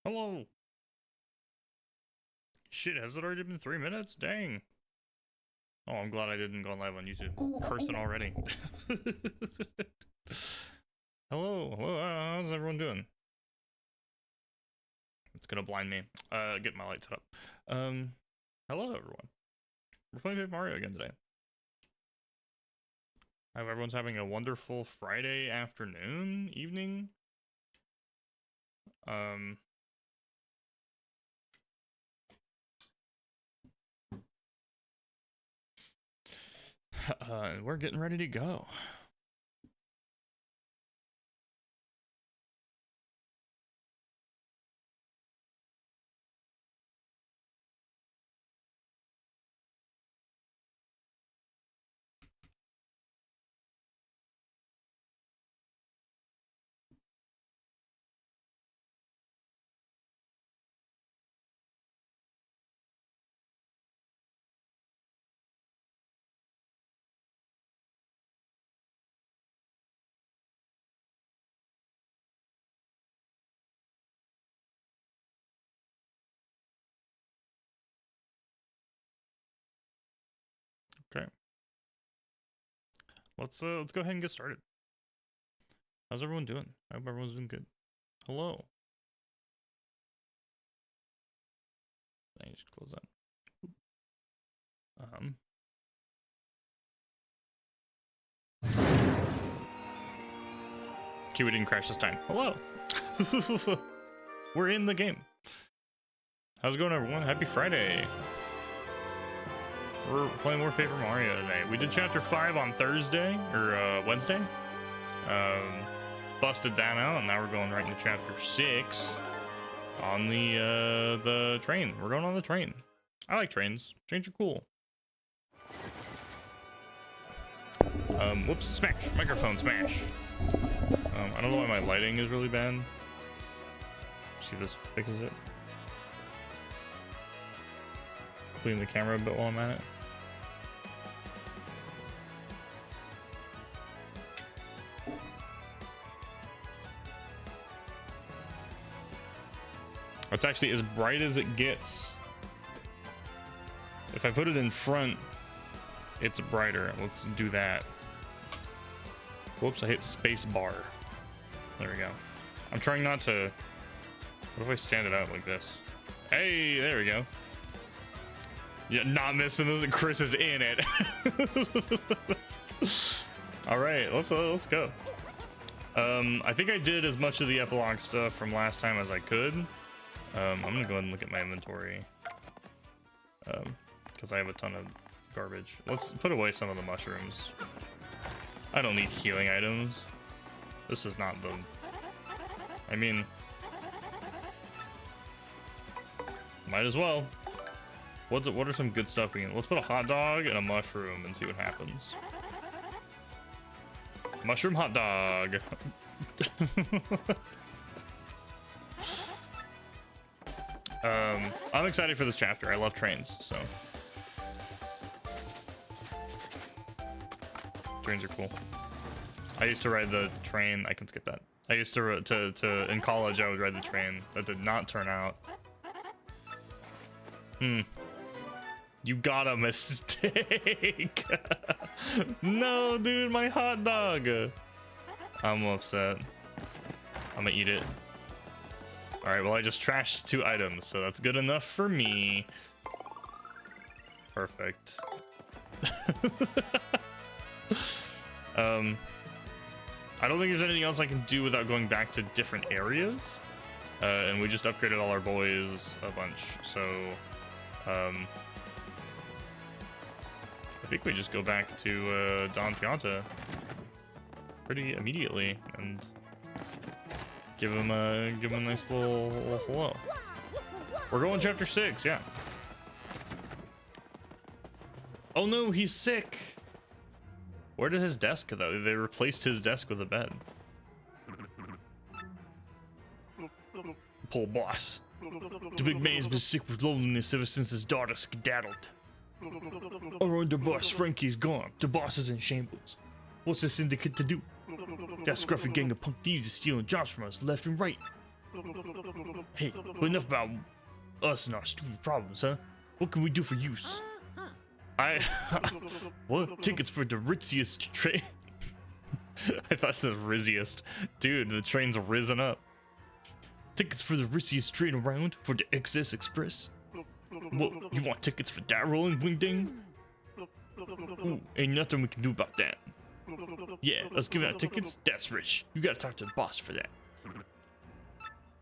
Hello. Shit, has it already been 3 minutes? Dang. Oh, I'm glad I didn't go live on YouTube. Cursing already. Hello. How's everyone doing? It's gonna blind me. Get my lights up. Hello everyone. We're playing Paper Mario again today. I hope everyone's having a wonderful Friday afternoon, evening. We're getting ready to go. Okay. Let's go ahead and get started. How's everyone doing? I hope everyone's doing good. Hello. I just close that. Okay, we didn't crash this time. Hello. We're in the game. How's it going, everyone? Happy Friday. We're playing more Paper Mario today. We did chapter 5 on Thursday, or Wednesday. Busted that out, and now we're going right into chapter 6 on the train. We're going on the train. I like trains. Trains are cool. Whoops, smash. Microphone smash. I don't know why my lighting is really bad. See, this fixes it. Clean the camera a bit while I'm at it. It's actually as bright as it gets. If I put it in front, it's brighter. Let's do that. Whoops, I hit space bar. There we go. I'm trying not to... What if I stand it out like this? Hey, there we go. Yeah, not missing this. Chris is in it. All right, let's go. I think I did as much of the epilogue stuff from last time as I could. I'm gonna go ahead and look at my inventory. Because I have a ton of garbage. Let's put away some of the mushrooms. I don't need healing items. This is not the... I mean... Might as well. What are some good stuff we can... Let's put a hot dog and a mushroom and see what happens. Mushroom hot dog. I'm excited for this chapter. I love trains, so... Trains are cool. I used to ride the train. I can skip that. I used to in college, I would ride the train. That did not turn out. You got a mistake. No, dude, my hot dog. I'm upset. I'm gonna eat it. All right, well, I just trashed 2 items, so that's good enough for me. Perfect. I don't think there's anything else I can do without going back to different areas. And we just upgraded all our boys a bunch, so I think we just go back to Don Pianta pretty immediately and give him a nice little hello. We're going chapter 6, yeah. Oh no, he's sick. Where did his desk go? They replaced his desk with a bed. Poor boss. The big man's been sick with loneliness ever since his daughter skedaddled. Our underboss, Frankie's gone. The boss is in shambles. What's the syndicate to do? That scruffy gang of punk thieves is stealing jobs from us left and right. Hey, but enough about us and our stupid problems, huh? What can we do for use? What? Tickets for the ritziest train? I thought it said rizziest. Dude, the train's risen up. Tickets for the ritziest train around? For the XS Express? What? You want tickets for that rolling wing ding? Ooh, ain't nothing we can do about that. Yeah, us giving out tickets? That's rich. You gotta talk to the boss for that.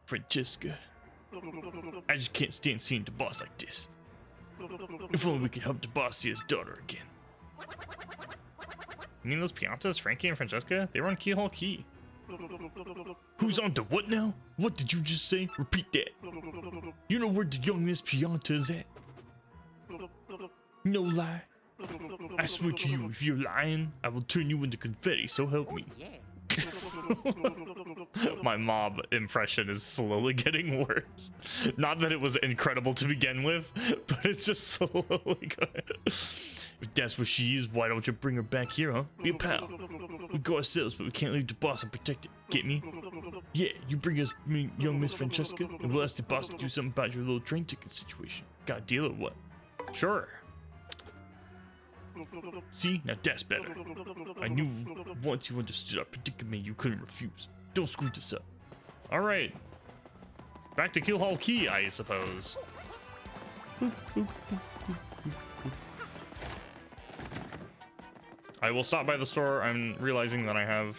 Francesca. I just can't stand seeing the boss like this. If only we could help the boss see his daughter again. You mean those Piantas, Frankie and Francesca? They were on Keyhole Key. Who's on the what now? What did you just say? Repeat that. You know where the young Miss Pianta is at? No lie. I swear to you, if you're lying, I will turn you into confetti, so help me. My mob impression is slowly getting worse. Not that it was incredible to begin with, but it's just slowly going. If that's what she is, why don't you bring her back here, huh? Be a pal. We go ourselves, but we can't leave the boss unprotected. Get me? Yeah, you bring us young Miss Francesca, and we'll ask the boss to do something about your little train ticket situation. Got a deal or what? Sure. See, now that's better. I knew once you understood our predicament, you couldn't refuse. Don't screw this up. All right, back to Keelhaul Key, I suppose. I will stop by the store. I'm realizing that I have.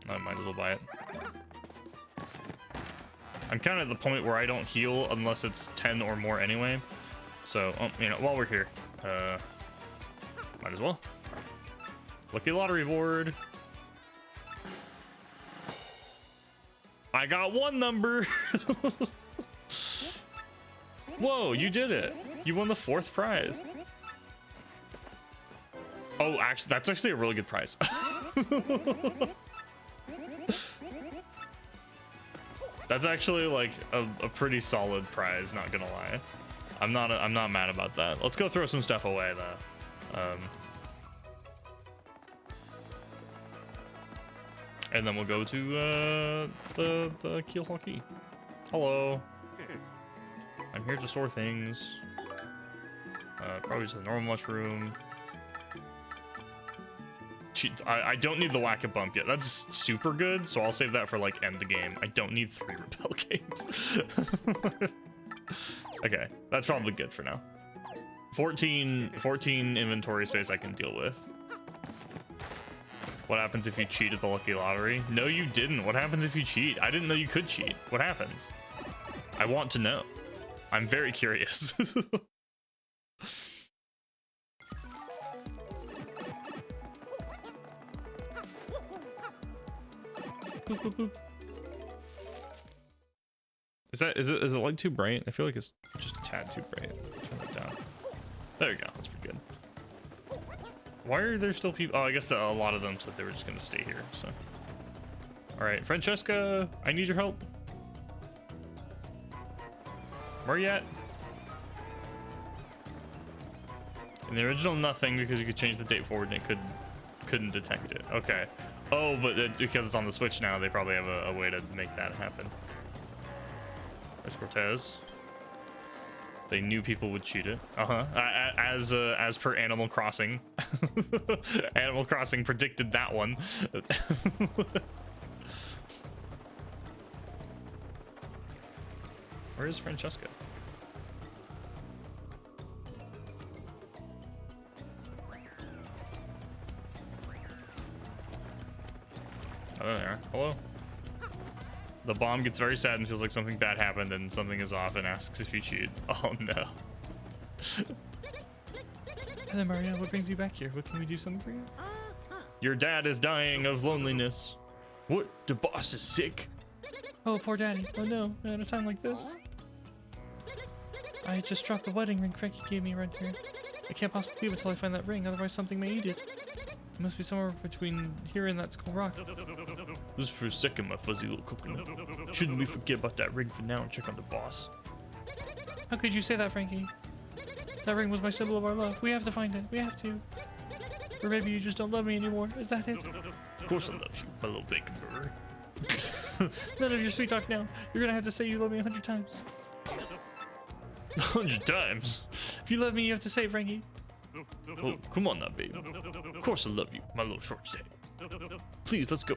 I might as well buy it. I'm kind of at the point where I don't heal unless it's 10 or more anyway. So, you know, while we're here, might as well. Lucky lottery board. I got one number. Whoa, you did it. You won the 4th prize. Oh, actually, that's actually a really good prize. That's actually like a pretty solid prize, not gonna lie. I'm not mad about that. Let's go throw some stuff away though. And then we'll go to the Keelhaul Key. Hello. I'm here to store things. Probably just a normal mushroom. I don't need the Whack-A Bump yet. That's super good, so I'll save that for like end the game. I don't need 3 repel games. Okay, that's probably good for now. 14 inventory space I can deal with. What happens if you cheat at the Lucky Lottery? No, you didn't. What happens if you cheat? I didn't know you could cheat. What happens? I want to know. I'm very curious. Boop, boop, boop. Is it like too bright? I feel like it's just a tad too bright. Turn it down. There you go. That's pretty good. Why are there still people? Oh, I guess a lot of them said they were just gonna stay here. So, all right, Francesca, I need your help. Where you at? In the original, nothing, because you could change the date forward and it couldn't detect it. Okay. Oh, but because it's on the Switch now, they probably have a way to make that happen. There's Cortez. They knew people would cheat it. As per Animal Crossing. Animal Crossing predicted that one. Where is Francesca? Oh, there they are. Hello. The bomb gets very sad and feels like something bad happened and something is off and asks if you cheated. Oh no. Hello Maria, what brings you back here? What can we do something for you? Your dad is dying of loneliness. What? The boss is sick? Oh, poor daddy. Oh no, at a time like this. I just dropped the wedding ring Frankie gave me right here. I can't possibly leave it until I find that ring, otherwise something may eat it. It must be somewhere between here and that Skull Rock. This is for a second, my fuzzy little coconut. Shouldn't we forget about that ring for now and check on the boss? How could you say that, Frankie? That ring was my symbol of our love. We have to find it. We have to. Or maybe you just don't love me anymore. Is that it? Of course I love you, my little bacon burger. None of your sweet talk now. You're gonna have to say you love me 100 times. 100 times? If you love me, you have to say it, Frankie. Oh, come on now, baby. Of course I love you, my little short stay. Please, let's go.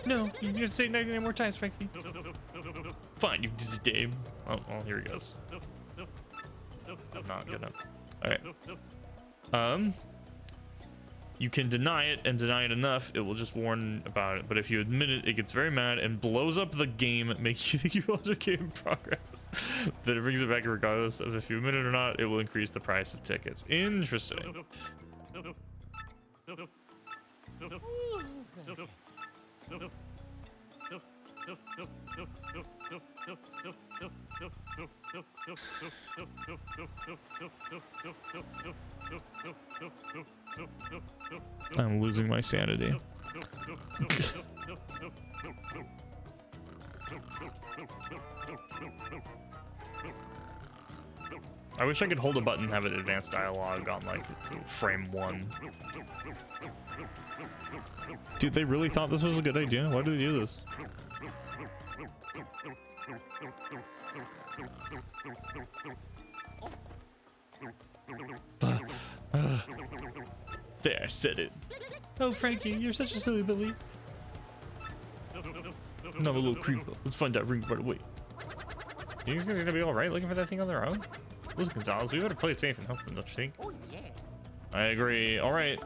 No, you have to say it 99 more times, Frankie. Fine, you dizzy dame. Oh, well, here he goes. I'm not gonna. Alright. You can deny it, and deny it enough, it will just warn about it. But if you admit it, it gets very mad and blows up the game, making you think you lost your game in progress. Then it brings it back regardless of if you admit it or not, it will increase the price of tickets. Interesting. I'm losing my sanity. I wish I could hold a button and have an advanced dialogue on like frame 1. Dude, they really thought this was a good idea? Why do they do this? There, I said it. Oh, Frankie, you're such a silly Billy. No, I'm a little creep. Let's find that ring right away. You think they're gonna be alright looking for that thing on their own? Listen, Gonzalez, we better play it safe and help them, don't you think? Oh, yeah. I agree. Alright,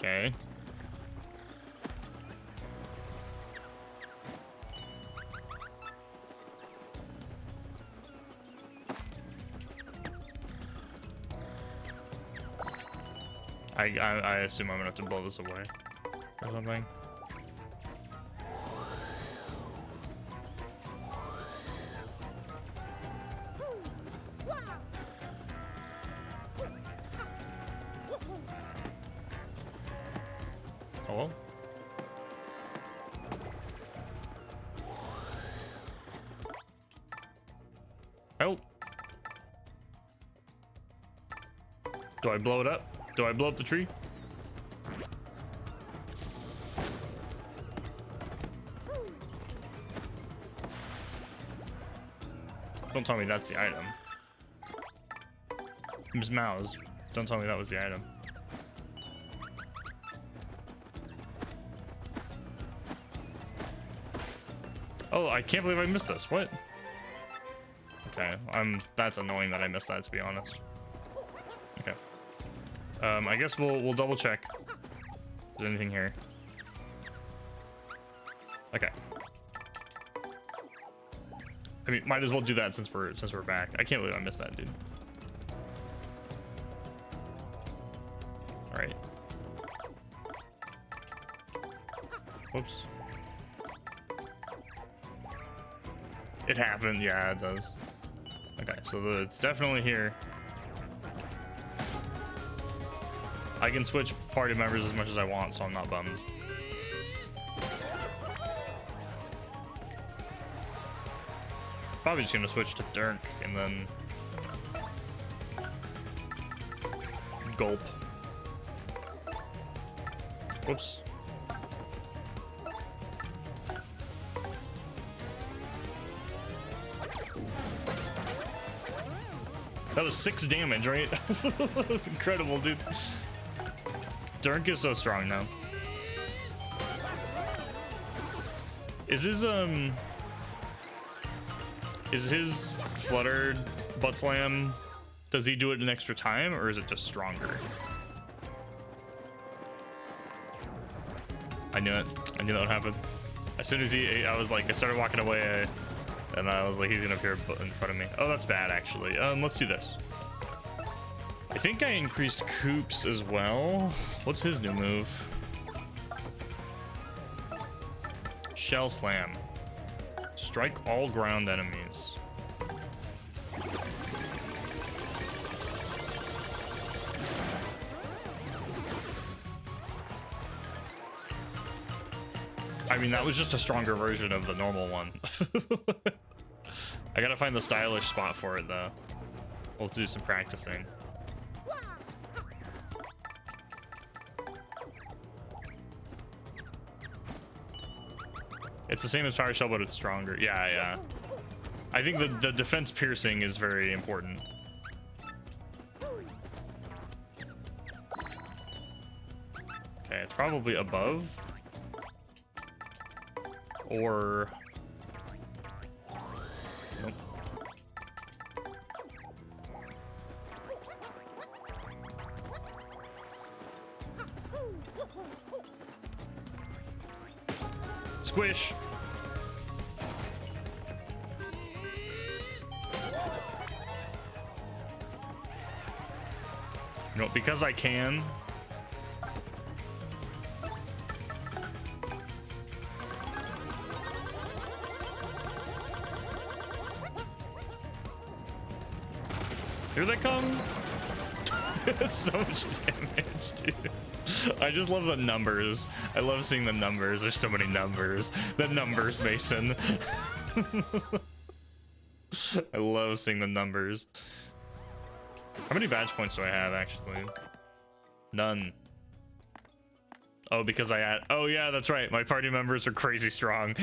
okay. I assume I'm gonna have to blow this away or something. Hello? Help! Do I blow it up? Do I blow up the tree? Don't tell me that's the item. Ms. Mouse, don't tell me that was the item. Oh, I can't believe I missed this. What? Okay, that's annoying that I missed that, to be honest. Okay. I guess we'll double check. Is there anything here? Okay. I mean, might as well do that since we're back. I can't believe I missed that, dude. All right. Whoops. It happened. Yeah, it does. Okay, so it's definitely here. I can switch party members as much as I want, so I'm not bummed. Probably just gonna switch to Dirk and then gulp. Whoops. That was 6 damage, right? That was incredible, dude. Dirk is so strong now. Is his fluttered butt slam, does he do it an extra time or is it just stronger? I knew it. I knew that would happen. As soon as I started walking away and I was like, he's gonna appear in front of me. Oh, that's bad actually. Let's do this. I think I increased Coops as well. What's his new move? Shell Slam. Strike all ground enemies. I mean, that was just a stronger version of the normal one. I gotta find the stylish spot for it, though. We'll do some practicing. It's the same as Fire Shell, but it's stronger. Yeah, yeah. I think the defense piercing is very important. Okay, it's probably above. Or... Nope. Squish! You know, because I can... Here they come! It's so much damage, dude. I just love the numbers. I love seeing the numbers. There's so many numbers. The numbers, Mason. I love seeing the numbers. How many badge points do I have, actually? None. Oh, because I add... Oh, yeah, that's right. My party members are crazy strong.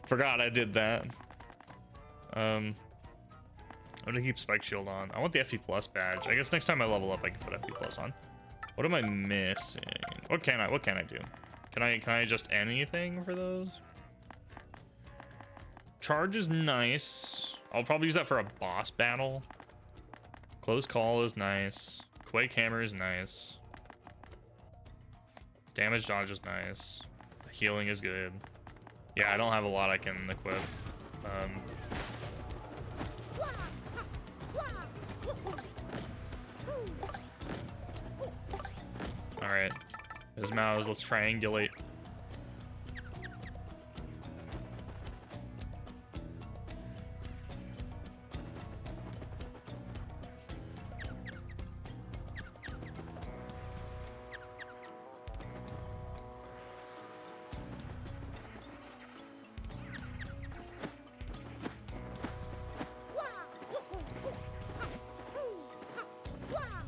Forgot I did that. I'm gonna keep Spike Shield on. I want the FP Plus badge. I guess next time I level up, I can put FP Plus on. What am I missing? What can I do? Can I adjust anything for those? Charge is nice. I'll probably use that for a boss battle. Close Call is nice. Quake Hammer is nice. Damage Dodge is nice. Healing is good. Yeah, I don't have a lot I can equip. Alright. There's Mouse. Let's triangulate.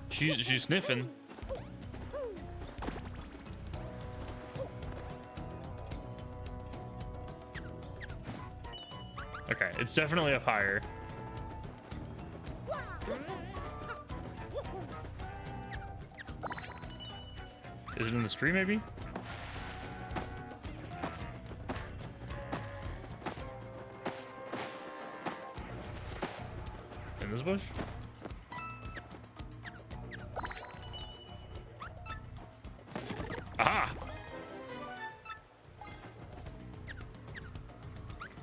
She's sniffing. Okay, it's definitely up higher. Is it in this tree, maybe? In this bush? Aha!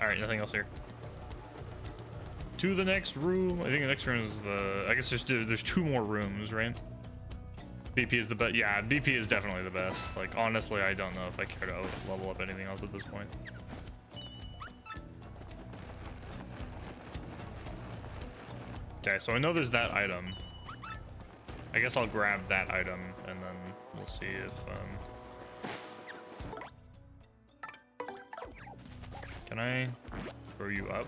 Alright, nothing else here. To the next room. I think the next room is the... I guess there's two more rooms, right? BP is the best. Yeah, BP is definitely the best. Like, honestly, I don't know if I care to level up anything else at this point. Okay, so I know there's that item. I guess I'll grab that item, and then we'll see if... Can I throw you up?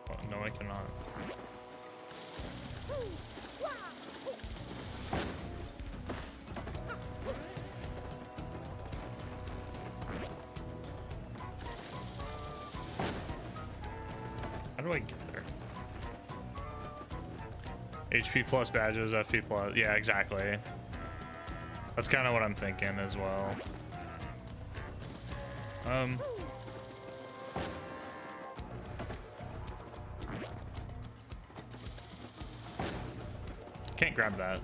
Oh, no, I cannot. How do I get there? HP plus badges, FP plus. Yeah, exactly. That's kind of what I'm thinking as well. Can't grab that.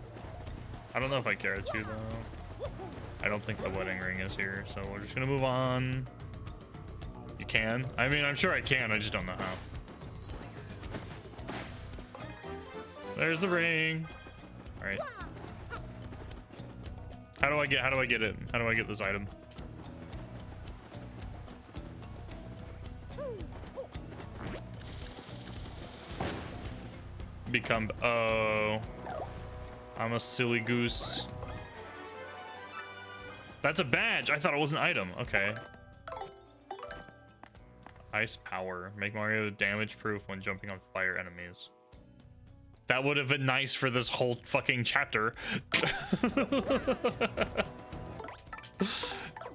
I don't know if I care to, though. I don't think the wedding ring is here, so we're just gonna move on. You can? I mean, I'm sure I can, I just don't know how. There's the ring. All right. How do I get it? How do I get this item? Become, oh, I'm a silly goose. That's a badge. I thought it was an item. Okay. Ice power. Make Mario damage proof when jumping on fire enemies. That would have been nice for this whole fucking chapter.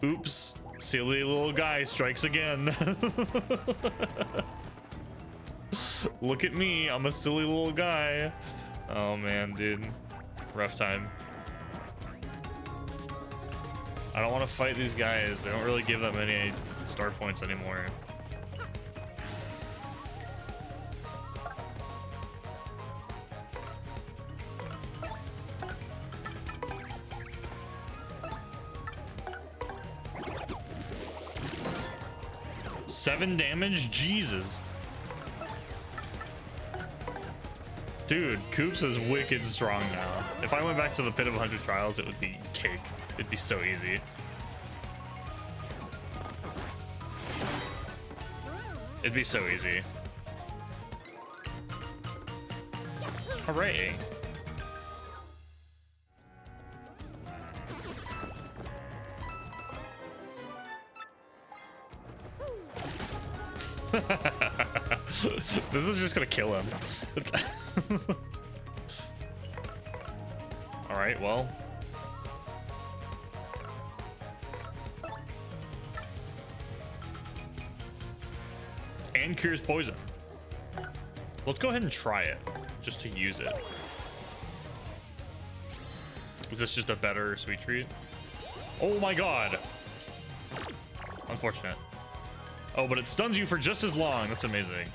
Oops. Silly little guy strikes again. Look at me. I'm a silly little guy. Oh man, dude. Rough time. I don't want to fight these guys. They don't really give that many star points anymore. Seven damage? Jesus. Dude, Koops is wicked strong now. If I went back to the Pit of 100 Trials, it would be cake. It'd be so easy. It'd be so easy. Hooray. This is just gonna kill him. All right, well. And cures poison. Let's go ahead and try it, just to use it. Is this just a better sweet treat? Oh my god. Unfortunate. Oh, but it stuns you for just as long. That's amazing.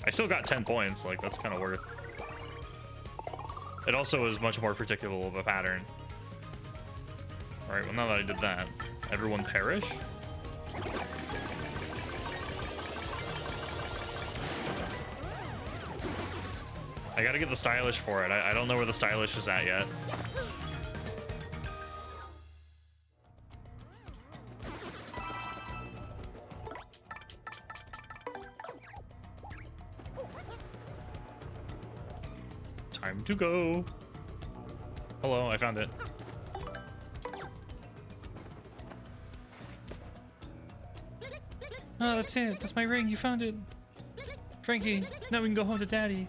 I still got 10 points. Like, that's kind of worth. It also is much more predictable of a pattern. All right, well, now that I did that, everyone perish? I gotta get the stylish for it. I don't know where the stylish is at yet. Time to go. Hello, I found it. Oh, that's it. That's my ring. You found it. Frankie, now we can go home to Daddy.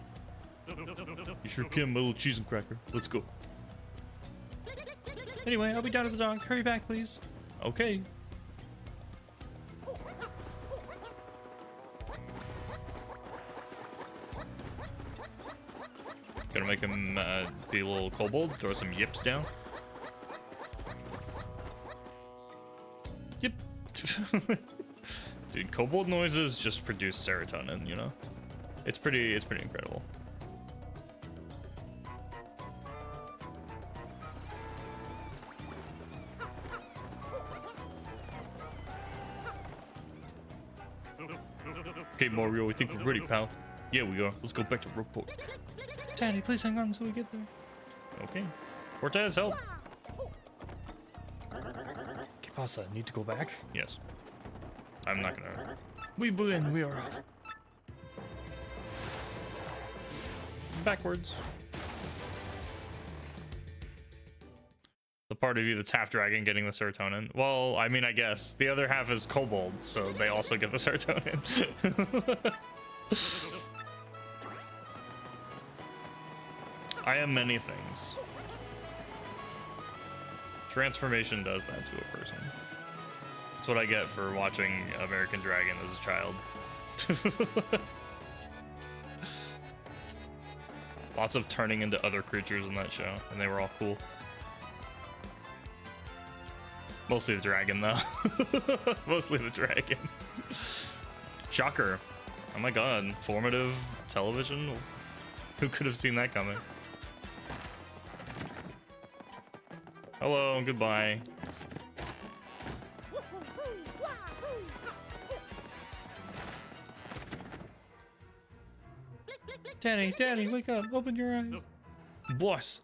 You sure can, my little cheese and cracker. Let's go. Anyway, I'll be down at the dock. Hurry back, please. Okay. Gonna make him be a little kobold. Throw some yips down. Yip. Dude, kobold noises just produce serotonin, you know? It's pretty incredible. Okay, Mario, I think we're ready, pal. Yeah, we are. Let's go back to Rockport. Daddy, please hang on until we get there. Okay. Cortez, help. ¿Qué pasa? Need to go back? Yes. I'm not gonna. We are off. Backwards. The part of you that's half dragon getting the serotonin. Well, I mean, I guess. The other half is kobold, so they also get the serotonin. I am many things. Transformation does that to a person. That's what I get for watching American Dragon as a child. Lots of turning into other creatures in that show, and they were all cool. Mostly the dragon, though. Mostly the dragon. Shocker. Oh my god. Formative television? Who could have seen that coming? Hello, goodbye. Daddy, wake up. Open your eyes. Boss.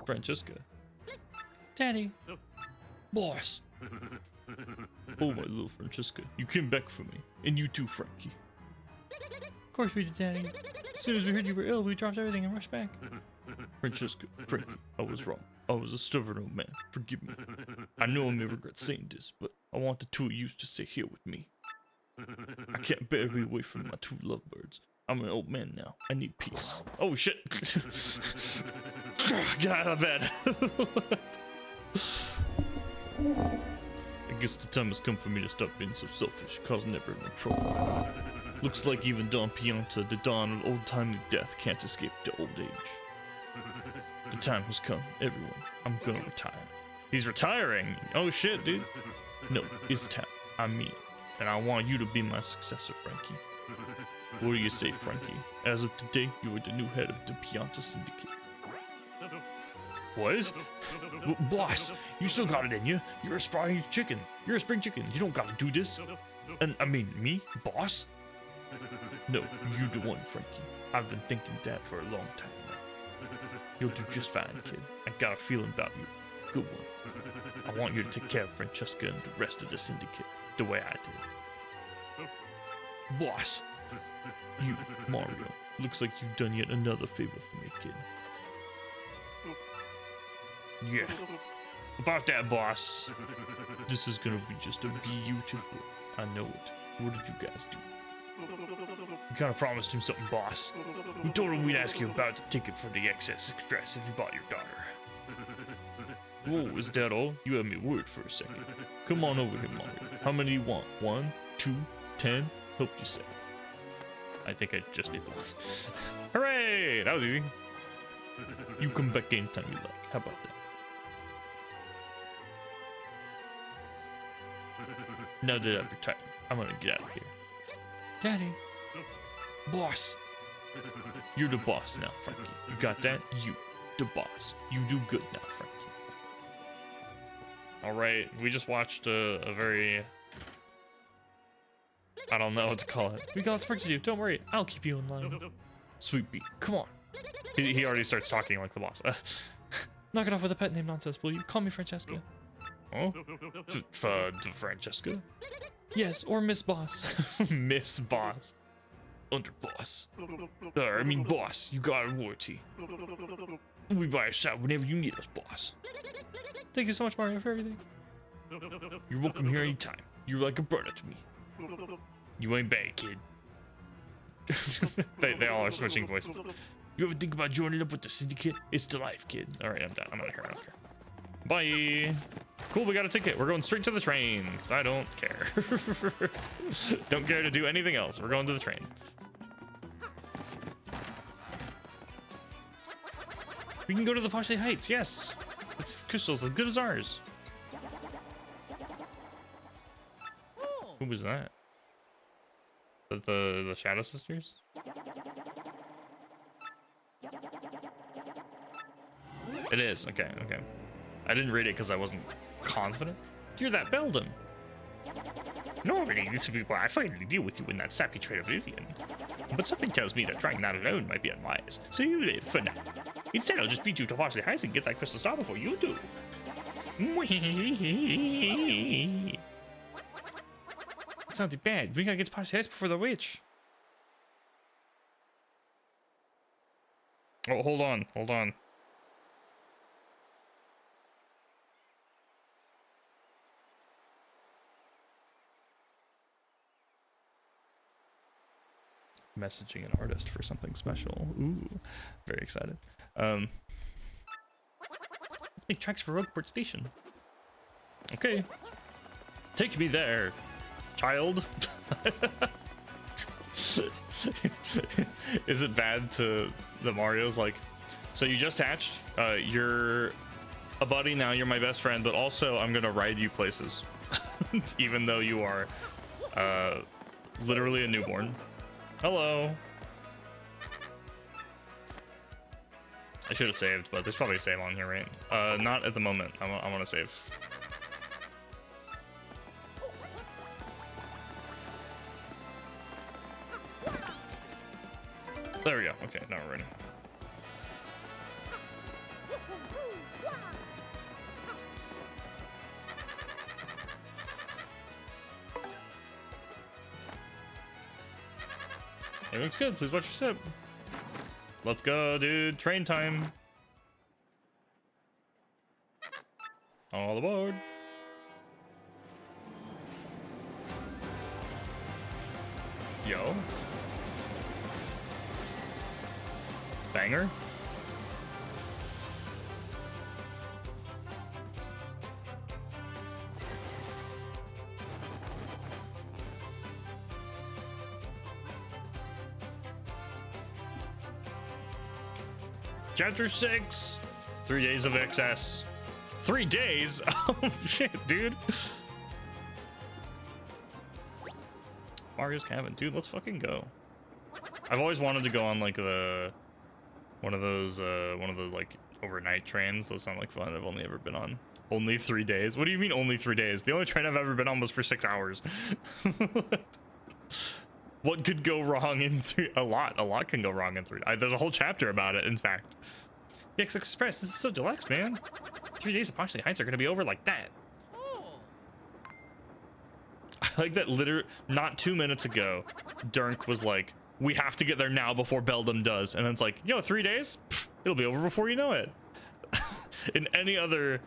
Francesca. Daddy. Boss! Oh, my little Francesca, you came back for me. And you too, Frankie. Of course we did, Daddy. As soon as we heard you were ill, we dropped everything and rushed back. Francesca, Frankie, I was wrong. I was a stubborn old man. Forgive me. I know I may regret saying this, but I want the two of you to stay here with me. I can't bear to be away from my two lovebirds. I'm an old man now. I need peace. Oh, shit. Get out of bed. I guess the time has come for me to stop being so selfish, causing everyone trouble. Looks like even Don Pianta, the dawn of old-timey death, can't escape the old age. The time has come, everyone. I'm gonna retire. He's retiring? Oh shit, dude. No, it's time. I mean it. And I want you to be my successor, Frankie. What do you say, Frankie? As of today, you are the new head of the Pianta Syndicate. What? Boss, you still got it in you. You're a spring chicken. You're a spring chicken. You don't gotta do this. And I mean, me? Boss? No, you the one, Frankie. I've been thinking that for a long time now. You'll do just fine, kid. I got a feeling about you. Good one. I want you to take care of Francesca and the rest of the syndicate the way I did. Boss! You, Mario, looks like you've done yet another favor for me, kid. Yeah. About that, boss. This is gonna be just a beautiful. I know it. What did you guys do? We kinda promised him something, boss. We told him we'd ask you about the ticket for the Excess Express if you bought your daughter. Whoa, is that all? You had me worried for a second. Come on over here, Mario. How many do you want? 1, 2, 10? Hope you say. I think I just did one. Hooray! That was easy. You come back anytime you like. How about that? Now that I've retired, I'm gonna get out of here. Daddy. Boss! You're the boss now, Frankie. You got that? You, the boss. You do good now, Frankie. Alright, we just watched a very... I don't know what to call it. We got lots of work to do. Don't worry. I'll keep you in line. Sweet Pea, come on. He already starts talking like the boss. Knock it off with a pet name nonsense, will you? Call me Francesca. Oh? Francesca? Yes, or Miss Boss. Miss Boss. Under boss. I mean boss, you got a warranty. We'll be by your side whenever you need us, boss. Thank you so much, Mario, for everything. You're welcome here anytime. You're like a brother to me. You ain't bad, kid. they all are switching voices. You ever think about joining up with the syndicate? It's the life, kid. Alright, I'm done. I'm out of here. I don't care. Bye. Cool, we got a ticket. We're going straight to the train, because I don't care. Don't care to do anything else. We're going to the train. We can go to the Poche Heights, yes. It's crystals as good as ours. Who was that? The Shadow Sisters? It is, okay. I didn't read it because I wasn't confident. You're that Beldam. Normally, this would be why I finally deal with you in that sappy trade of Vivian. But something tells me that trying that alone might be unwise, so you live for now. Instead, I'll just beat you to Poche Heights and get that crystal star before you do. That sounded bad. We gotta get to Poche Heights before the witch. Oh, hold on. Messaging an artist for something special. Ooh, very excited. Let's make tracks for Rogueport Station. Okay. Take me there, child. Is it bad to the Mario's like, so you just hatched, you're a buddy now, you're my best friend, but also I'm gonna ride you places. Even though you are literally a newborn. Hello. I should have saved, but there's probably a save on here, right? Not at the moment. I want to save. There we go. Okay, now we're ready. Everything's good. Please watch your step. Let's go, dude. Train time. All aboard. Yo. Banger. Chapter 6. 3 days of excess. 3 days? Oh shit, dude. Mario's cabin. Dude, let's fucking go. I've always wanted to go on like one of the like overnight trains. Those sound like fun. I've only ever been on only 3 days. What do you mean only 3 days? The only train I've ever been on was for 6 hours. What could go wrong in a lot can go wrong in 3. There's a whole chapter about it, in fact. The X Express, this is so deluxe, man. 3 days of Poshley Heights are gonna be over like that. I like that not 2 minutes ago, Dirk was like, we have to get there now before Beldam does. And then it's like, yo, 3 days? Pfft, it'll be over before you know it. In any other,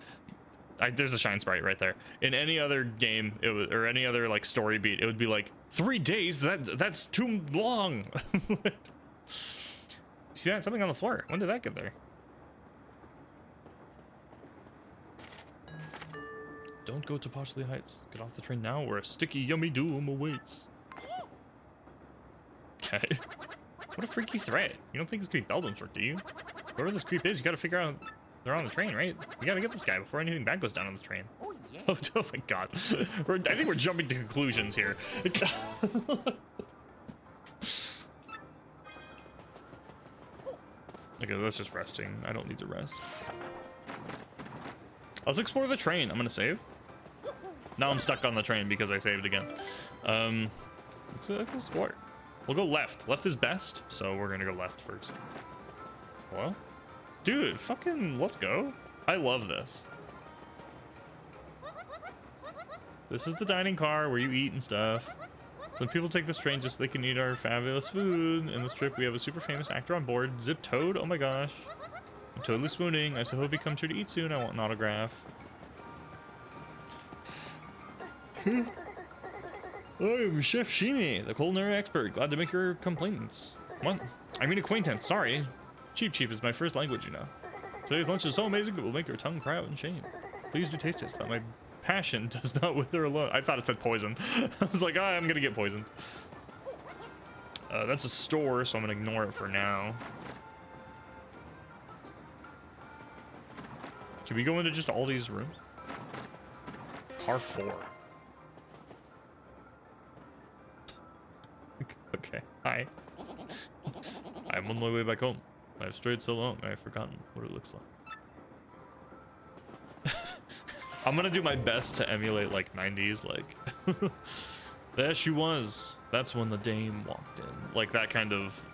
there's a shine sprite right there. In any other game, or any other like story beat, it would be like 3 days. That's too long. See that? Something on the floor. When did that get there? Don't go to Poshley Heights. Get off the train now, or a sticky, yummy doom awaits. Okay. What a freaky threat. You don't think this could be Beldam's work, do you? Whoever this creep is, you gotta figure out they're on the train, right? We gotta get this guy before anything bad goes down on the train. Oh, yeah. Oh my god. I think we're jumping to conclusions here. Okay, that's just resting. I don't need to rest. Let's explore the train. I'm gonna save. Now I'm stuck on the train because I saved again. Let's explore. We'll go left. Left is best, so we're gonna go left first. Hello? Dude, fucking let's go. I love this. This is the dining car where you eat and stuff. Some people take this train just so they can eat our fabulous food. In this trip, we have a super famous actor on board, Zip Toad. Oh my gosh. I'm totally swooning. I so hope he comes here to eat soon. I want an autograph. I am Chef Shimi, the culinary expert. Glad to make your complaints. What? I mean acquaintance, sorry. Cheap is my first language, you know. Today's lunch is so amazing it will make your tongue cry out in shame. Please do taste it so that my passion does not wither alone. I thought it said poison. I was like, I'm gonna get poisoned. That's a store, so I'm gonna ignore it for now. Can we go into just all these rooms? Car 4. Okay, hi. I'm on my way back home. I've strayed so long, I've forgotten what it looks like. I'm gonna do my best to emulate like 90s, like there she was. That's when the dame walked in. Like that kind of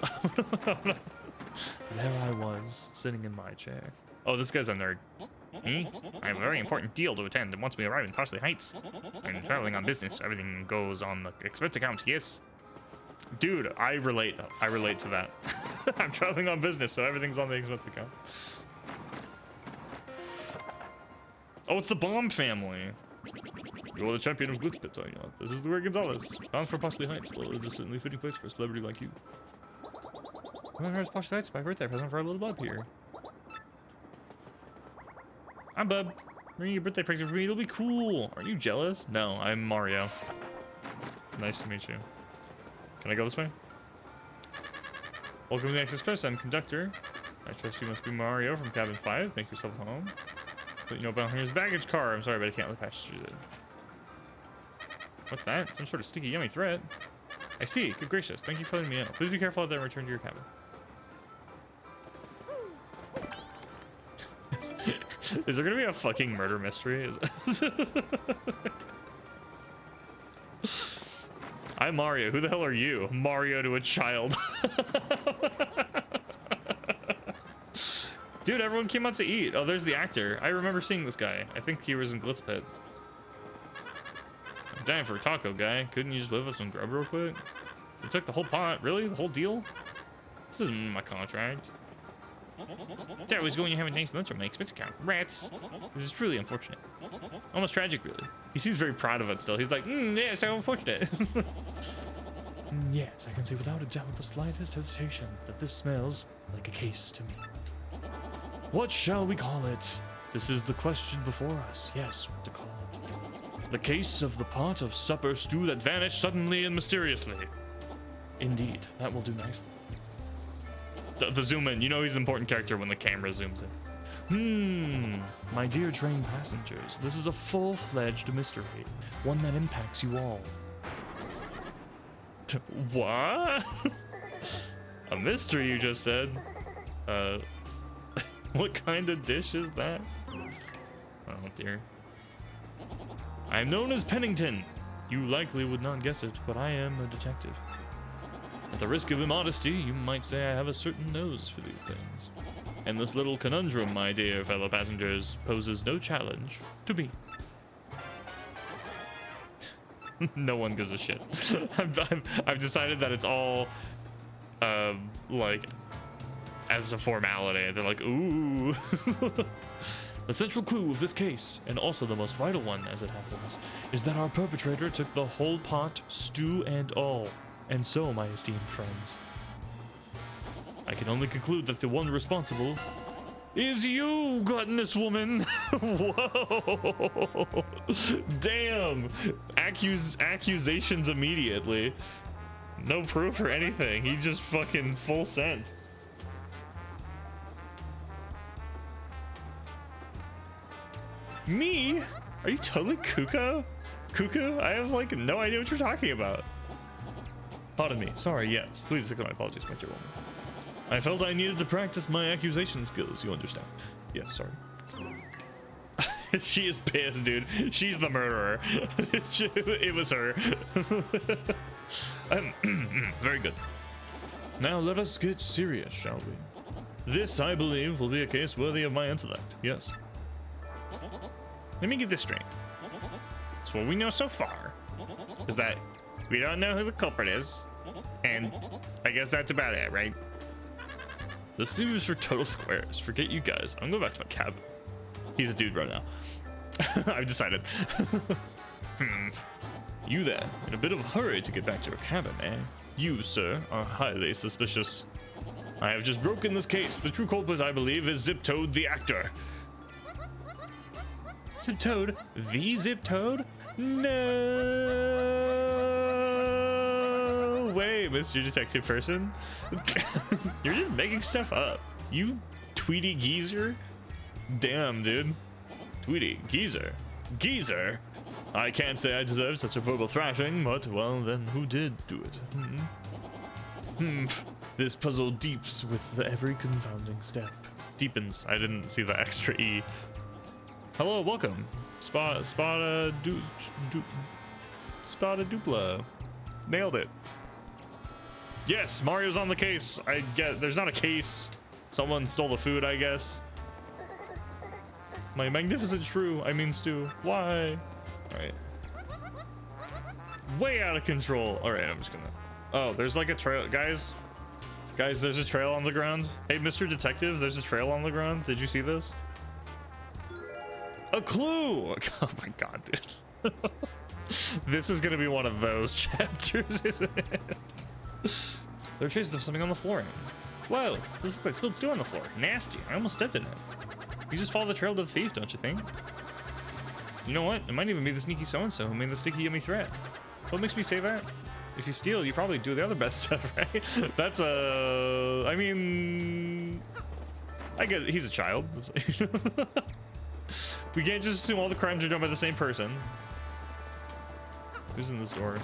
there I was, sitting in my chair. Oh, this guy's a nerd. Me? I have a very important deal to attend, and once we arrive in Poshley Heights, I'm traveling on business, so everything goes on the expense account, yes? Dude, I relate to that. I'm traveling on business, so everything's on the expense account. Oh, it's the Bomb family. You're the champion of Glitzpits, are you not? This is the Ray Gonzalez. Bound for Poshley Heights. Well, it is certainly a fitting place for a celebrity like you. Well, here's Poshley Heights, my birthday present for our little bub here. I'm Bub. Bring your birthday present for me. It'll be cool. Aren't you jealous? No, I'm Mario. Nice to meet you. Can I go this way? Welcome to the X Express. I'm conductor. I trust you must be Mario from cabin 5. Make yourself home. But you know about here's baggage car. I'm sorry, but I can't let passengers in. What's that? Some sort of sticky, yummy threat. I see. Good gracious. Thank you for letting me know. Please be careful out there and return to your cabin. Is there gonna be a fucking murder mystery? I'm Mario. Who the hell are you? Mario to a child. Dude, everyone came out to eat. Oh, there's the actor. I remember seeing this guy. I think he was in Glitzpit. I'm dying for a taco, guy. Couldn't you just whip up some grub real quick? You took the whole pot? Really? The whole deal? This isn't in my contract. Dad was going to have a nice lunch on my expense account. Rats. This is truly unfortunate. Almost tragic, really. He seems very proud of it still. He's like, yeah, so unfortunate. Yes, I can say without a doubt, the slightest hesitation, that this smells like a case to me. What shall we call it? This is the question before us. Yes, what to call it. The case of the pot of supper stew that vanished suddenly and mysteriously. Indeed, that will do nicely. The zoom in. You know he's an important character when the camera zooms in. My dear train passengers, this is a full-fledged mystery, one that impacts you all. What? A mystery, you just said? What kind of dish is that? Oh dear. I am known as Pennington. You likely would not guess it, but I am a detective. At the risk of immodesty, you might say I have a certain nose for these things. And this little conundrum, my dear fellow passengers, poses no challenge to me. No one gives a shit. I've decided that it's all, like, as a formality. They're like, ooh. The central clue of this case, and also the most vital one as it happens, is that our perpetrator took the whole pot, stew and all. And so, my esteemed friends, I can only conclude that the one responsible is you, gluttonous woman. Whoa. Damn. Accusations immediately. No proof or anything. He just fucking full sent. Me? Are you totally cuckoo? Cuckoo? I have like no idea what you're talking about. Pardon me. Sorry, yes. Please accept my apologies, my dear woman. I felt I needed to practice my accusation skills, you understand. Yes, sorry. She is pissed, dude. She's the murderer. It was her. Very good. Now let us get serious, shall we? This, I believe, will be a case worthy of my intellect. Yes. Let me get this straight. So what we know so far is that we don't know who the culprit is, and I guess that's about it, right? The series for total squares. Forget you guys. I'm going back to my cabin. He's a dude right now. I've decided. You there, in a bit of a hurry to get back to your cabin, eh? You, sir, are highly suspicious. I have just broken this case. The true culprit, I believe, is Zip Toad the actor. Zip Toad? The Zip Toad? No way, Mr. Detective Person. You're just making stuff up. You Tweety Geezer? Damn, dude. Tweety Geezer. Geezer? I can't say I deserve such a verbal thrashing, but, well, then who did do it? This puzzle deeps with every confounding step. Deepens. I didn't see the extra E. Hello, welcome. Spada Dupla. Nailed it. Yes, Mario's on the case. I get there's not a case. Someone stole the food, I guess. My magnificent shrew, I mean stew. Why? Alright. Way out of control. Alright, I'm just gonna. Oh, there's like a trail. Guys, there's a trail on the ground. Hey, Mr. Detective, there's a trail on the ground. Did you see this? A clue! Oh my god, dude. This is gonna be one of those chapters, isn't it? There are traces of something on the flooring. Whoa, this looks like spilled stew on the floor. Nasty, I almost stepped in it. You just follow the trail to the thief, don't you think? You know what? It might even be the sneaky so-and-so who made the sticky yummy threat. What makes me say that? If you steal, you probably do the other bad stuff, right? That's a... I mean... I guess he's a child. We can't just assume all the crimes are done by the same person. Who's in this door?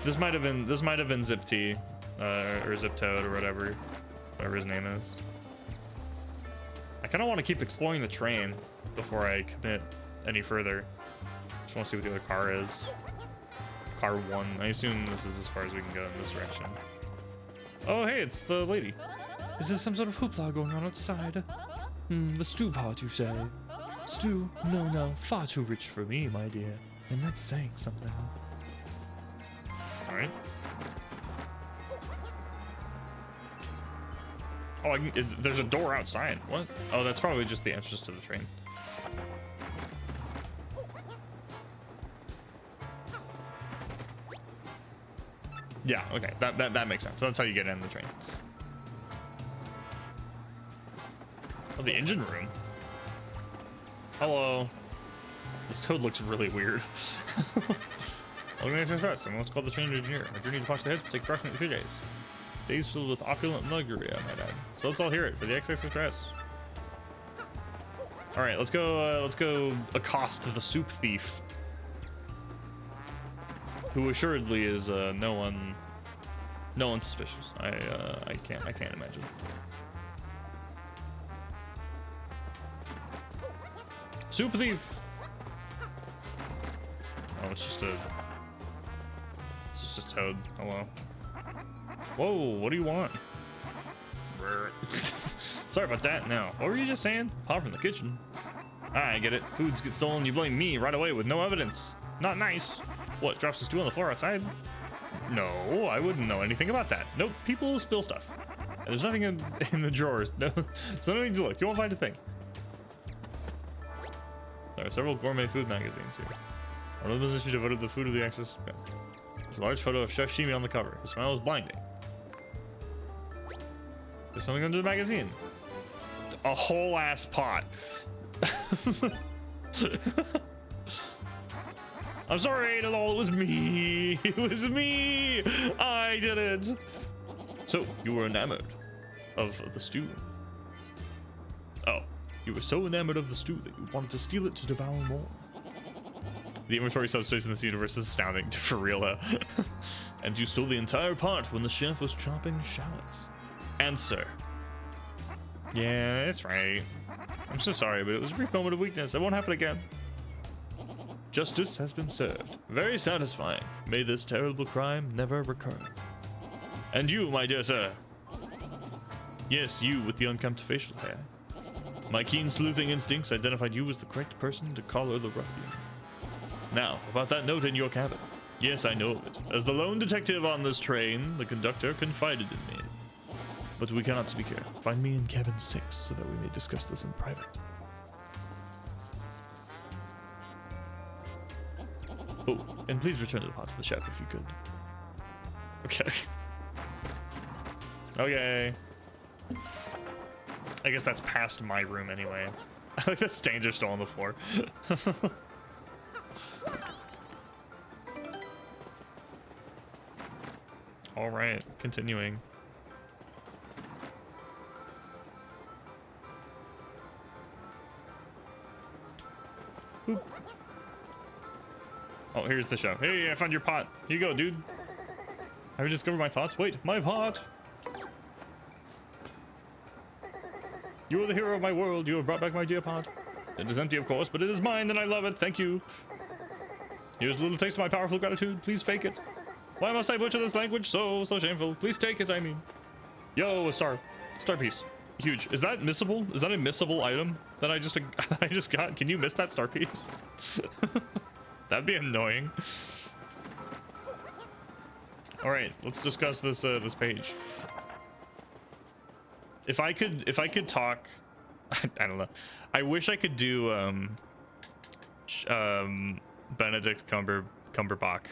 This might have been Zip T, or Zip Toad, or whatever his name is. I kind of want to keep exploring the train before I commit any further. Just want to see what the other car is. Car 1. I assume this is as far as we can go in this direction. Oh, hey, it's the lady. Is there some sort of hoopla going on outside? The stew pot, you say? Stew? No, far too rich for me, my dear. And that's saying something. Alright. Oh, there's a door outside. What? Oh, that's probably just the entrance to the train. Yeah, okay, that makes sense. That's how you get in the train. Oh, the engine room. Hello. This code looks really weird. Organized Express. I'm what's called the train engineer. My journey to watch the heads will take approximately 3 days. Days filled with opulent luxury, I might add. So let's all hear it for the XX Express. All right, let's go accost the soup thief, who assuredly is no one suspicious. I can't imagine. Soup thief. Oh, it's just a toad. Hello. Whoa, what do you want? Sorry about that. Now, what were you just saying? Pop from the kitchen. I get it. Foods get stolen, you blame me right away with no evidence. Not nice. What, drops a stool on the floor outside? No, I wouldn't know anything about that. Nope, people spill stuff. And there's nothing in the drawers. No, so no need to look. You won't find a thing. There are several gourmet food magazines here. One of them is issue devoted to the food of the Axis. There's a large photo of Chef Shimi on the cover. The smile is blinding. There's something under the magazine. A whole ass pot. I'm sorry, Adolol, it was me. It was me. I did it. So, you were enamored of the stew. Oh, you were so enamored of the stew that you wanted to steal it to devour more. The inventory subspace in this universe is astounding, for real though. And you stole the entire pot when the chef was chopping shallots. Answer. Yeah, that's right. I'm so sorry, but it was a brief moment of weakness. It won't happen again. Justice has been served. Very satisfying. May this terrible crime never recur. And you, my dear sir. Yes, you with the unkempt facial hair. My keen sleuthing instincts identified you as the correct person to collar the ruffian. Now, about that note in your cabin. Yes, I know of it. As the lone detective on this train, the conductor confided in me. But we cannot speak here. Find me in cabin 6 so that we may discuss this in private. Oh, and please return to the pot to the chef if you could. Okay. Okay. I guess that's past my room anyway. I think the stains are still on the floor. All right, continuing. Boop. Oh, here's the show. Hey, I found your pot. Here you go, dude. Have you discovered my thoughts? Wait, my pot. You are the hero of my world. You have brought back my dear pot. It is empty, of course, but it is mine and I love it. Thank you. Here's a little taste of my powerful gratitude. Please fake it. Why must I butcher this language? So shameful. Please take it, I mean. Yo, a star. Star piece. Huge. Is that missable? Is that a missable item that I just got? Can you miss that star piece? That'd be annoying. All right, let's discuss this this page. If I could talk, I don't know. I wish I could do Benedict Cumberbatch.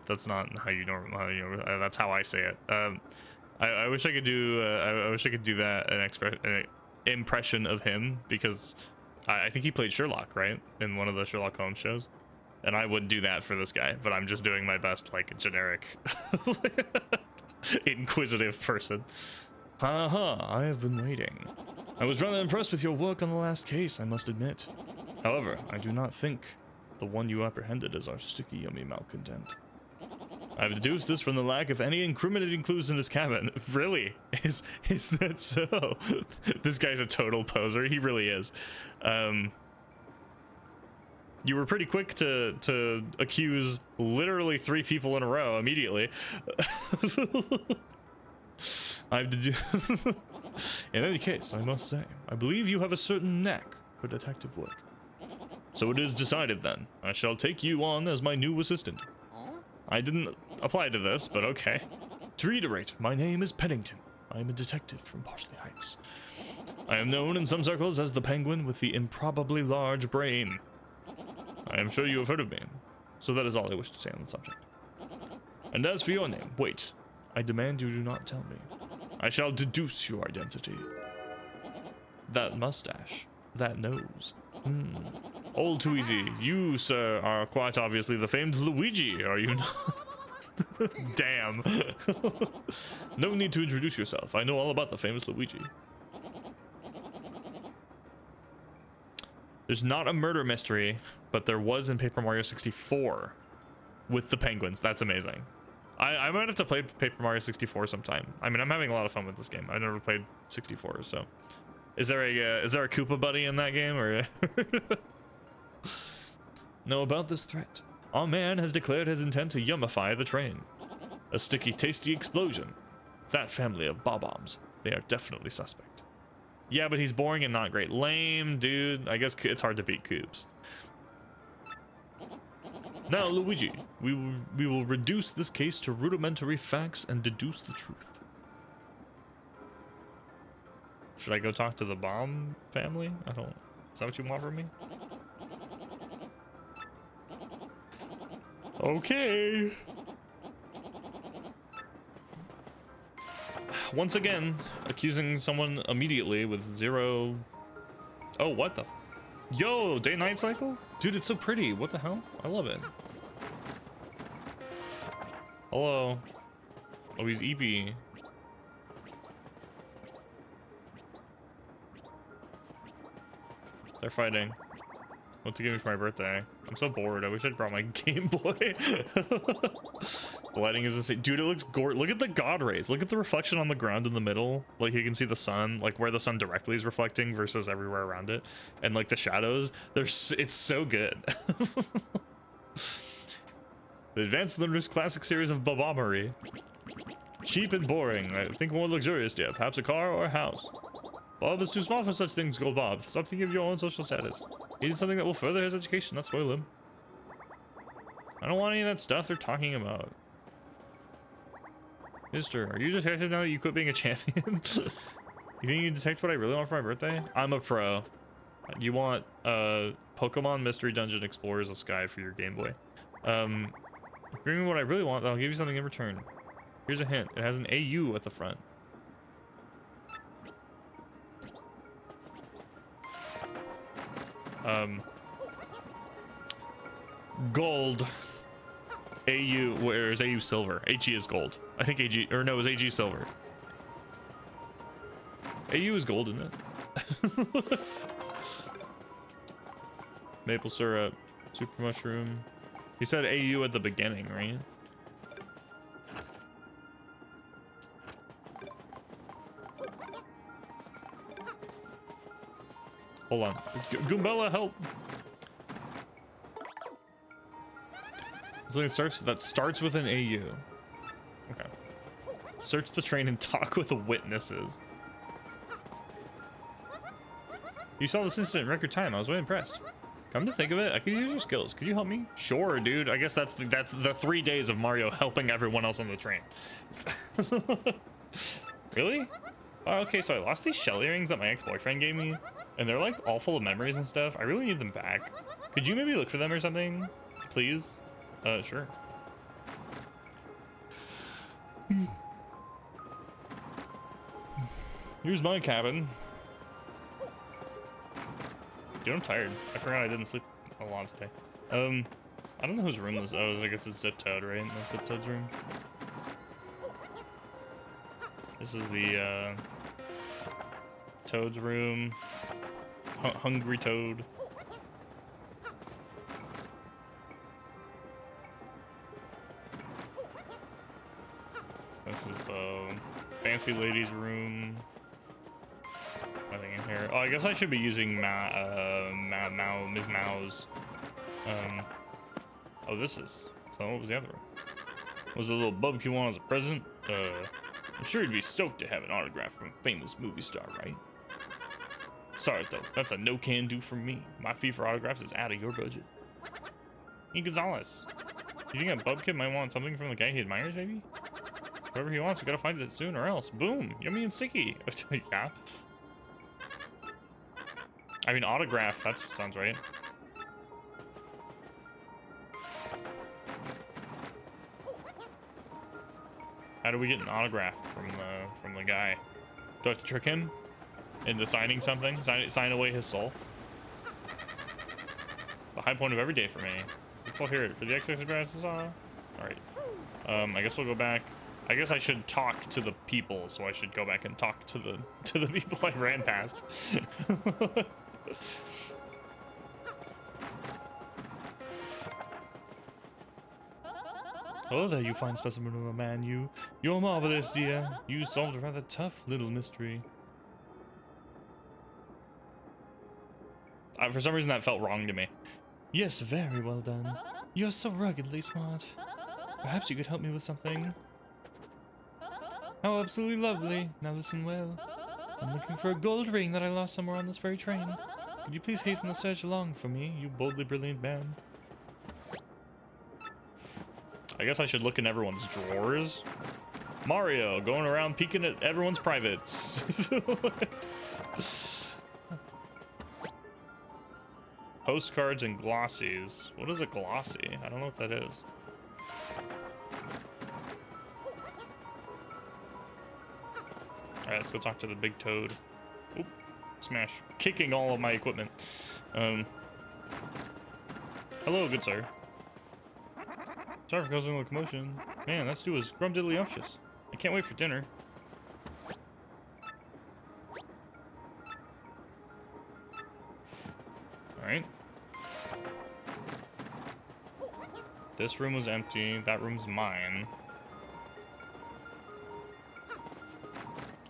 That's not how you normally. That's how I say it. I wish I could do. I wish I could do that an impression of him, because I think he played Sherlock, right, in one of the Sherlock Holmes shows, and I would do that for this guy. But I'm just doing my best, like a generic, inquisitive person. Haha, I have been waiting. I was rather impressed with your work on the last case, I must admit. However, I do not think the one you apprehended is our sticky yummy malcontent. I've deduced this from the lack of any incriminating clues in his cabin. Really? Is that so? This guy's a total poser. He really is. You were pretty quick to accuse literally 3 people in a row immediately. In any case, I must say, I believe you have a certain knack for detective work. So it is decided then. I shall take you on as my new assistant. I didn't apply to this, but okay. To reiterate, my name is Pennington. I am a detective from Parsley Heights. I am known in some circles as the penguin with the improbably large brain. I am sure you have heard of me, so that is all I wish to say on the subject. And as for your name, wait. I demand you do not tell me. I shall deduce your identity. That mustache, that nose. All too easy. You, sir, are quite obviously the famed Luigi, are you not? Damn. No need to introduce yourself. I know all about the famous Luigi. There's not a murder mystery, but there was in Paper Mario 64 with the penguins. That's amazing. I might have to play Paper Mario 64 sometime. I mean, I'm having a lot of fun with this game. I've never played 64, so. Is there a Koopa buddy in that game, or? Know about this threat. Our man has declared his intent to yummify the train. A sticky, tasty explosion. That family of bob-ombs. They are definitely suspect. Yeah, but he's boring and not great. Lame, dude. I guess it's hard to beat Koops. Now, Luigi, we will reduce this case to rudimentary facts and deduce the truth. Should I go talk to the bomb family? Is that what you want from me? Okay. Once again, accusing someone immediately with zero. Oh, what the? Yo, day-night cycle? Dude, it's so pretty. What the hell? I love it. Hello. Oh, he's EP. They're fighting. What to give me for my birthday? I'm so bored. I wish I'd brought my Game Boy. Lighting is insane. Dude, it looks gorgeous. Look at the god rays. Look at the reflection on the ground in the middle. Like, you can see the sun, like where the sun directly is reflecting versus everywhere around it. And like the shadows, it's so good. The Advanced Learners Classic series of Bobommery. Cheap and boring. I think more luxurious, yeah. Perhaps a car or a house. Bob is too small for such things, Gold Bob. Stop thinking of your own social status. He needs something that will further his education, not spoil him. I don't want any of that stuff they're talking about. Mister, are you a detective now that you quit being a champion? You think you detect what I really want for my birthday? I'm a pro. You want Pokemon Mystery Dungeon Explorers of Sky for your Game Boy. Bring me what I really want, I'll give you something in return. Here's a hint. It has an AU at the front. Gold. AU, where is AU silver? AG is gold. I think AG, or no, it was AG silver. AU is gold, isn't it? Maple syrup, super mushroom. He said AU at the beginning, right? Hold on. Goombella, help! That starts with an AU. Okay. Search the train and talk with the witnesses. You saw this incident in record time. I was way impressed. Come to think of it, I could use your skills. Could you help me? Sure, dude. I guess that's the 3 days of Mario helping everyone else on the train. Really? Oh, okay, so I lost these shell earrings that my ex-boyfriend gave me, and they're like all full of memories and stuff. I really need them back. Could you maybe look for them or something, please? Sure. Here's my cabin. Dude, I'm tired. I forgot I didn't sleep a lot today. I don't know whose room this is. Oh, I guess it's Zip Toad, right? That's Zip Toad's room. This is the, Toad's room. Hungry Toad. This is the fancy lady's room. Nothing in here. Oh, I guess I should be using Ms. Mao's. Oh, this is. So what was the other one? Was it a little bubky one as a present? I'm sure you'd be stoked to have an autograph from a famous movie star, right? Sorry though, that's a no can do from me. My fee for autographs is out of your budget. Ian Gonzalez, you think a bub kid might want something from the guy he admires, maybe? Whatever he wants, we gotta find it soon or else. Boom! Yummy and sticky! Yeah. I mean, autograph, that sounds right. How do we get an autograph from the guy? Do I have to trick him into signing something? Sign away his soul? The high point of every day for me. Let's all hear it. For the XX addresses, alright. I guess we'll go back. I guess I should talk to the people, so I should go back and talk to the people I ran past. Hello there, you fine specimen of a man. You're marvelous, dear. You solved a rather tough little mystery. For some reason, that felt wrong to me. Yes, very well done. You're so ruggedly smart. Perhaps you could help me with something. Oh, absolutely lovely. Now listen well. I'm looking for a gold ring that I lost somewhere on this very train. Could you please hasten the search along for me, you boldly brilliant man? I guess I should look in everyone's drawers. Mario, going around peeking at everyone's privates. Postcards and glossies. What is a glossy? I don't know what that is. Alright, let's go talk to the big toad. Oop, smash. Kicking all of my equipment. Hello, good sir. Sorry for causing a commotion. Man, that stew is scrumdiddlyumptious. I can't wait for dinner. Alright. This room was empty. That room's mine.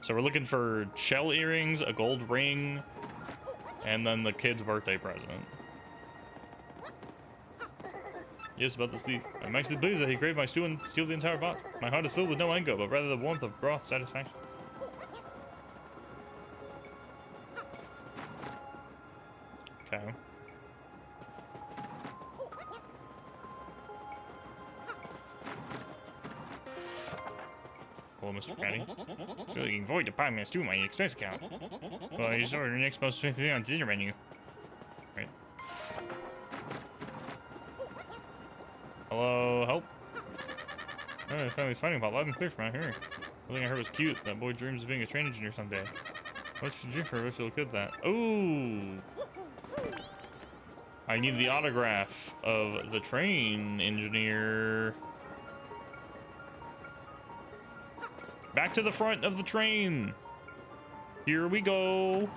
So we're looking for shell earrings, a gold ring, and then the kid's birthday present. Yes, about this thief. I'm actually pleased that he craved my stew and steal the entire pot. My heart is filled with no anger, but rather the warmth of broth satisfaction. Okay. Hello, Mr. Patty. Still looking forward to buying my stew in my expense account. Well, I just ordered the next most expensive thing on the dinner menu. Right. Hello, help. Oh, my family's fighting about loud and clear from out here. The thing I heard was cute. That boy dreams of being a train engineer someday. What should you do for a wish to look good at that? Ooh! I need the autograph of the train engineer. Back to the front of the train. Here we go.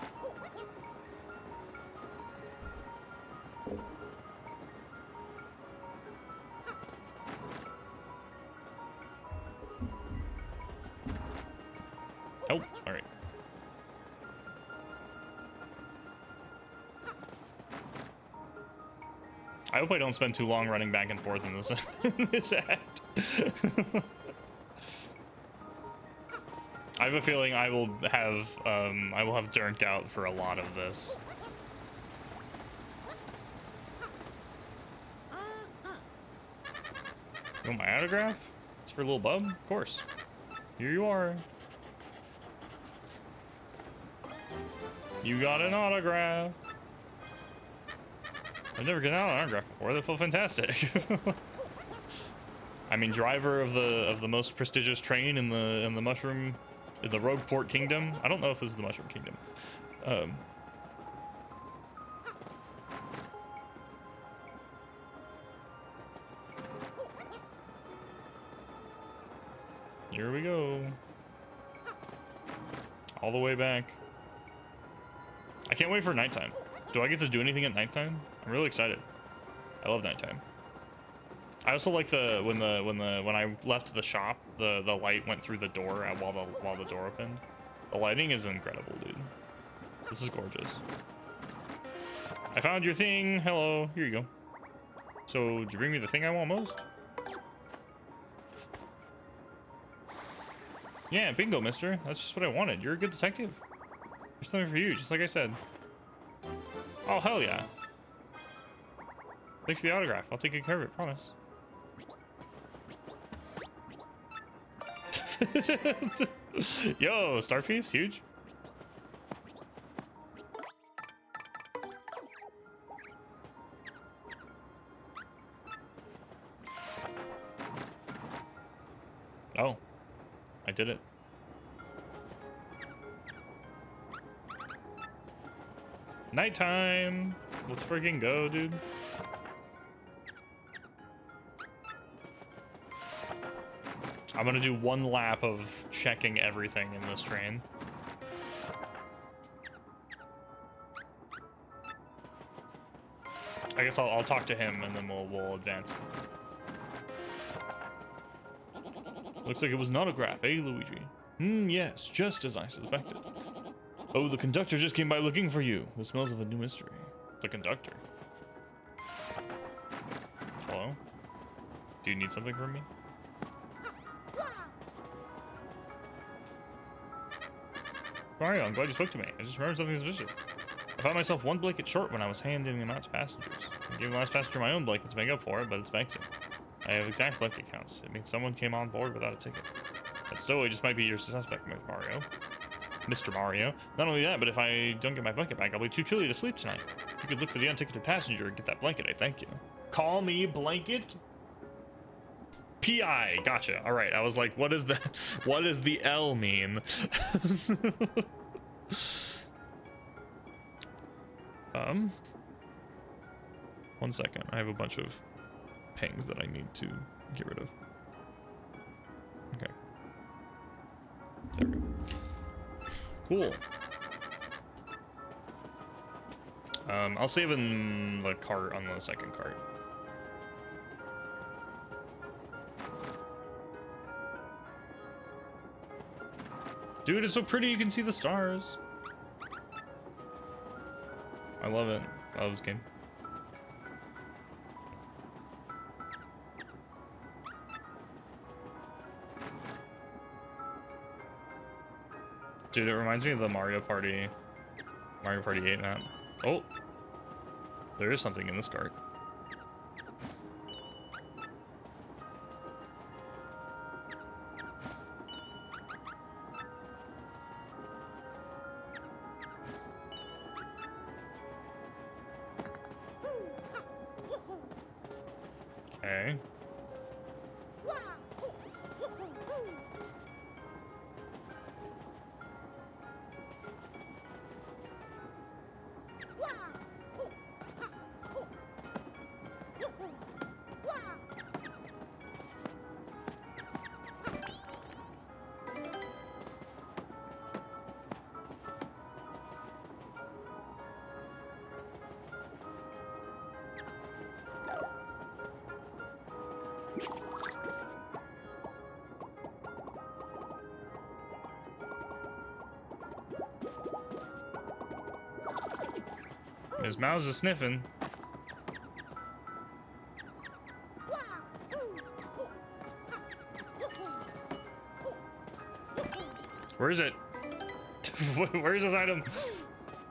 Oh, all right. I hope I don't spend too long running back and forth in this, in this act. I have a feeling I will have Dirked out for a lot of this. You want my autograph? It's for little bub? Of course. Here you are. You got an autograph. I've never gotten an autograph before. They feel fantastic. I mean, driver of the most prestigious train in the mushroom, in the Rogueport Kingdom. I don't know if this is the Mushroom Kingdom. Here we go. All the way back. I can't wait for nighttime. Do I get to do anything at nighttime? I'm really excited. I love nighttime. I also like when I left the shop, the light went through the door while the door opened. The lighting is incredible, dude. This is gorgeous. I found your thing. Hello. Here you go. So, did you bring me the thing I want most? Yeah, bingo, mister. That's just what I wanted. You're a good detective. There's something for you, just like I said. Oh, hell yeah. Thanks for the autograph. I'll take good care of it, promise. Yo, star piece, huge. Oh, I did it. Nighttime. Let's freaking go, dude. I'm gonna do one lap of checking everything in this train. I guess I'll talk to him and then we'll advance. Looks like it was an autograph, eh, Luigi? Yes, just as I suspected. Oh, the conductor just came by looking for you. The smells of a new mystery. The conductor. Hello? Do you need something from me? Mario, I'm glad you spoke to me. I just remembered something suspicious. I found myself one blanket short when I was handing them out to passengers. I gave the last passenger my own blanket to make up for it, but it's vexing. I have exact blanket counts. It means someone came on board without a ticket. That stowaway just might be your suspect, Mario. Mr. Mario. Not only that, but if I don't get my blanket back, I'll be too chilly to sleep tonight. If you could look for the unticketed passenger and get that blanket, I thank you. Call me blanket PI. Gotcha. All right. I was like, what does the L mean? One second. I have a bunch of pings that I need to get rid of. Okay. There we go. Cool. I'll save in the cart on the second cart. Dude, it's so pretty. You can see the stars. I love it. I love this game. Dude, it reminds me of the Mario Party 8 map. Oh, there is something in this cart. Okay. His mouse is sniffing. Where is it? Where is this item?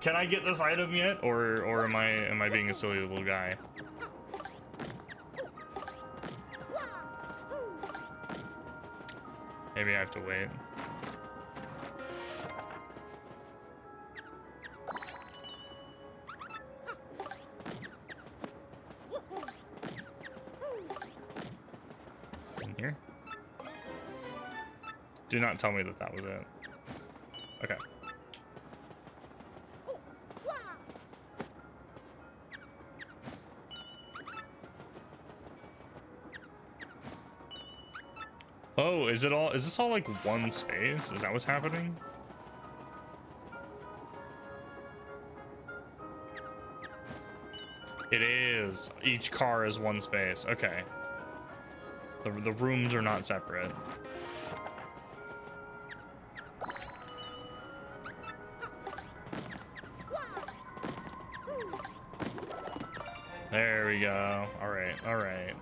Can I get this item yet, or am I being a silly little guy? Maybe I have to wait. Here? Do not tell me that that was it. Okay. Oh, is this all like one space? Is that what's happening? It is. Each car is one space. Okay. The rooms are not separate. There we go. All right, all right.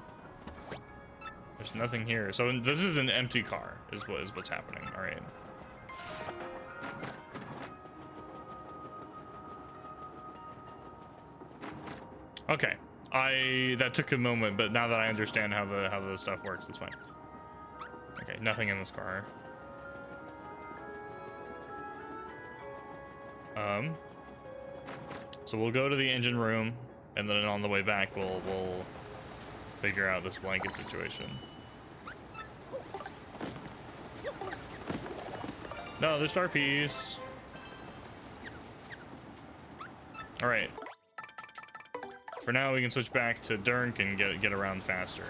There's nothing here. So this is an empty car, is what's happening. All right. Okay. That took a moment, but now that I understand how the stuff works, it's fine. Okay, nothing in this car. So we'll go to the engine room, and then on the way back, we'll figure out this blanket situation. No, there's star piece. All right. For now, we can switch back to Dirk and get around faster.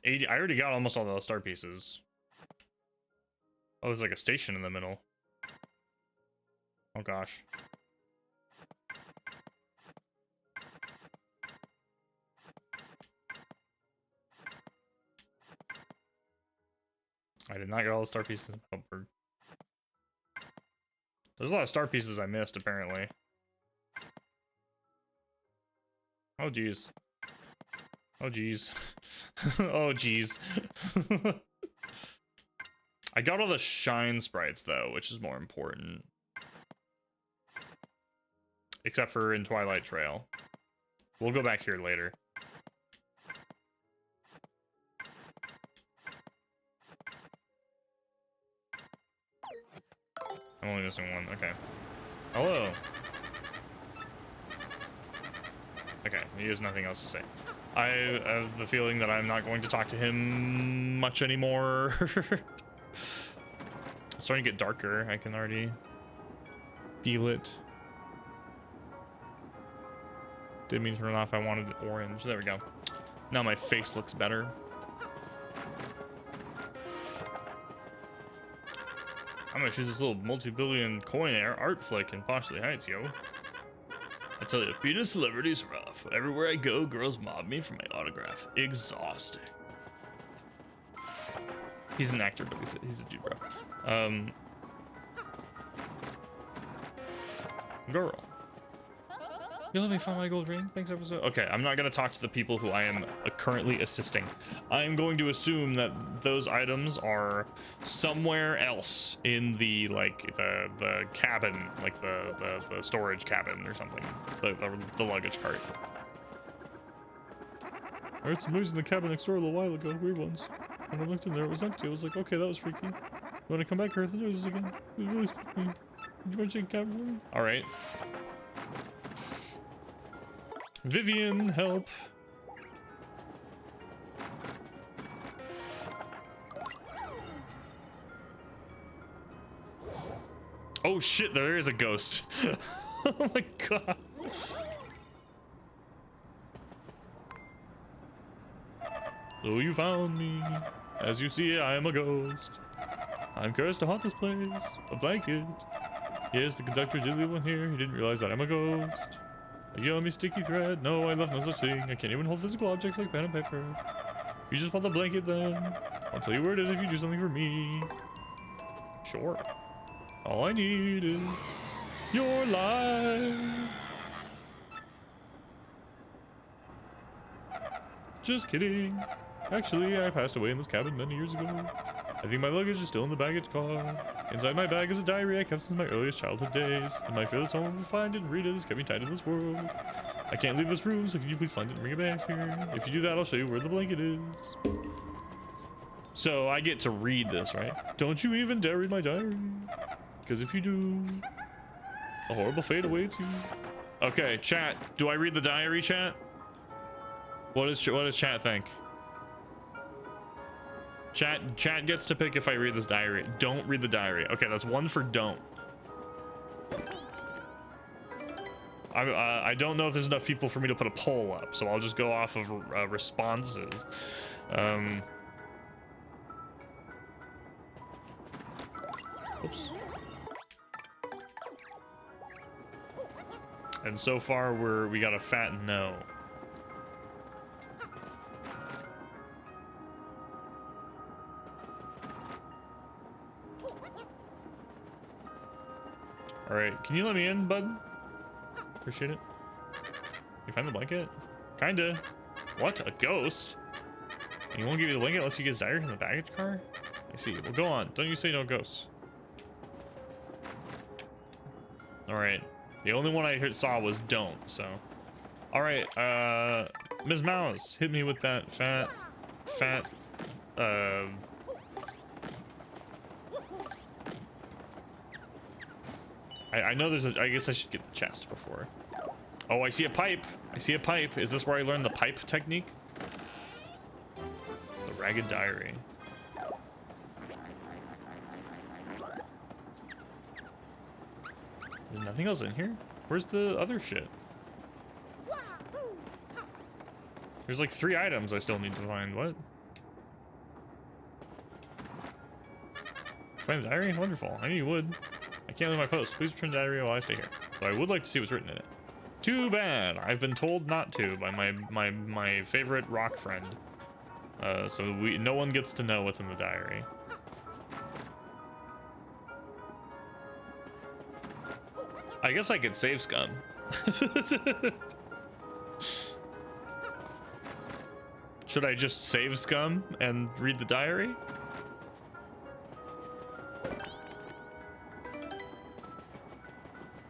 I already got almost all the star pieces. Oh, there's like a station in the middle. Oh gosh. I did not get all the star pieces. Oh, bird. There's a lot of star pieces I missed, apparently. Oh, geez. Oh, geez. Oh, geez. I got all the shine sprites, though, which is more important. Except for in Twilight Trail. We'll go back here later. I'm only missing one. Okay. Hello. Okay, he has nothing else to say. I have the feeling that I'm not going to talk to him much anymore. It's starting to get darker. I can already feel it. Didn't mean to turn it off. I wanted it orange. There we go. Now my face looks better. I'm gonna shoot this little multi-billion coin art flick in Poshley Heights, yo. I tell you, being a celebrity's rough. Everywhere I go, girls mob me for my autograph. Exhausting. He's an actor, but he's a dude, bro. Girl. You let me find my gold ring? Thanks ever so. Okay, I'm not gonna talk to the people who I am currently assisting. I'm going to assume that those items are somewhere else in the the cabin, like the storage cabin or something, the luggage cart. I heard some noise in the cabin next door a little while ago. Weird ones. When I looked in there, it was empty. I was like, okay, that was freaky. When I come back, I heard the noises again. It was really spooky. Did you want to check the cabin for me? All right. Vivian, help. Oh shit, there is a ghost. Oh my god. So you found me. As you see, I am a ghost. I'm cursed to haunt this place. A blanket. Yes, the conductor did leave one here. He didn't realize that I'm a ghost. A yummy sticky thread. No, I left no such thing. I can't even hold physical objects like pen and paper. You just want the blanket then. I'll tell you where it is if you do something for me. Sure. All I need is your life. Just kidding. Actually, I passed away in this cabin many years ago. I think my luggage is still in the baggage car. Inside my bag is a diary I kept since my earliest childhood days. And my fear that someone will find it and read it has kept me tied in this world. I can't leave this room, so can you please find it and bring it back here? If you do that, I'll show you where the blanket is. So I get to read this, right? Don't you even dare read my diary. Because if you do, a horrible fate awaits you. Okay, chat. Do I read the diary, chat? What does chat think? Chat gets to pick if I read this diary. Don't read the diary. Okay, that's one for don't. I don't know if there's enough people for me to put a poll up, so I'll just go off of responses. Oops. And so far we got a fat no. All right, can you let me in, bud? Appreciate it. You find the blanket? Kinda. What? A ghost? He won't give you the blanket unless you get his diary from the baggage car? I see. Well, go on. Don't you say no ghosts. All right. The only one I saw was don't, so. All right, Ms. Mouse, hit me with that fat, I know there's a... I guess I should get the chest before. Oh, I see a pipe. I see a pipe. Is this where I learned the pipe technique? The Ragged Diary. There's nothing else in here? Where's the other shit? There's like 3 items I still need to find. What? Find the diary? Wonderful. I knew you would. I can't leave my post. Please return the diary while I stay here. But I would like to see what's written in it. Too bad. I've been told not to by my favorite rock friend. So no one gets to know what's in the diary. I guess I could save scum. Should I just save scum and read the diary?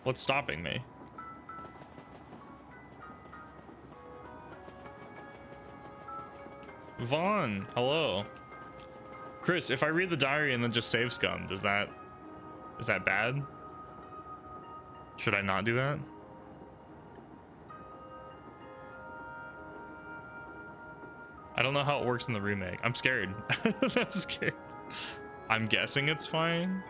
What's stopping me? Vaughn, hello. Chris, if I read the diary and then just save scum, is that bad? Should I not do that? I don't know how it works in the remake. I'm scared. I'm scared. I'm guessing it's fine.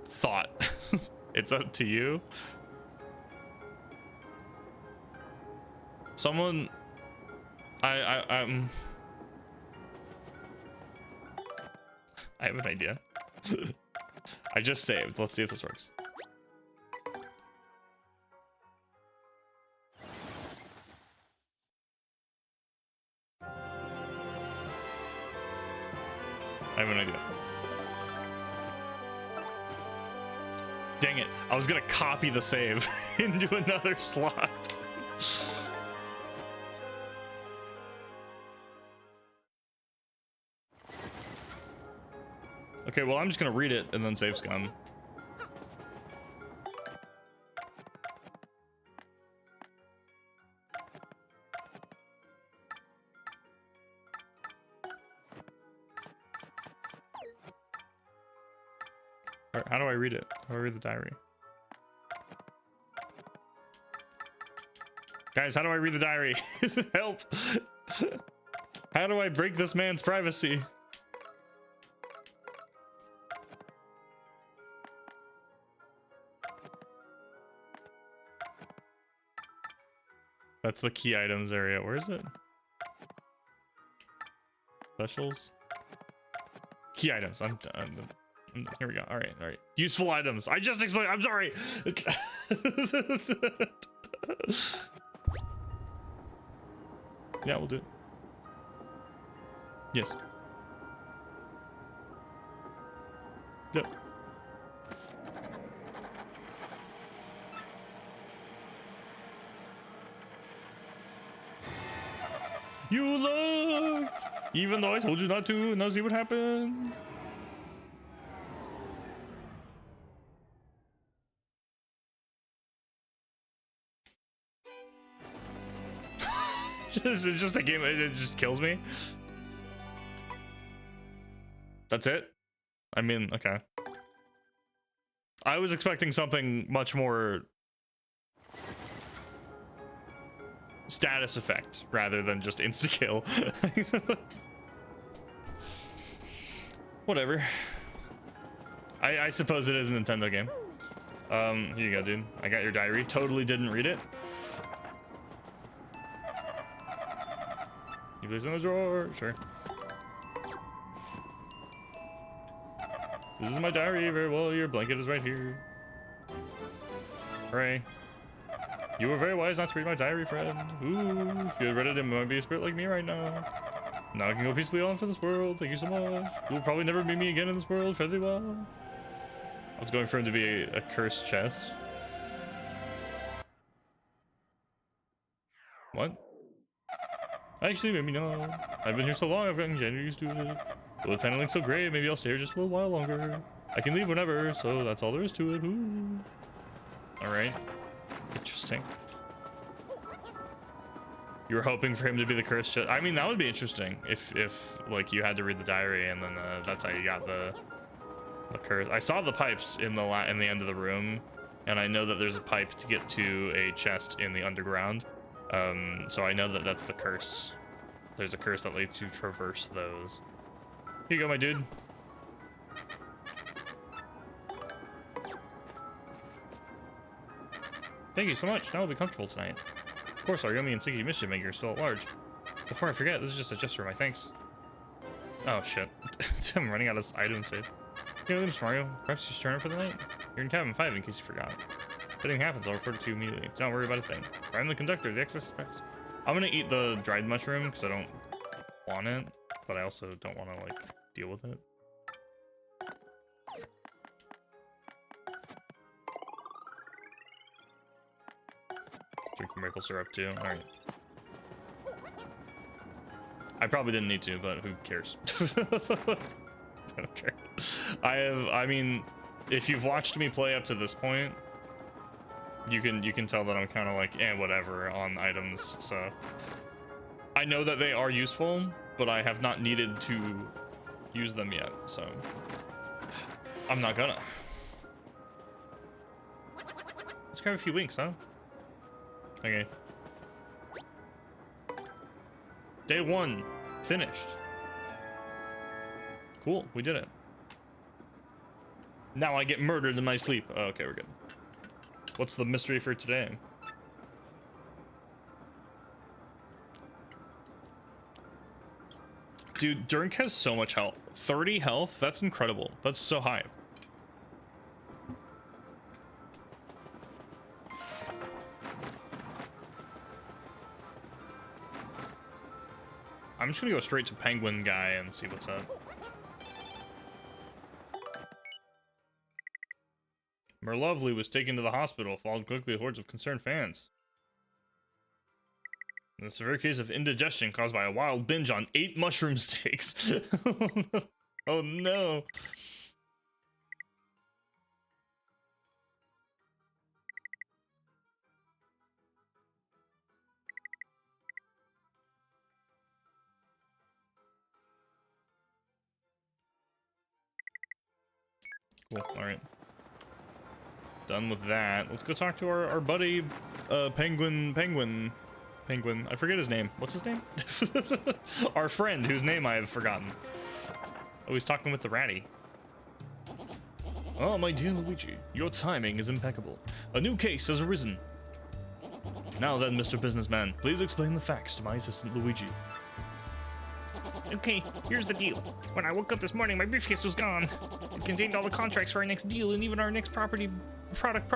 Thought. It's up to you. Someone... I have an idea. I just saved. Let's see if this works. I have an idea. Dang it. I was gonna copy the save into another slot. Okay, well, I'm just gonna read it and then save scum. How do I read it? How do I read the diary? Guys, how do I read the diary? Help! How do I break this man's privacy? That's the key items area. Where is it? Specials? Key items. I'm done. Here we go. All right, all right. Useful items. I just explained. I'm sorry. Yeah, we'll do it. Yes. Yep. You looked! Even though I told you not to. Now see what happened. It's just a game. It just kills me. That's it? I mean, okay. I was expecting something much more status effect rather than just insta-kill. Whatever. I suppose it is a Nintendo game. Here you go, dude. I got your diary. Totally didn't read it. You place in the drawer. Sure. This is my diary. Very well. Your blanket is right here. Hooray. You were very wise not to read my diary, friend. Ooh, if you had read it, it might be a spirit like me right now. Now I can go peacefully on for this world. Thank you so much. You'll probably never meet me again in this world. Fairly well. I was going for him to be a cursed chest. What? Actually, maybe not. I've been here so long, I've gotten getting used to it. But with paneling so great, maybe I'll stay here just a little while longer. I can leave whenever, so that's all there is to it. Ooh. All right. Interesting. You were hoping for him to be the cursed chest. I mean, that would be interesting if like you had to read the diary and then that's how you got the curse. I saw the pipes in the end of the room, and I know that there's a pipe to get to a chest in the underground. So I know that that's the curse. There's a curse that lets you traverse those. Here you go, my dude. Thank you so much. Now we'll be comfortable tonight. Of course, our yummy and sticky mischief maker is still at large. Before I forget, this is just a gesture of my thanks. Oh shit. I'm running out of items. Hey, Mr. Mario. Perhaps you should turn it for the night? You're in cabin 5 in case you forgot. If anything happens, I'll report it to you immediately. Don't worry about a thing. I'm the conductor of the Excess Express. I'm gonna eat the dried mushroom because I don't want it, but I also don't want to like deal with it. Drink the maple syrup too. All right. I probably didn't need to, but who cares? I don't care. I mean, if you've watched me play up to this point, you can tell that I'm kind of like, whatever on items. So I know that they are useful, but I have not needed to use them yet. So I'm not gonna. Let's grab a few winks, huh? Okay. Day 1 finished. Cool, we did it. Now I get murdered in my sleep. Oh, okay, we're good. What's the mystery for today? Dude, Drink has so much health. 30 health? That's incredible. That's so high. I'm just gonna go straight to Penguin Guy and see what's up. Merlovely was taken to the hospital, followed quickly with hordes of concerned fans. In a severe case of indigestion caused by a wild binge on 8 mushroom steaks. Oh no. Cool, alright. Done with that. Let's go talk to our buddy, Penguin. I forget his name. What's his name? Our friend, whose name I have forgotten. Oh, he's talking with the ratty. Oh, my dear Luigi, your timing is impeccable. A new case has arisen. Now then, Mr. Businessman, please explain the facts to my assistant Luigi. Okay, here's the deal. When I woke up this morning, my briefcase was gone. It contained all the contracts for our next deal and even our next our new product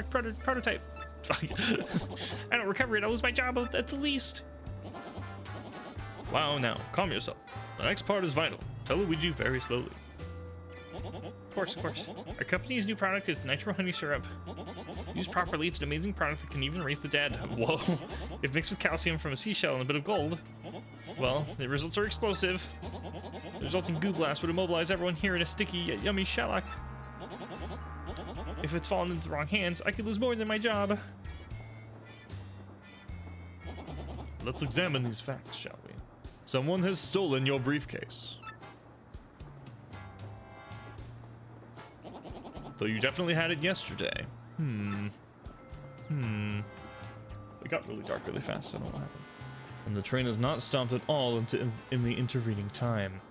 prototype. I don't recover it, I'll lose my job at the least. Wow, now, calm yourself. The next part is vital. Tell Luigi very slowly. Of course. Our company's new product is nitro honey syrup. Used properly, it's an amazing product that can even raise the dead. Whoa. If mixed with calcium from a seashell and a bit of gold, well, the results are explosive. The resulting goo blast would immobilize everyone here in a sticky yet yummy shellac. If it's fallen into the wrong hands, I could lose more than my job. Let's examine these facts, shall we? Someone has stolen your briefcase. Though you definitely had it yesterday. It got really dark really fast, I don't know what happened. And the train has not stopped at all in the intervening time.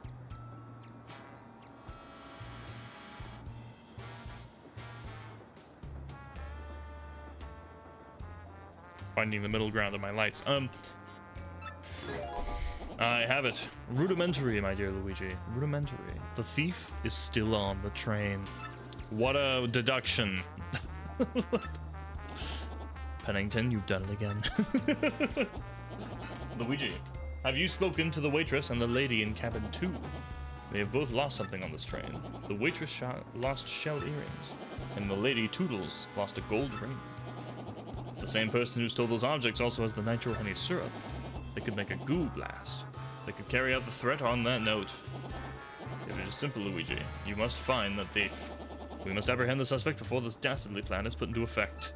Finding the middle ground of my lights. I have it. Rudimentary, my dear Luigi. Rudimentary. The thief is still on the train. What a deduction. Pennington, you've done it again. Luigi, have you spoken to the waitress and the lady in cabin 2? They have both lost something on this train. The waitress lost shell earrings, and the lady Toodles lost a gold ring. The same person who stole those objects also has the nitro honey syrup. They could make a goo blast. They could carry out the threat on that note. It is simple, Luigi. You must find the thief. We must apprehend the suspect before this dastardly plan is put into effect.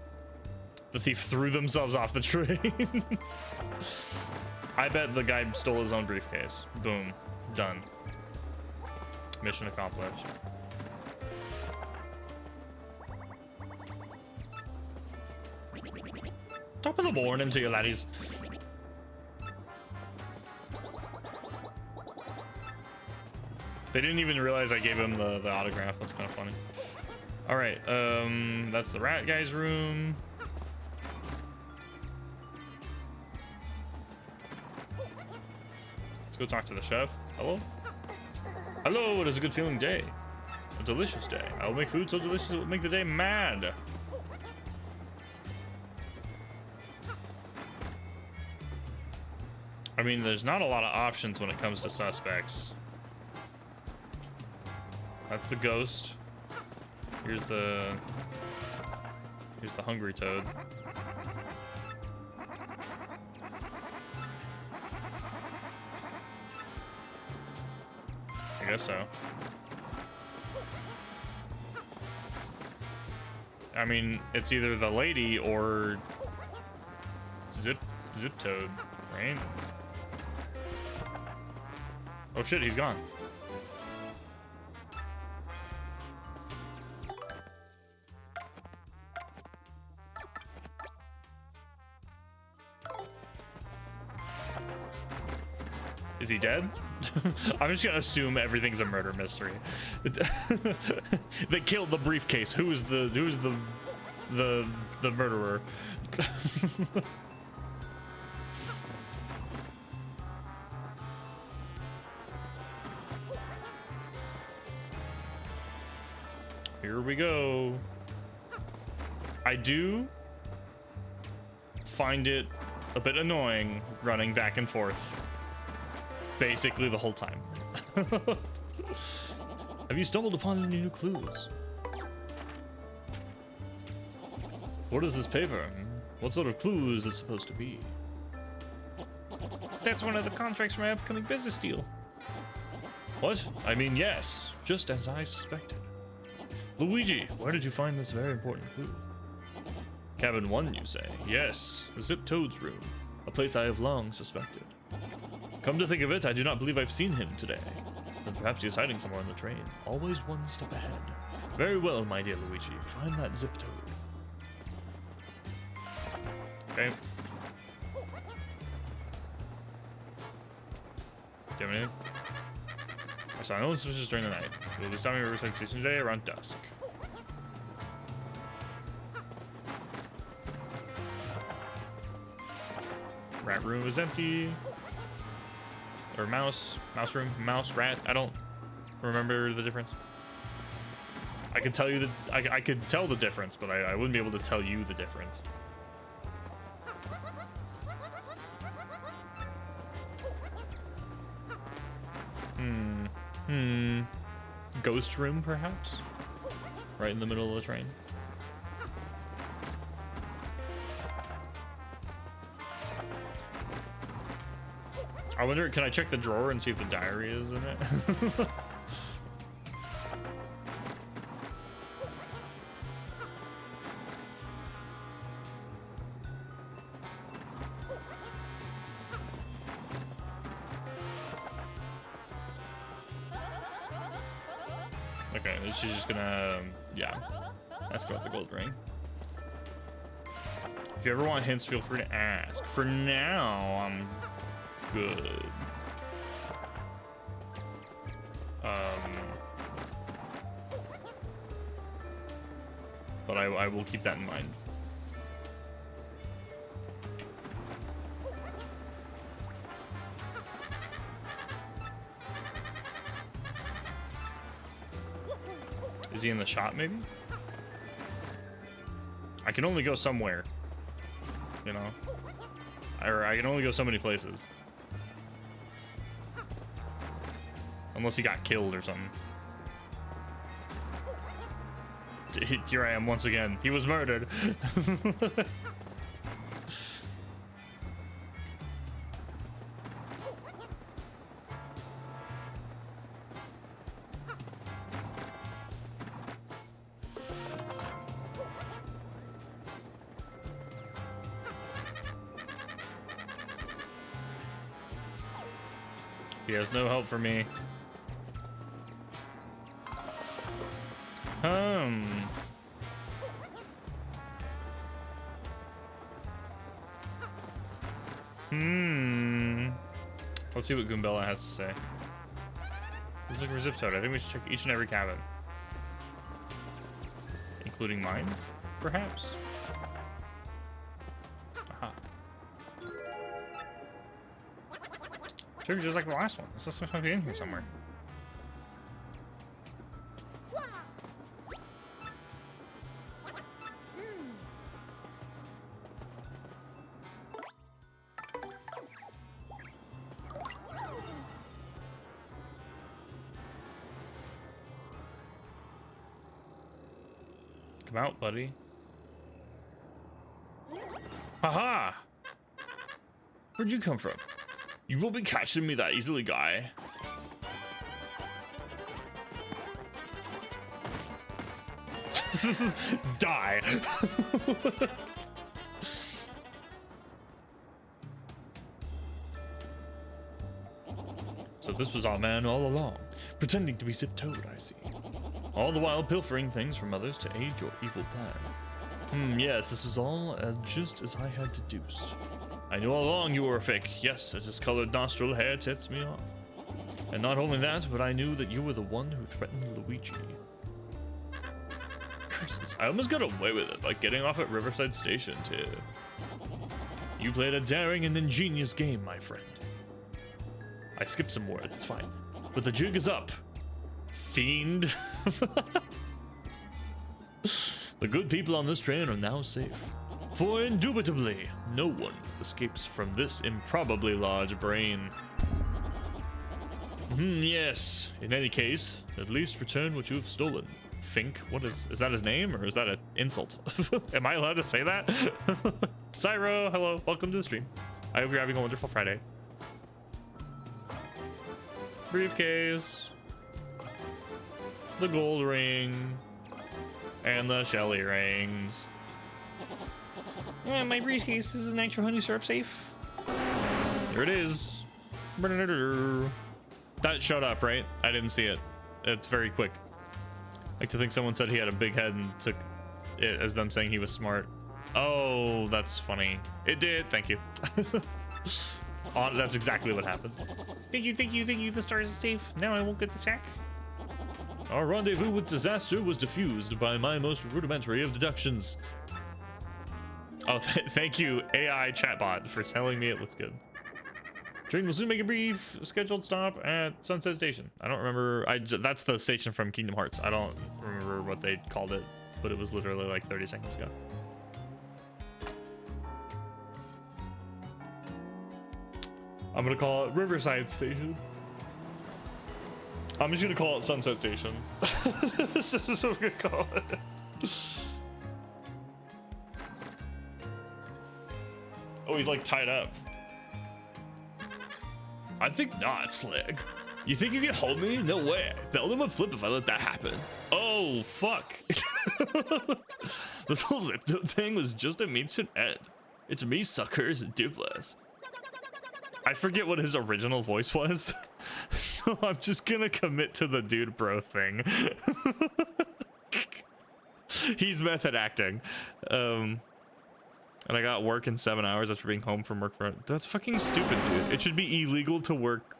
The thief threw themselves off the train. I bet the guy stole his own briefcase. Boom. Done. Mission accomplished. Top of the morning to you, laddies. They didn't even realize I gave him the autograph. That's kind of funny. All right, that's the rat guy's room. Let's go talk to the chef. Hello? Hello, it is a good feeling day. A delicious day. I will make food so delicious it will make the day mad. I mean, there's not a lot of options when it comes to suspects. That's the ghost. Here's the hungry toad. I guess so. I mean, it's either the lady or Zip Toad, right? Oh shit, he's gone. Is he dead? I'm just gonna assume everything's a murder mystery. They killed the briefcase. Who's the murderer? Here we go. I do find it a bit annoying running back and forth basically the whole time. Have you stumbled upon any new clues? What is this paper? What sort of clue is this supposed to be? That's one of the contracts from my upcoming business deal. What? I mean, yes, just as I suspected. Luigi, where did you find this very important clue? Cabin 1, you say? Yes, Zip Toad's room, a place I have long suspected. Come to think of it, I do not believe I've seen him today. Then perhaps he is hiding somewhere on the train, always one step ahead. Very well, my dear Luigi, find that Zip Toad. Okay. Do you have anything? I saw no suspicious during the night. We will be stopping at Riverside Station today around dusk. Rat room is empty. Or mouse room, mouse, rat. I don't remember the difference. I could tell you that I could tell the difference, but I wouldn't be able to tell you the difference. Ghost room, perhaps? Right in the middle of the train. I wonder, can I check the drawer and see if the diary is in it? Okay, she's just gonna, yeah, ask about the gold ring. If you ever want hints, feel free to ask. For now, I'm good. But I will keep that in mind. Is he in the shop, maybe? I can only go somewhere. You know? Or I can only go so many places. Unless he got killed or something. Here I am once again. He was murdered. He has no help for me. Let's see what Goombella has to say. Let's look for Zip Toad. I think we should check each and every cabin. Including mine, perhaps? Aha. Maybe just like the last one. This is supposed to be in here somewhere. Come out, buddy. Haha! Where'd you come from? You won't be catching me that easily, guy. Die! So this was our man all along, pretending to be Zip Toad, I see. All the while pilfering things from others to aid your evil plan. Yes, this was all just as I had deduced. I knew all along you were a fake. Yes, a discolored nostril hair tipped me off. And not only that, but I knew that you were the one who threatened Luigi. Curses, I almost got away with it by getting off at Riverside Station, too. You played a daring and ingenious game, my friend. I skipped some words, it's fine. But the jig is up. Fiend. The good people on this train are now safe. For indubitably, no one escapes from this improbably large brain. Yes. In any case, at least return what you have stolen. Fink? What is that his name, or is that an insult? Am I allowed to say that? Cyro, hello. Welcome to the stream. I hope you're having a wonderful Friday. Briefcase. The gold ring. And the Shelly rings. Yeah, my briefcase is nitro honey syrup safe. Here it is. That showed up, right? I didn't see it. It's very quick. I like to think someone said he had a big head and took it as them saying he was smart. Oh, that's funny. It did. Thank you. That's exactly what happened. Thank you, thank you, thank you. The stars are safe. Now I won't get the sack. Our rendezvous with disaster was diffused by my most rudimentary of deductions. Oh, thank you, AI chatbot, for telling me it looks good. Train will soon make a brief scheduled stop at Sunset Station. I don't remember. That's the station from Kingdom Hearts. I don't remember what they called it, but it was literally like 30 seconds ago. I'm gonna call it Riverside Station. I'm just gonna call it Sunset Station. This is what we're gonna call it. Oh, he's like tied up. I think not, Slig. You think you can hold me? No way. Belden would flip if I let that happen. Oh, fuck. This whole zip thing was just a means to an end. It's me, suckers, and Duplas. I forget what his original voice was, so I'm just gonna commit to the dude bro thing. He's method acting. And I got work in 7 hours after being home from work for... That's fucking stupid, dude. It should be illegal to work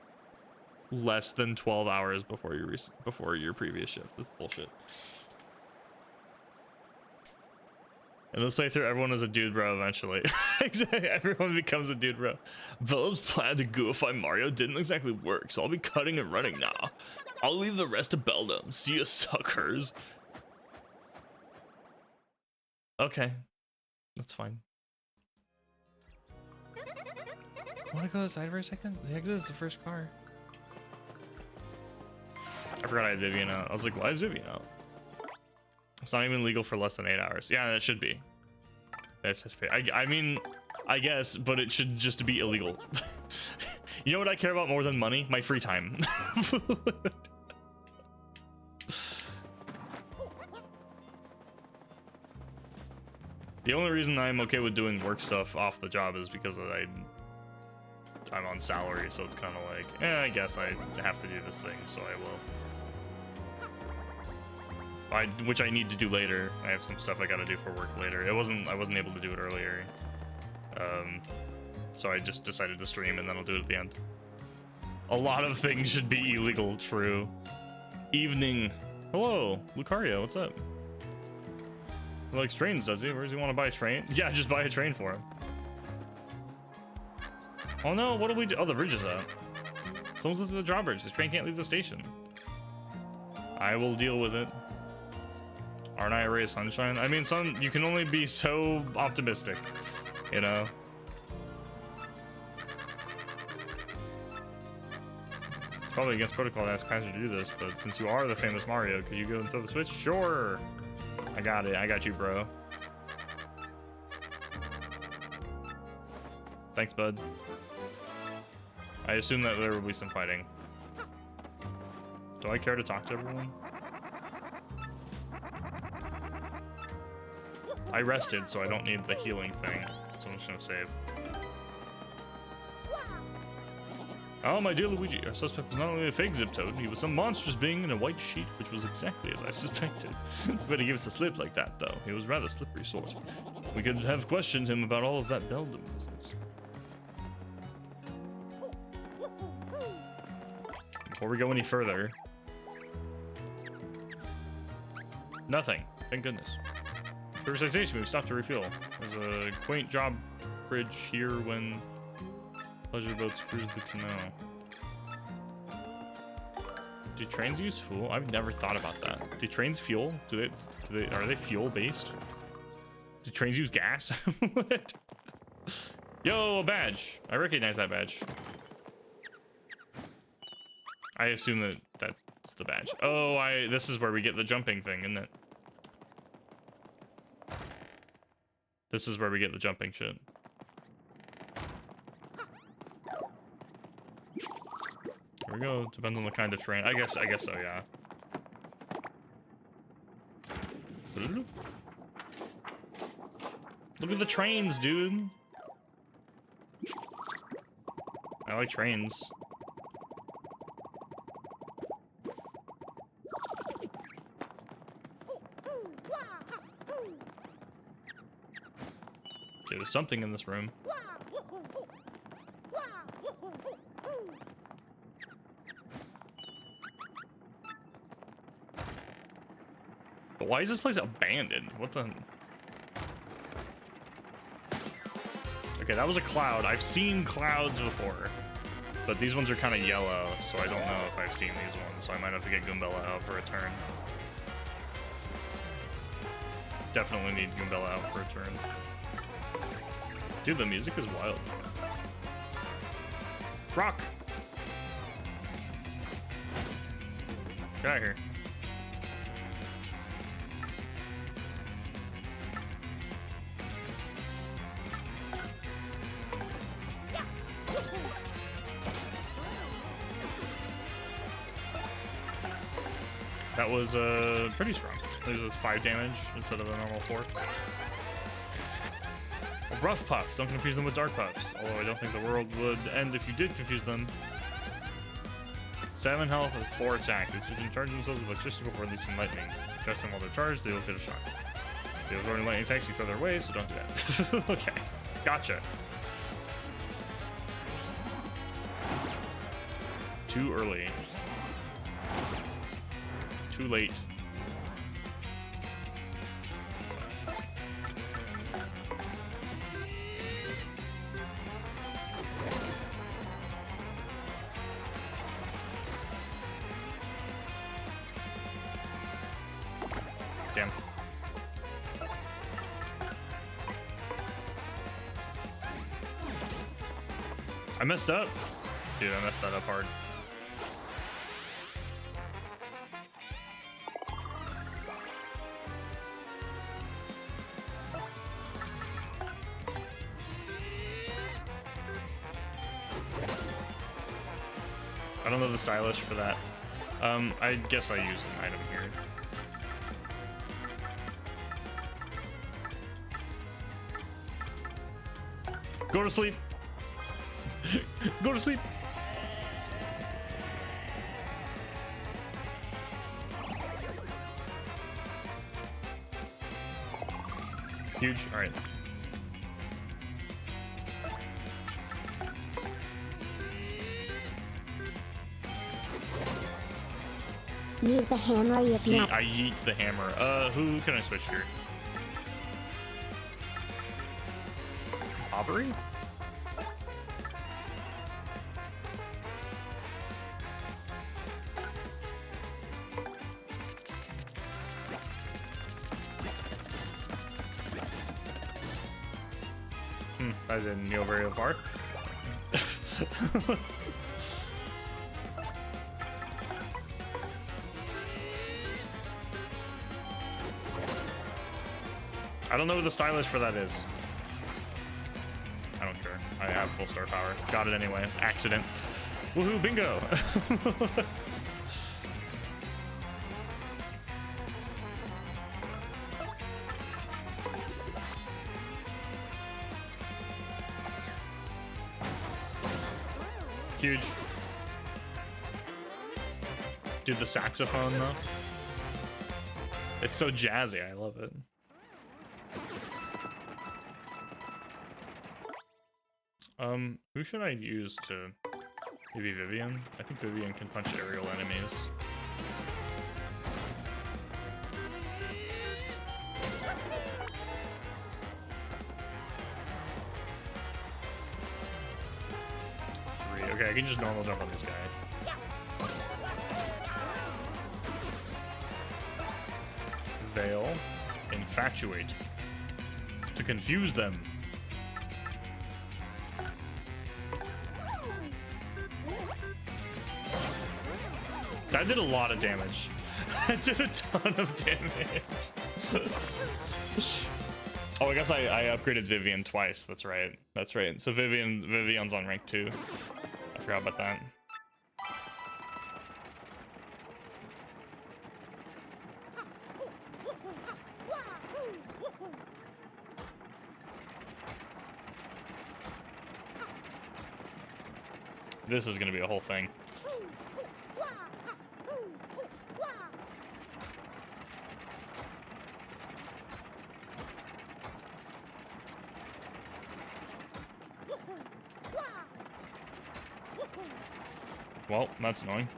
less than 12 hours before your previous shift. That's bullshit. In this playthrough, everyone is a dude bro eventually. Exactly, everyone becomes a dude bro. Velop's plan to goofy Mario didn't exactly work, so I'll be cutting and running now. I'll leave the rest to Beldum. See you, suckers. Okay, that's fine. Want to go outside for a second? The exit is the first car. I forgot I had Vivian out. I was like, why is Vivian out? It's not even legal for less than 8 hours. Yeah, that should be. That's I mean, I guess, but it should just be illegal. You know what I care about more than money? My free time. The only reason I'm okay with doing work stuff off the job is because I'm on salary, so it's kind of like, I guess I have to do this thing, so I will. Which I need to do later. I have some stuff I gotta do for work later. I wasn't able to do it earlier. So I just decided to stream and then I'll do it at the end. A lot of things should be illegal, true. Evening. Hello, Lucario, what's up? He likes trains, does he? Where does he want to buy a train? Yeah, just buy a train for him. Oh no, what do we do? Oh, the bridge is up. Someone's lifted the drawbridge. The train can't leave the station. I will deal with it. Aren't I a ray of sunshine? I mean, you can only be so optimistic, you know? It's probably against protocol to ask Patrick to do this, but since you are the famous Mario, could you go and throw the switch? Sure! I got it. I got you, bro. Thanks, bud. I assume that there will be some fighting. Do I care to talk to everyone? I rested, so I don't need the healing thing. So I'm just gonna save. Oh, my dear Luigi, our suspect was not only a fake Zip Toad, he was some monstrous being in a white sheet, which was exactly as I suspected. But he gave us the slip like that, though. He was rather slippery sort. We could have questioned him about all of that Beldam business. Before we go any further... Nothing. Thank goodness. For recitation, we stopped to refuel. There's a quaint job bridge here when pleasure boats cruise the canal. Do trains use fuel? I've never thought about that. Do trains fuel? Are they fuel based? Do trains use gas? What? Yo, a badge. I recognize that badge. I assume that that's the badge. Oh, this is where we get the jumping thing, isn't it? This is where we get the jumping shit. Here we go. Depends on the kind of train. I guess so, yeah. Look at the trains, dude. I like trains. Okay, there's something in this room. But why is this place abandoned? What the... Okay, that was a cloud. I've seen clouds before. But these ones are kind of yellow, so I don't know if I've seen these ones. So I might have to get Goombella out for a turn. Definitely need Goombella out for a turn. Dude, the music is wild. Rock! Get out of here. That was pretty strong. It was 5 damage instead of a normal 4. Rough Puff. Don't confuse them with Dark Puffs. Although I don't think the world would end if you did confuse them. 7 health and 4 attack. These can charge themselves with electricity before releasing lightning. Just them while they're charged, they will get a shock. If you have already lightning attacks, you throw their way, so don't do that. Okay. Gotcha. Too early. Too late. Damn. I messed up. Dude, I messed that up hard. I don't know the stylish for that. I guess I use an item here. Go to sleep. Go to sleep. Huge. All right. Yeet the hammer, you peanut. I yeet the hammer. Who can I switch here? Aubrey? I didn't go very far. I don't know what the stylish for that is. I don't care. I have full star power. Got it anyway. Accident. Woohoo, bingo! Huge. Dude, the saxophone though. It's so jazzy, I love it. Who should I use to... Maybe Vivian? I think Vivian can punch aerial enemies. Okay, I can just normal jump on this guy. Veil. Infatuate. To confuse them. That did a lot of damage. That did a ton of damage. Oh, I guess I upgraded Vivian twice. That's right. That's right. So Vivian's on rank 2. I forgot about that. This is gonna be a whole thing. Well, that's annoying.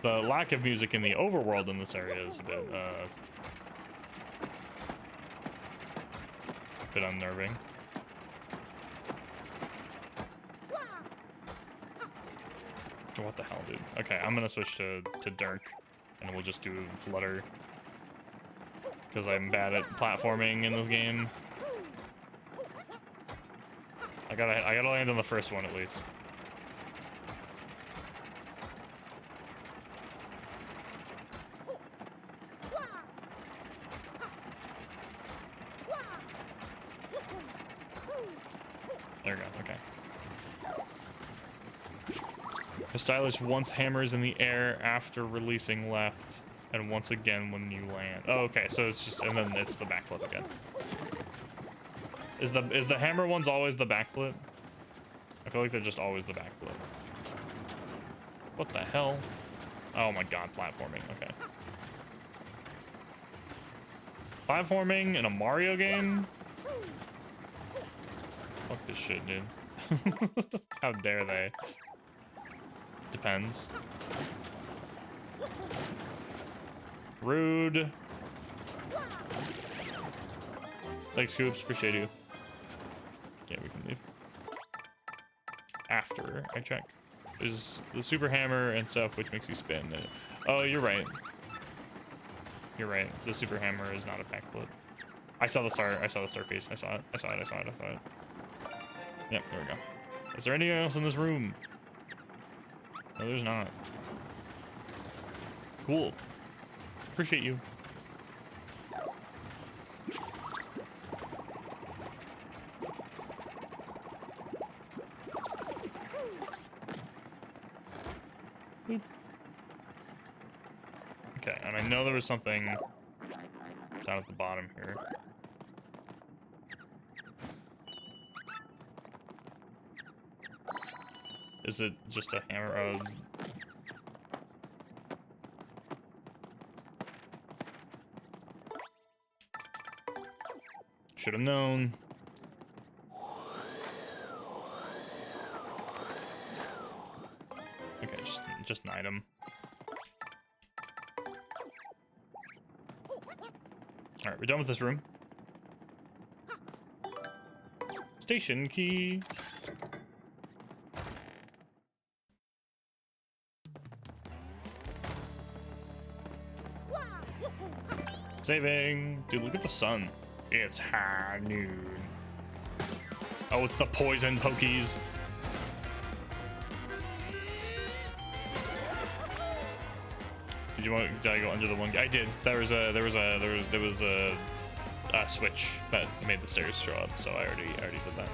The lack of music in the overworld in this area is a bit unnerving. What the hell, dude? Okay, I'm gonna switch to Dirk, and we'll just do Flutter. Because I'm bad at platforming in this game. I gotta land on the first one at least. There we go, okay. The stylish once hammers in the air after releasing left, and once again when you land. Oh, okay, so it's just, and then it's the backflip again. Is the hammer ones always the backflip? I feel like they're just always the backflip. What the hell? Oh my god, platforming, okay. Platforming in a Mario game? Fuck this shit, dude. How dare they? Depends. Rude. Thanks, Coops. Appreciate you. Okay, we can leave. After I check. There's the super hammer and stuff, which makes you spin. Oh, you're right. You're right. The super hammer is not a backflip. I saw the star. I saw the star piece. I saw it. I saw it. I saw it. I saw it. Yep, there we go. Is there anything else in this room? No, there's not. Cool. Appreciate you. Boop. Okay, and I know there was something down at the bottom here. Is it just a hammer? Should have known. Okay, just an item. All right, we're done with this room. Station key. Saving. Dude, look at the sun. It's high noon. Oh, it's the poison pokies. Did I go under the one? I did. There was a switch that made the stairs show up, so I already did that.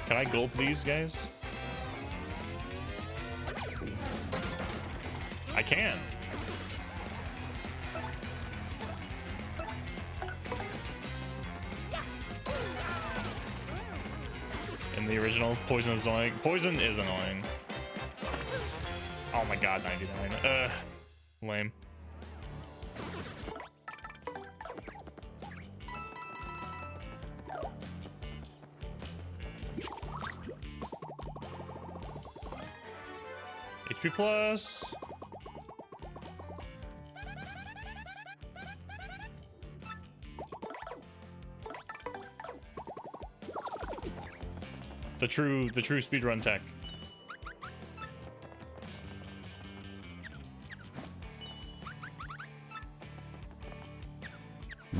Can I gulp these guys? I can. In the original, poison is annoying. Poison is annoying. Oh my god, 99. Lame. HP plus. The true speedrun tech.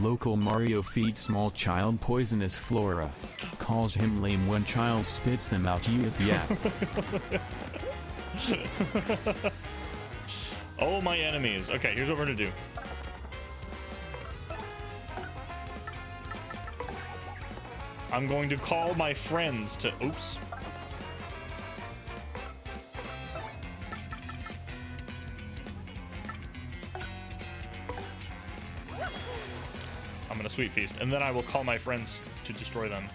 Local Mario feeds small child poisonous flora. Calls him lame when child spits them out. Yap. Oh, my enemies. Okay, here's what we're gonna do. I'm going to call my friends to... Oops. I'm gonna sweet feast, and then I will call my friends to destroy them.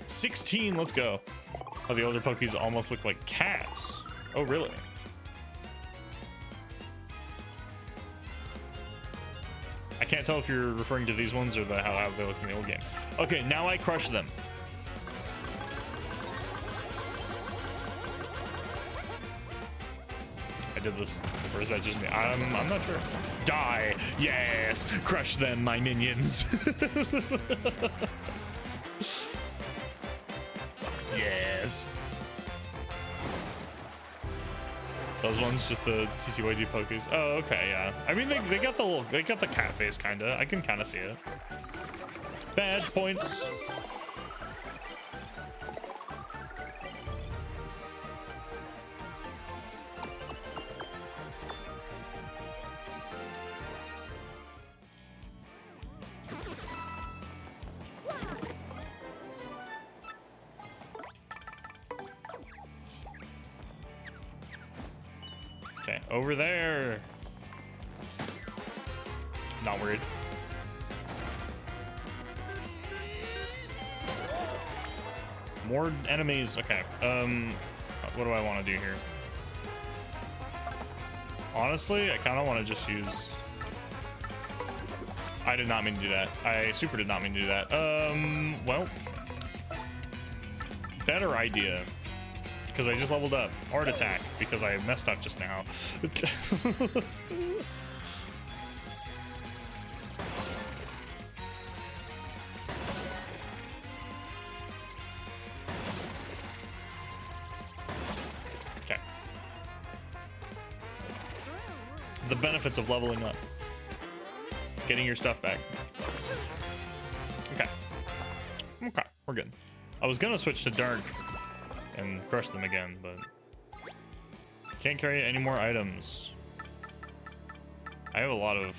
$16, let's go. Oh, the older Pokies almost look like cats. Oh, really? I can't tell if you're referring to these ones or how they looked in the old game. Okay, now I crush them. I did this, or is that just me? I'm not sure. Die, yes, crush them, my minions. Yes. Those ones, just the TTYD Pokies. Oh, okay, yeah. I mean, they got the cat face, kinda. I can kinda see it. Badge points. Okay, over there. Not worried. More enemies. Okay. What do I want to do here? Honestly, I kind of want to just use... I did not mean to do that. I super did not mean to do that. Well, better idea. Because I just leveled up. Art attack, because I messed up just now. Okay. The benefits of leveling up. Getting your stuff back. Okay. Okay, we're good. I was gonna switch to dark and crush them again, but can't carry any more items. I have a lot of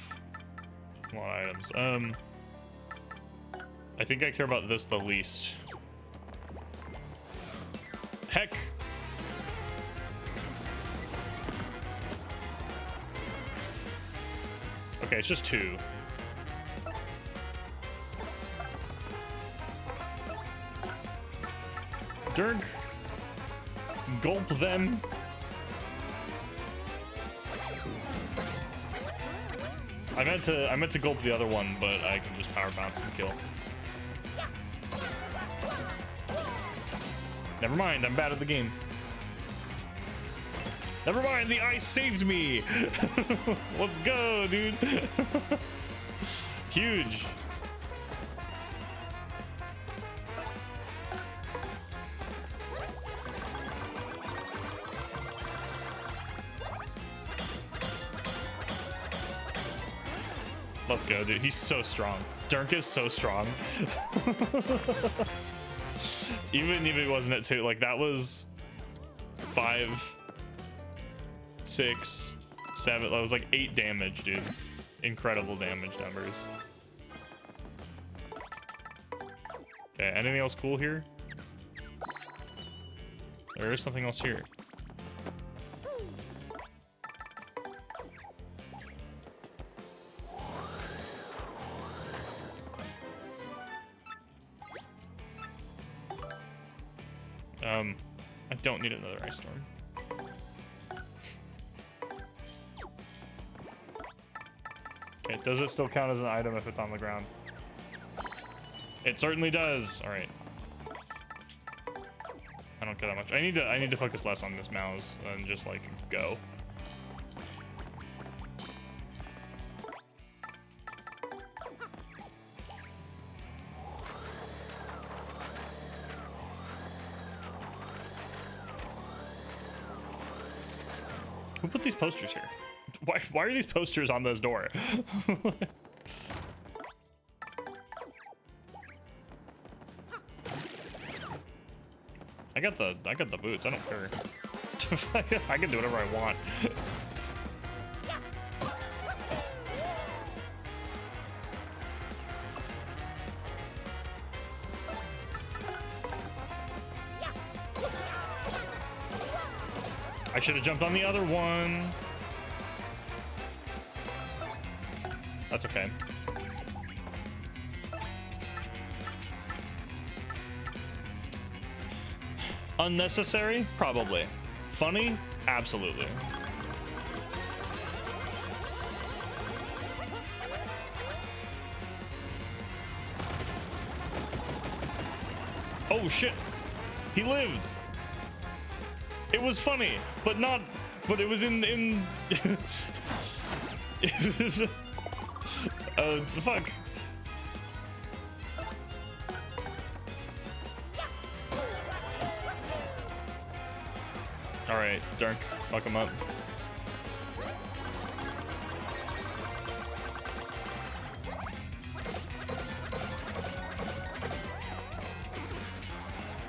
items. I think I care about this the least. Heck. Okay, it's just 2. Dirk. Gulp them. I meant to gulp the other one, but I can just power bounce and kill. Never mind, I'm bad at the game. Never mind, the ice saved me. Let's go, dude. Huge. Let's go, dude. He's so strong. Dirk is so strong. Even if it wasn't at 2, like that was 5, 6, 7. That was like 8 damage, dude. Incredible damage numbers. Okay, anything else cool here? There is something else here. I don't need another ice storm. Okay, does it still count as an item if it's on the ground? It certainly does. All right. I don't care that much. I need to focus less on this mouse and just like go. Who put these posters here? Why are these posters on this door? I got the boots. I don't care. I can do whatever I want. I should have jumped on the other one. That's okay. Unnecessary? Probably. Funny? Absolutely. Oh shit! He lived! It was funny, but it was in fuck. Alright, Dark, fuck him up.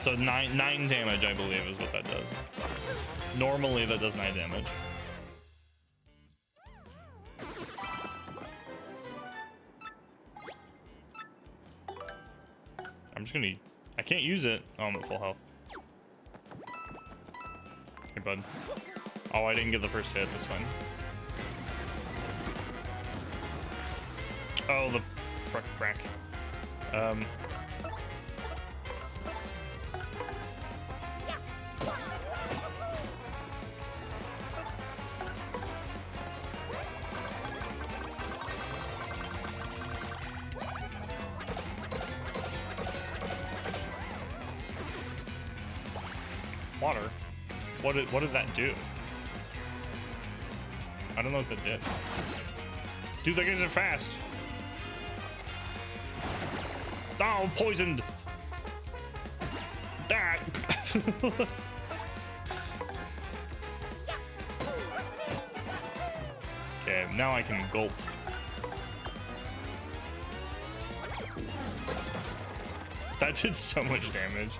So 9 damage, I believe, is what that does. Normally, that does 9 damage. I'm just gonna... I can't use it. Oh, I'm at full health. Hey, bud. Oh, I didn't get the first hit. That's fine. Oh, the... frack. Water? What did that do? I don't know what that did. Dude, that guys are fast. Oh, I'm poisoned. That. Okay, now I can gulp. That did so much damage.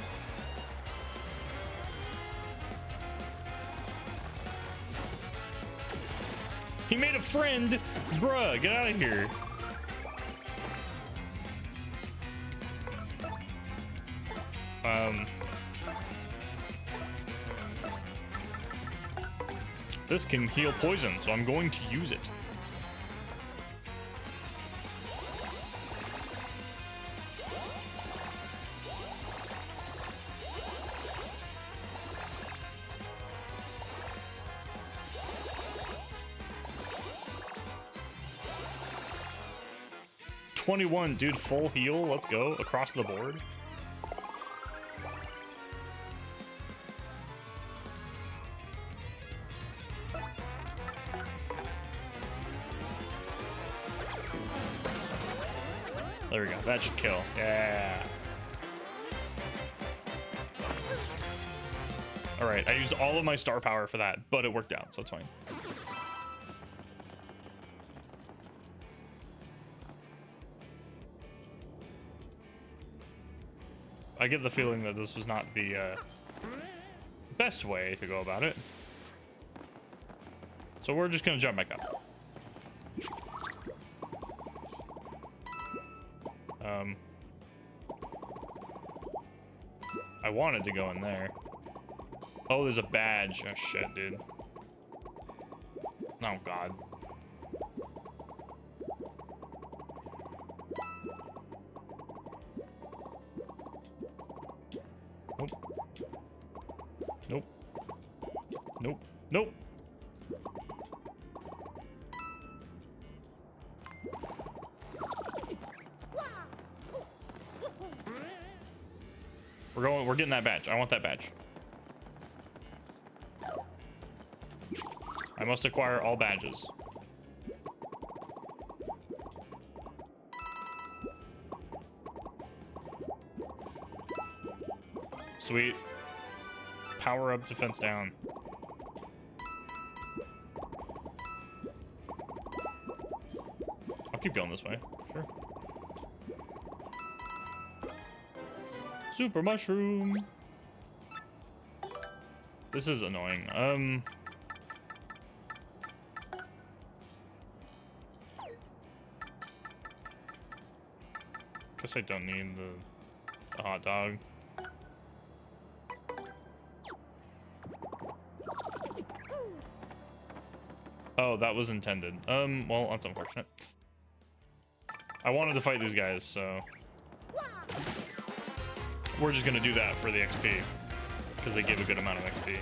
He made a friend! Bruh, get out of here. This can heal poison, so I'm going to use it. $21, dude, full heal. Let's go across the board. There we go. That should kill. Yeah. All right. I used all of my star power for that, but it worked out, so it's fine. I get the feeling that this was not the best way to go about it. So we're just going to jump back up. I wanted to go in there. Oh, there's a badge. Oh, shit, dude. Oh, God. Nope. Nope. Nope. Nope. We're getting that badge. I want that badge. I must acquire all badges. Sweet. Power up, defense down. I'll keep going this way. Sure. Super mushroom. This is annoying. Guess I don't need the hot dog. Oh, that was intended. Well, that's unfortunate. I wanted to fight these guys, so we're just gonna do that for the XP because they give a good amount of XP.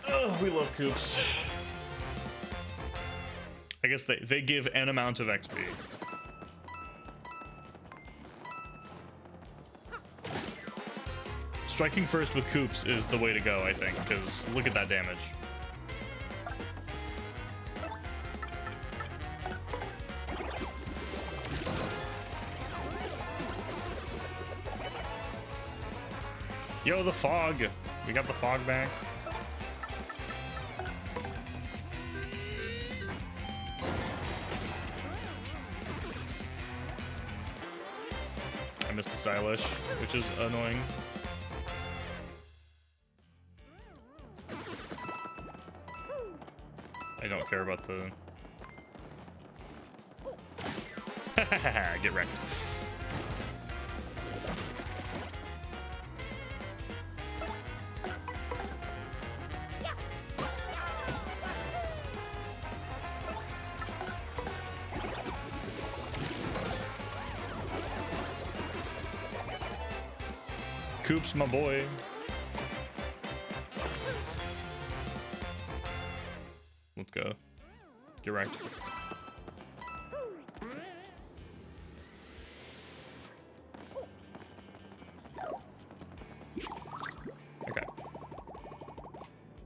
Oh, we love Coops. I guess they give an amount of XP. Striking first with Coops is the way to go, I think, because look at that damage. Yo, the fog. We got the fog back. I missed the stylish, which is annoying. I don't care about the... Get wrecked. Coops, my boy. Let's go. Get wrecked. Okay.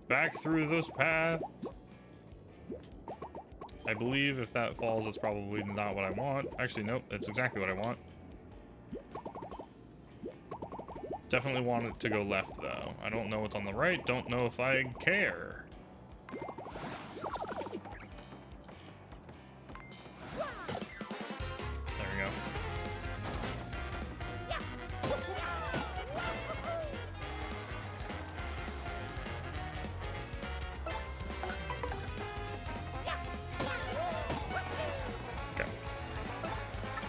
Back through this path. I believe if that falls, it's probably not what I want. Actually, nope, it's exactly what I want. Definitely want it to go left, though. I don't know what's on the right. Don't know if I care. There we go.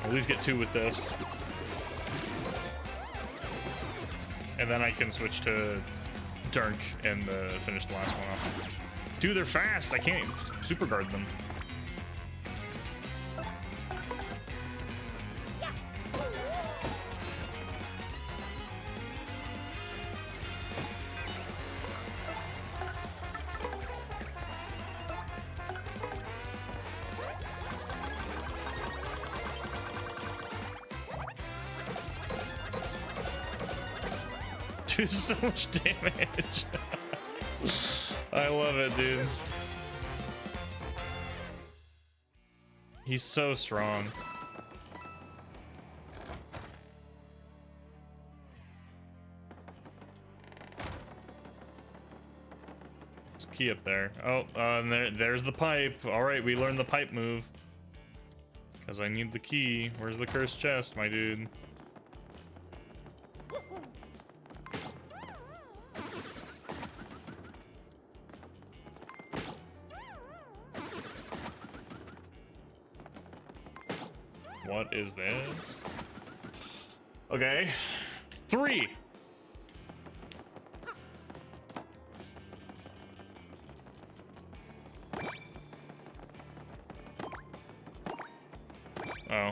At least get 2 with this. And then I can switch to Dirk and finish the last one off. Dude, they're fast. I can't super guard them. Dude, so much damage. I love it, dude. He's so strong. There's a key up there. Oh, and there's the pipe. All right, we learned the pipe move. Because I need the key. Where's the cursed chest, my dude? What is this? Okay. 3. Oh.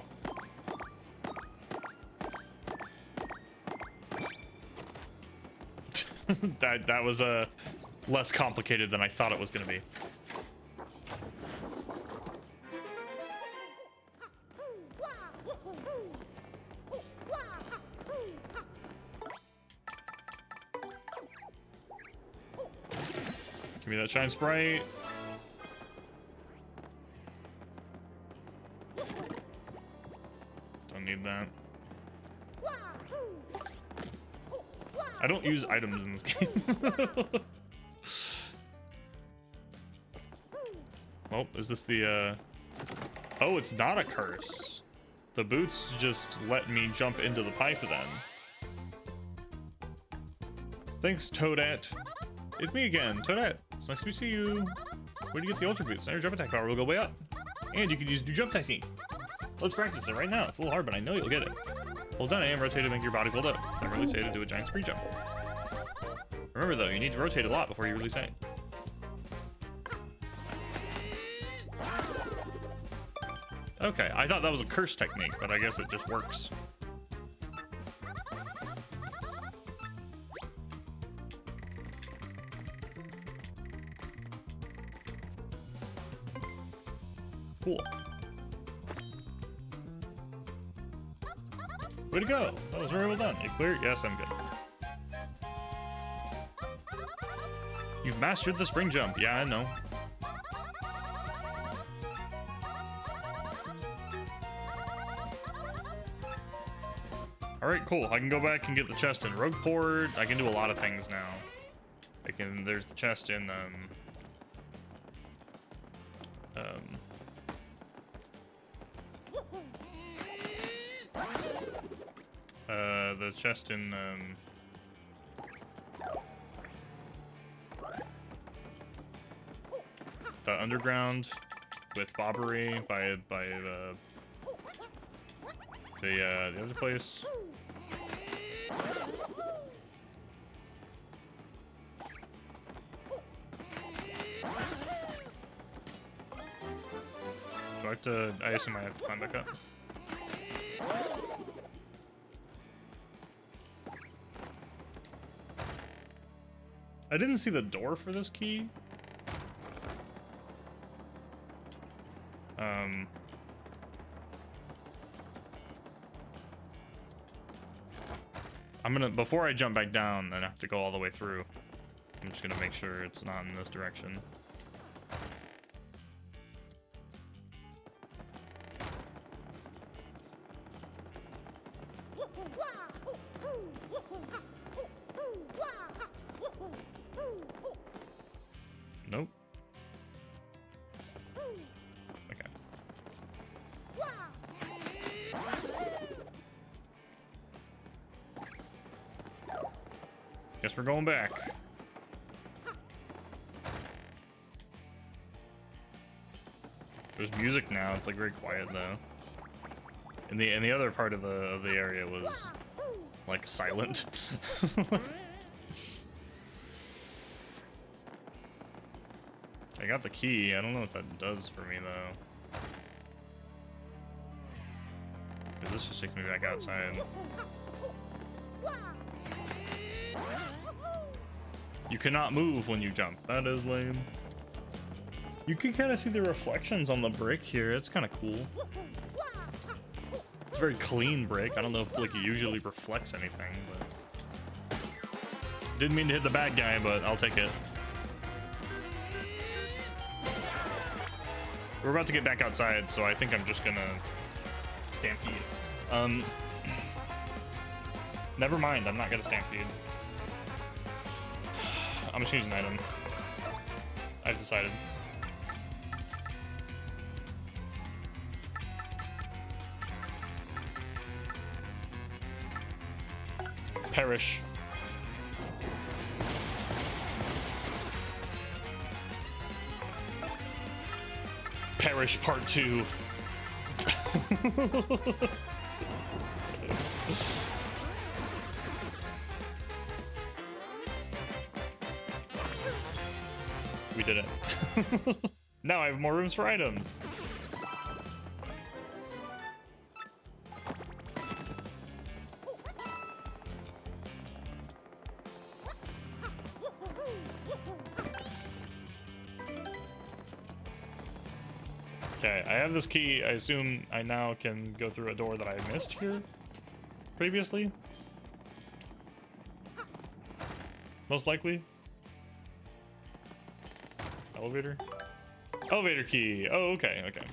that was less complicated than I thought it was gonna be. Give me that shine sprite. Don't need that. I don't use items in this game. Oh, is this the Oh, it's not a curse. The boots just let me jump into the pipe then. Thanks, Toadette. It's me again, Toadette. It's nice to see you. Where do you get the ultra boots? Now your jump attack power will go way up. And you can use new jump technique. Let's practice it right now. It's a little hard, but I know you'll get it. Hold down A and rotate to make your body fold up. I release A to do a giant spree jump. Remember though, you need to rotate a lot before you release A. Okay, I thought that was a curse technique, but I guess it just works. Cool. Way to go! That was very well done. You clear? Yes, I'm good. You've mastered the spring jump. Yeah, I know. Alright, cool. I can go back and get the chest in Rogue Port. I can do a lot of things now. There's the chest in, the chest in, the underground with Bobbery by the other place. Do I have to, I assume I have to climb back up. I didn't see the door for this key. I'm gonna, before I jump back down and have to go all the way through, I'm just gonna make sure it's not in this direction. Nope. Okay. Guess we're going back. There's music now. It's like very quiet though. And the other part of the area was like silent. I got the key. I don't know what that does for me though. 'Cause this just takes me back outside. You cannot move when you jump. That is lame. You can kind of see the reflections on the brick here. It's kind of cool. It's a very clean brick. I don't know if like it usually reflects anything, but didn't mean to hit the bad guy, but I'll take it. We're about to get back outside, so I think I'm just gonna stampede. Never mind, I'm not gonna stampede. I'm just using an item. I've decided. Perish. Perish Part 2. We did it. Now I have more rooms for items. Okay, I have this key. I assume I now can go through a door that I missed here previously. Most likely. Elevator? Elevator key. Oh, okay, okay.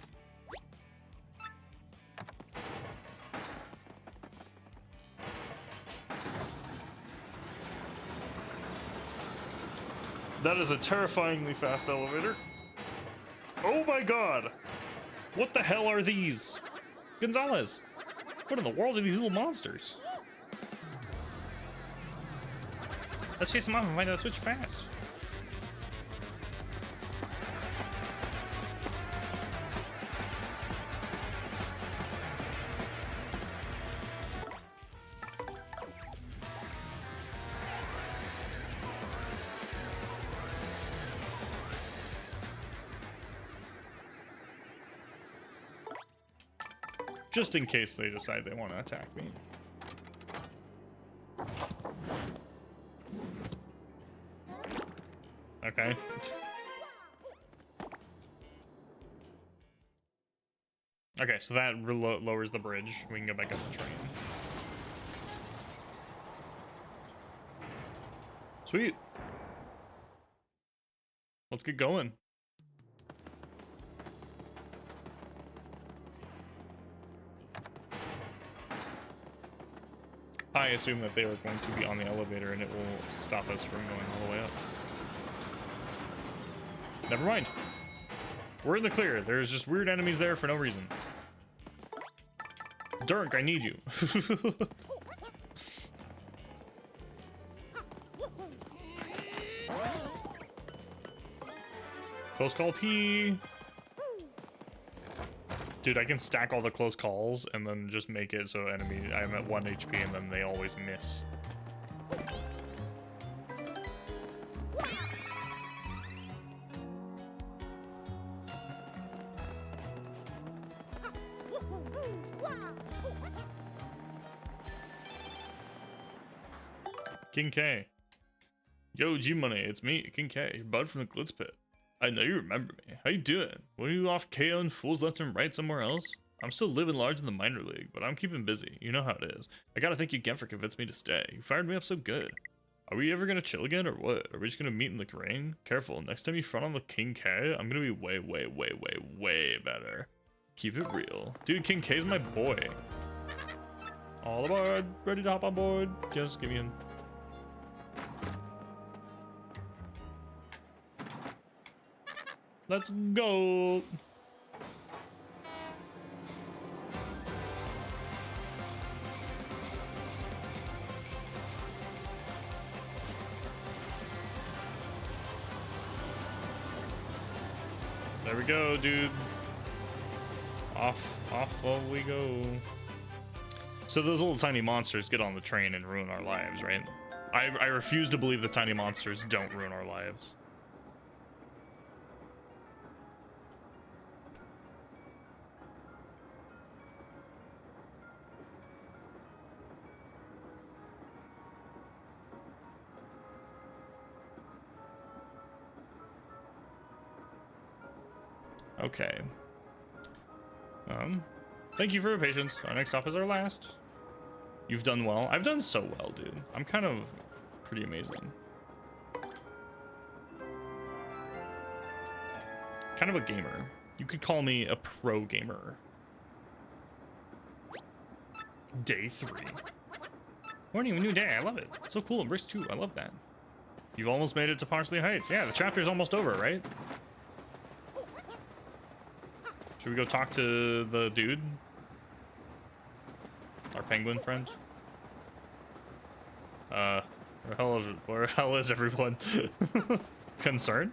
That is a terrifyingly fast elevator. Oh my god! What the hell are these? Gonzalez! What in the world are these little monsters? Let's chase them off and find that switch fast. Just in case they decide they want to attack me. Okay. Okay, so that lowers the bridge. We can go back up the train. Sweet. Let's get going. I assume that they are going to be on the elevator and it will stop us from going all the way up. Never mind. We're in the clear. There's just weird enemies there for no reason. Dirk, I need you. Close call P. Dude, I can stack all the close calls and then just make it so enemy I'm at 1 HP and then they always miss. King K. Yo, G-Money, it's me, King K, your bud from the Glitz Pit. I know you remember me. How you doing? Were you off KOing fools left and right somewhere else? I'm still living large in the minor league, but I'm keeping busy. You know how it is. I gotta thank you again for convincing me to stay. You fired me up so good. Are we ever gonna chill again or what? Are we just gonna meet in the ring? Careful, next time you front on the King K, I'm gonna be way, way, way, way, way better. Keep it real. Dude, King K's my boy. All aboard, ready to hop on board. Just give me in. Let's go. There we go, dude. Off we go. So those little tiny monsters get on the train and ruin our lives, right? I refuse to believe the tiny monsters don't ruin our lives. Okay. Thank you for your patience. Our next stop is our last. You've done well. I've done so well, dude. I'm kind of pretty amazing. Kind of a gamer. You could call me a pro gamer. Day 3. Morning, a new day. I love it. It's so cool. Embrace 2. I love that. You've almost made it to Parsley Heights. Yeah, the chapter's almost over, right? Should we go talk to the dude? Our penguin friend? Where the hell is everyone? Concerned?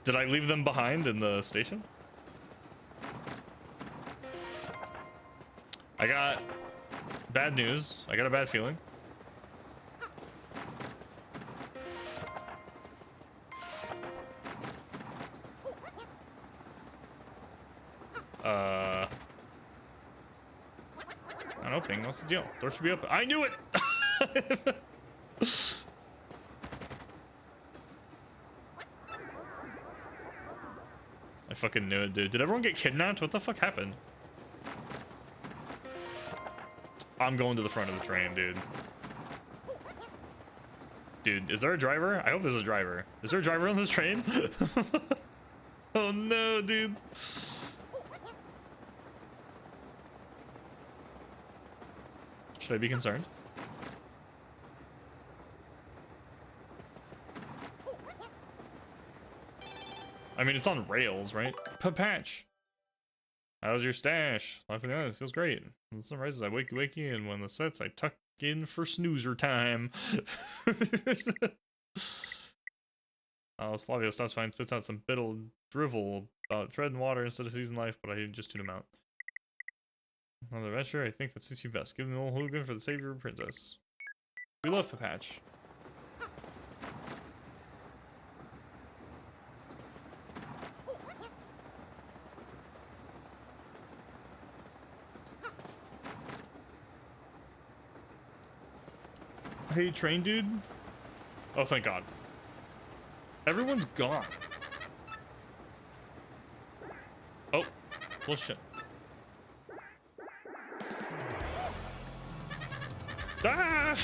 Did I leave them behind in the station? I got bad news. I got a bad feeling. Not opening. What's the deal? Door should be open. I knew it! I fucking knew it, dude. Did everyone get kidnapped? What the fuck happened? I'm going to the front of the train, dude. Dude, is there a driver? I hope there's a driver. Is there a driver on this train? Oh no, dude. Should I be concerned? I mean, it's on rails, right? Patch. How's your stash? Laughing at it feels great. When the sun rises, I wakey, and when the sets, I tuck in for snoozer time. Slavio stops by and spits out some biddle drivel about treading water instead of season life, but I just tune him out. Another adventure, I think that suits you best. Give them the old hooligan for the savior of princess. We love Papatch. Hey, train dude. Oh, thank God. Everyone's gone. Oh, bullshit. Ah!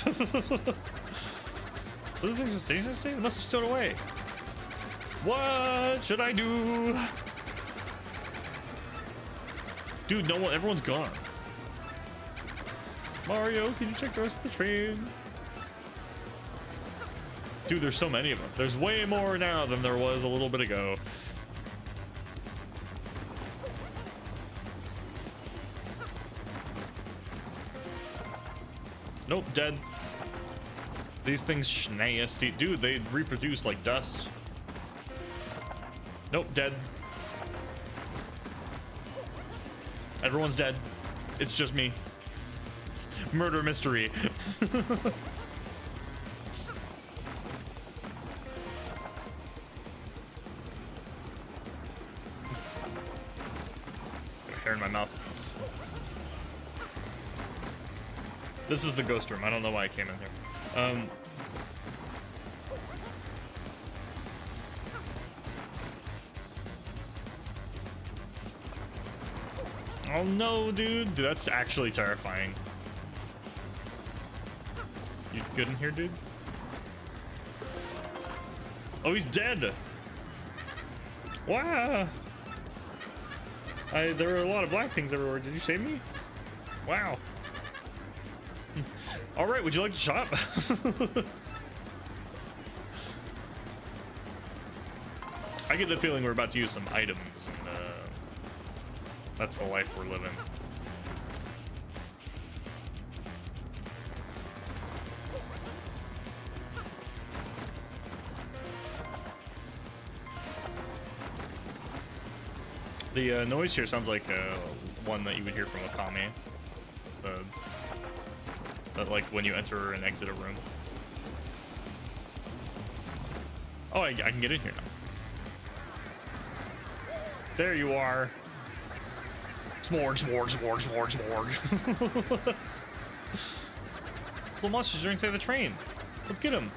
What are things to say? They must have stowed away. What should I do? Dude, no one, everyone's gone. Mario, can you check the rest of the train? Dude, there's so many of them. There's way more now than there was a little bit ago. Nope, dead. These things nasty. Dude, they reproduce like dust. Nope, dead. Everyone's dead. It's just me. Murder mystery. Hair in my mouth. This is the ghost room. I don't know why I came in here. Oh no, dude. That's actually terrifying. You good in here, dude? Oh, he's dead. Wow. There were a lot of black things everywhere. Did you save me? Wow. All right, would you like to shop? I get the feeling we're about to use some items, and that's the life we're living. The noise here sounds like one that you would hear from a Kami. that like when you enter and exit a room. Oh, I can get in here now. There you are. Smorg, smorg, smorg, smorg, smorg. Little monsters are inside the train. Let's get them.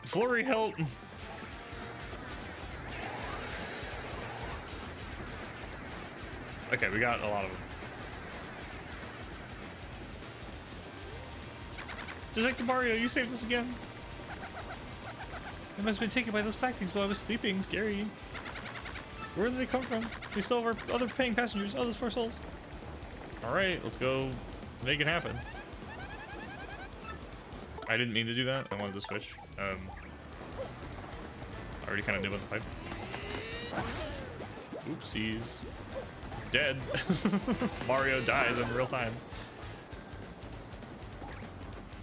Flurry, help! Okay, we got a lot of them. Detective Mario, you saved us again. I must have been taken by those black things while I was sleeping. Scary. Where did they come from? We stole our other paying passengers. Oh, those poor souls. Alright, let's go make it happen. I didn't mean to do that. I wanted to switch. I already kind of knew about the pipe. Oopsies. Dead. Mario dies in real time.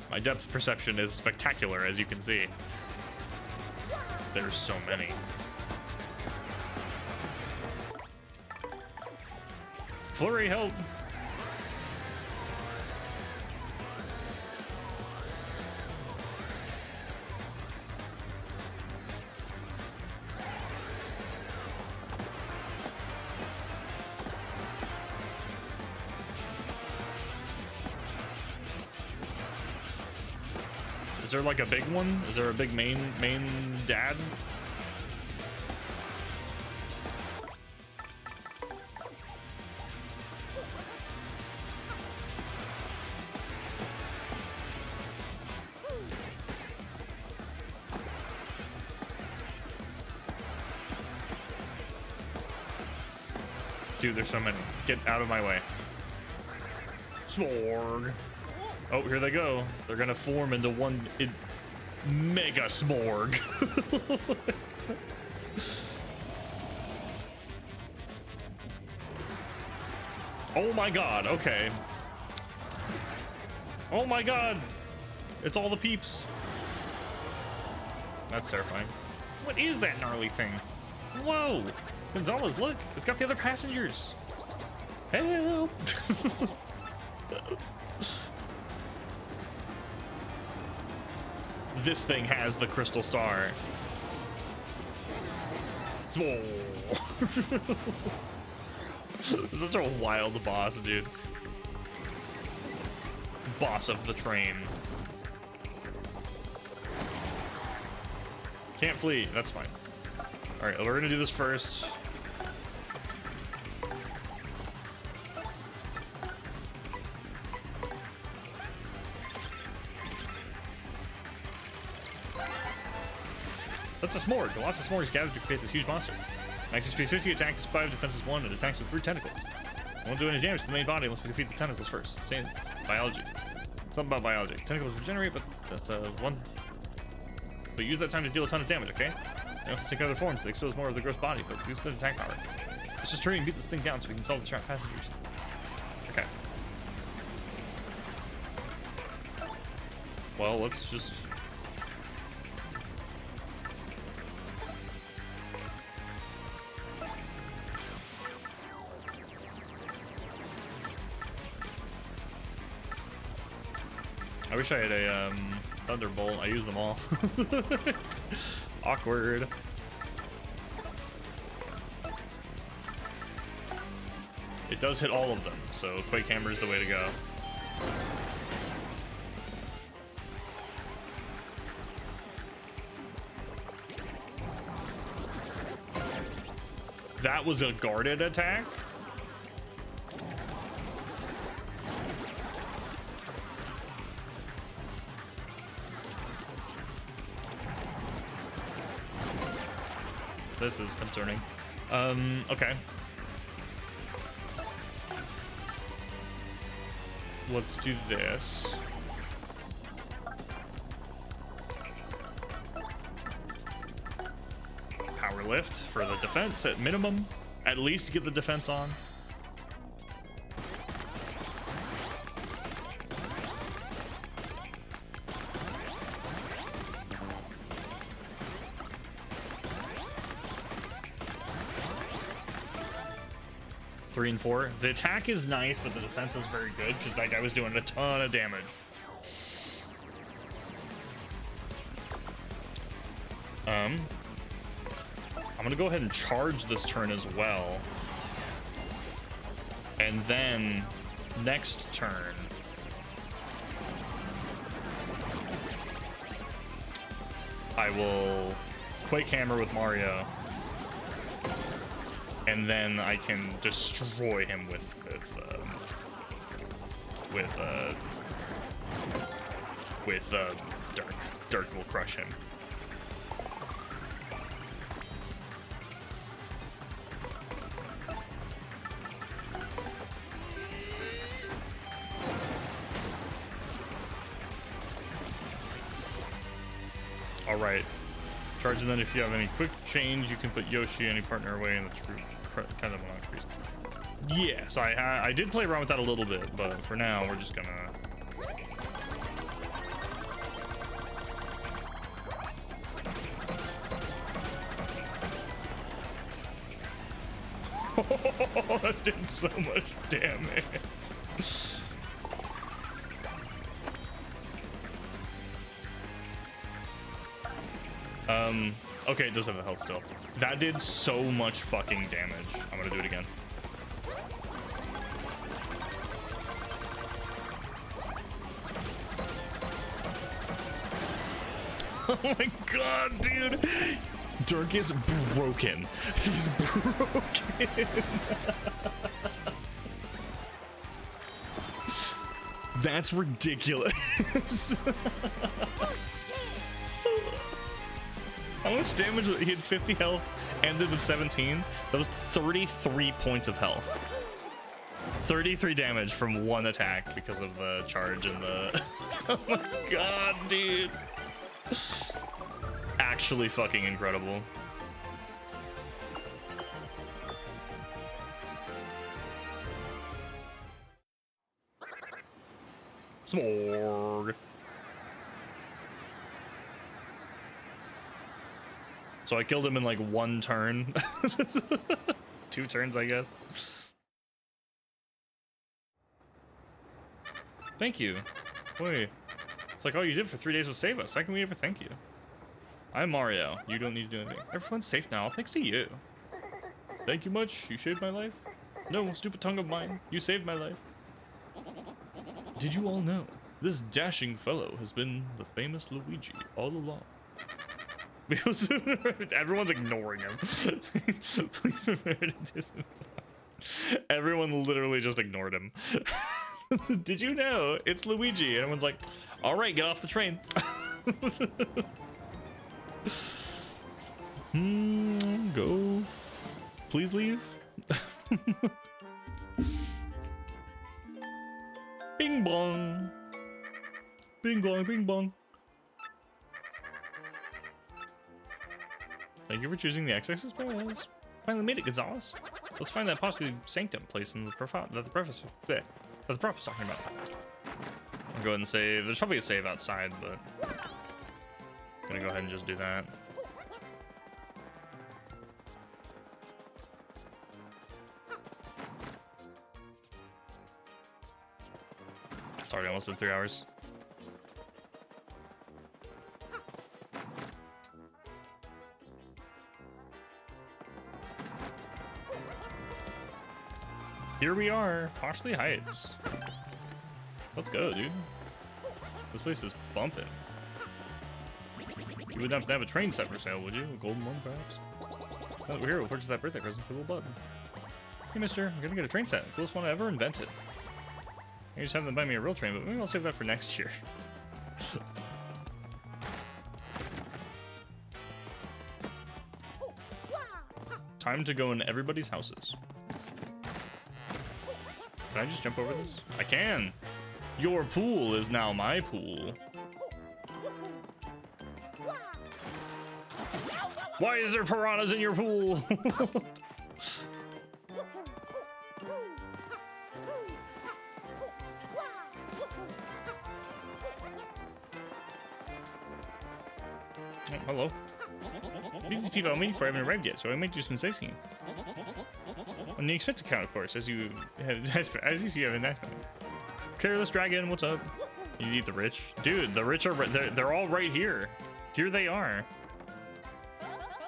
My depth perception is spectacular, as you can see. There's so many. Flurry, help! Is there like a big one? Is there a big main dad? Dude, there's so many. Get out of my way. Smorg. Oh, here they go. They're gonna form into one mega smorg. Oh my god, okay. Oh my god. It's all the peeps. That's terrifying. What is that gnarly thing? Whoa. Gonzalez, look. It's got the other passengers. Help. This thing has the crystal star. Such a wild boss, dude. Boss of the train. Can't flee. That's fine. All right, we're gonna do this first. That's a smorg. Lots of smorgs gathered to create this huge monster. Max HP 50, attack is 5, defense is 1, and attacks with 3 tentacles. It won't do any damage to the main body unless we defeat the tentacles first. It's biology. Something about biology. Tentacles regenerate, but that's one. But use that time to deal a ton of damage, okay? They also take other forms to expose more of the gross body, but boost the attack power. Let's just hurry and beat this thing down so we can solve the trapped passengers. Okay. Well, let's just... I wish I had a Thunderbolt. I use them all. Awkward. It does hit all of them, so Quake Hammer is the way to go. That was a guarded attack? This is concerning. Okay. Let's do this. power lift for the defense at minimum. At least get the defense on. Three and four. The attack is nice, but the defense is very good because that guy was doing a ton of damage. I'm gonna go ahead and charge this turn as well. And then next turn, I will Quake Hammer with Mario. And then I can destroy him with Dirk. Dirk will crush him. All right. Charge, and then if you have any quick change, you can put Yoshi any partner away in the true kind of increase. Yes, I did play around with that a little bit, but for now we're just gonna. That did so much damage. Okay, it does have the health still. That did so much fucking damage. I'm gonna do it again. Oh my god, dude! Dirk is broken. He's broken. That's ridiculous. How much damage? He had 50 health, ended with 17. That was 33 points of health. 33 damage from one attack because of the charge and the... Oh my god, dude. Actually fucking incredible. Smorg. So I killed him in like one turn. 2 turns, I guess. Thank you. Wait. It's like all you did for 3 days was save us. How can we ever thank you? I'm Mario. You don't need to do anything. Everyone's safe now. Thanks to you. Thank you much. You saved my life. No, stupid tongue of mine. You saved my life. Did you all know? This dashing fellow has been the famous Luigi all along. Because everyone's ignoring him. Please prepare to disinfect. Everyone literally just ignored him. Did you know it's Luigi? And everyone's like, all right, get off the train. Go. Please leave. Bing bong. Bing bong, bing bong. Thank you for choosing the XX Express. Finally made it, Gonzalez. Let's find that possibly sanctum place in the profile that the prophet's talking about. I'll go ahead and save. There's probably a save outside, but I'm gonna go ahead and just do that. It's already almost been 3 hours. Here we are, Poshley Heights. Let's go, dude. This place is bumping. You wouldn't have to have a train set for sale, would you? A golden one, perhaps? Oh, we're here. We'll purchase that birthday present for the little button. Hey, mister, I'm gonna get a train set. Coolest one I ever invented. I just have them buy me a real train, but maybe I'll save that for next year. Time to go in everybody's houses. Can I just jump over this? I can! Your pool is now my pool. Why is there piranhas in your pool? Oh, hello. These people I'm waiting for haven't arrived yet, so I might do some sightseeing. On the expense account, of course, as if you have a nice one. Careless dragon, what's up? You need the rich, dude. The rich are they're all right here. Here they are.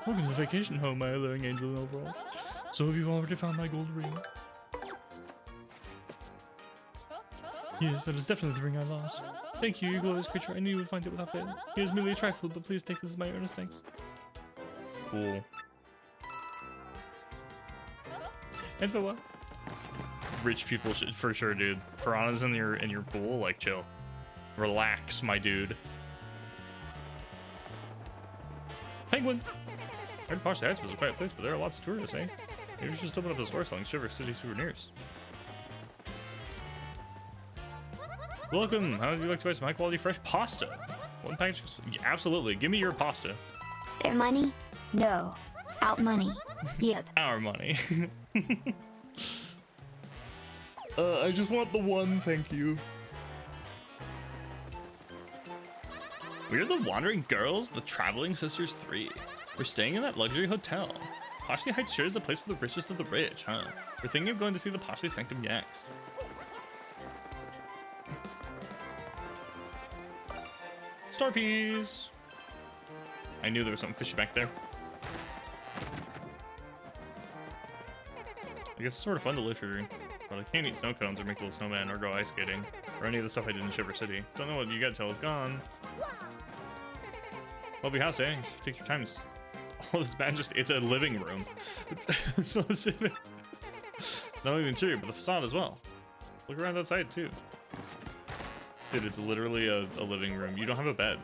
Welcome to the vacation home, my alluring angel in overalls. So have you already found my gold ring? Yes, that is definitely the ring I lost. Thank you, you glorious creature. I knew you would find it without fail. It is merely a trifle, but please take this as my earnest thanks. Cool. And for what? Rich people should, for sure, dude. Piranhas in your pool, like, chill. Relax, my dude. Penguin! I'd posh the Heights was a quiet place, but there are lots of tourists, eh? Maybe we should just open up a store selling Shiver City souvenirs. Welcome! How would you like to buy some high-quality fresh pasta? One package? Yeah, absolutely. Give me your pasta. Their money? No. Out money. Yep. Our money. I just want the one, thank you. We're the Wandering Girls, the Traveling Sisters 3. We're staying in that luxury hotel. Poshley Heights sure is a place for the richest of the rich, huh? We're thinking of going to see the Poshley Sanctum next. Star peas! I knew there was something fishy back there. I guess it's sort of fun to live here, but I can't eat snow cones or make a little snowman or go ice skating or any of the stuff I did in Shiver City. Don't know what you got till it's gone. Lovely house, eh? You should take your time. All this bad it's a living room. It's not only the interior, but the facade as well. Look around outside too. Dude, it's literally a living room. You don't have a bed.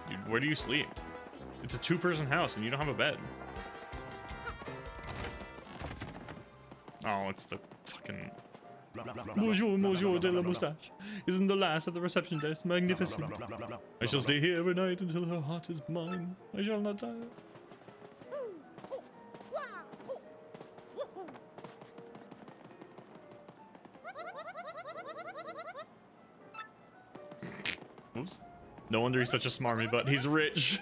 Dude, where do you sleep? It's a two-person house and you don't have a bed. Oh, it's the fucking... Bonjour, monsieur de la moustache. Isn't the last at the reception desk magnificent? I shall stay here every night until her heart is mine. I shall not die. Oops. No wonder he's such a smarmy butt. He's rich.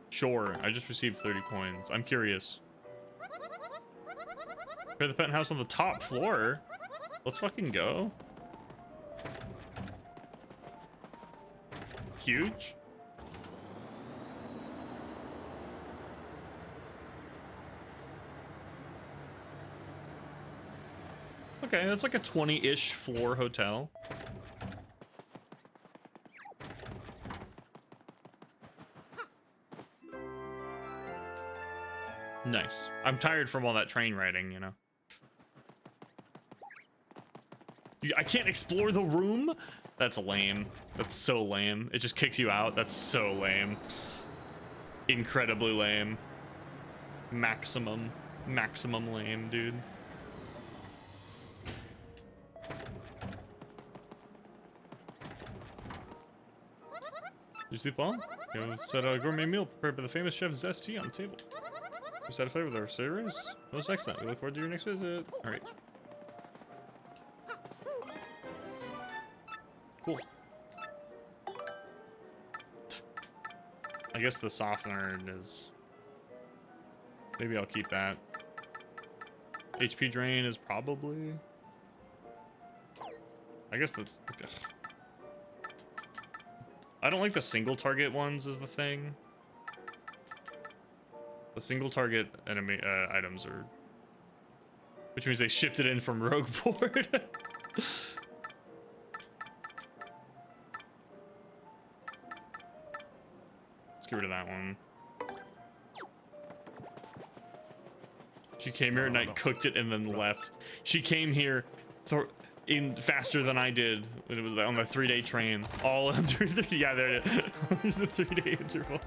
Sure, I just received 30 coins. I'm curious. We're the penthouse on the top floor. Let's fucking go. Huge. Okay, that's like a 20-ish floor hotel. Nice. I'm tired from all that train riding, you know. I can't explore the room? That's lame. That's so lame. It just kicks you out. That's so lame. Incredibly lame. Maximum lame, dude. Did you sleep well? You have set a gourmet meal prepared by the famous chef Zesty on the table. We're satisfied with our service? Most excellent. We look forward to your next visit. Alright. Cool. I guess the softener is... Maybe I'll keep that. HP drain is probably... I guess that's... I don't like the single target ones is the thing. The single target enemy items are... Which means they shipped it in from Rogueport. Let's get rid of that one. She came here at night, cooked it, and then left. She came here in faster than I did. It was on the 3-day train. All under yeah, there it is. It's the 3-day interval.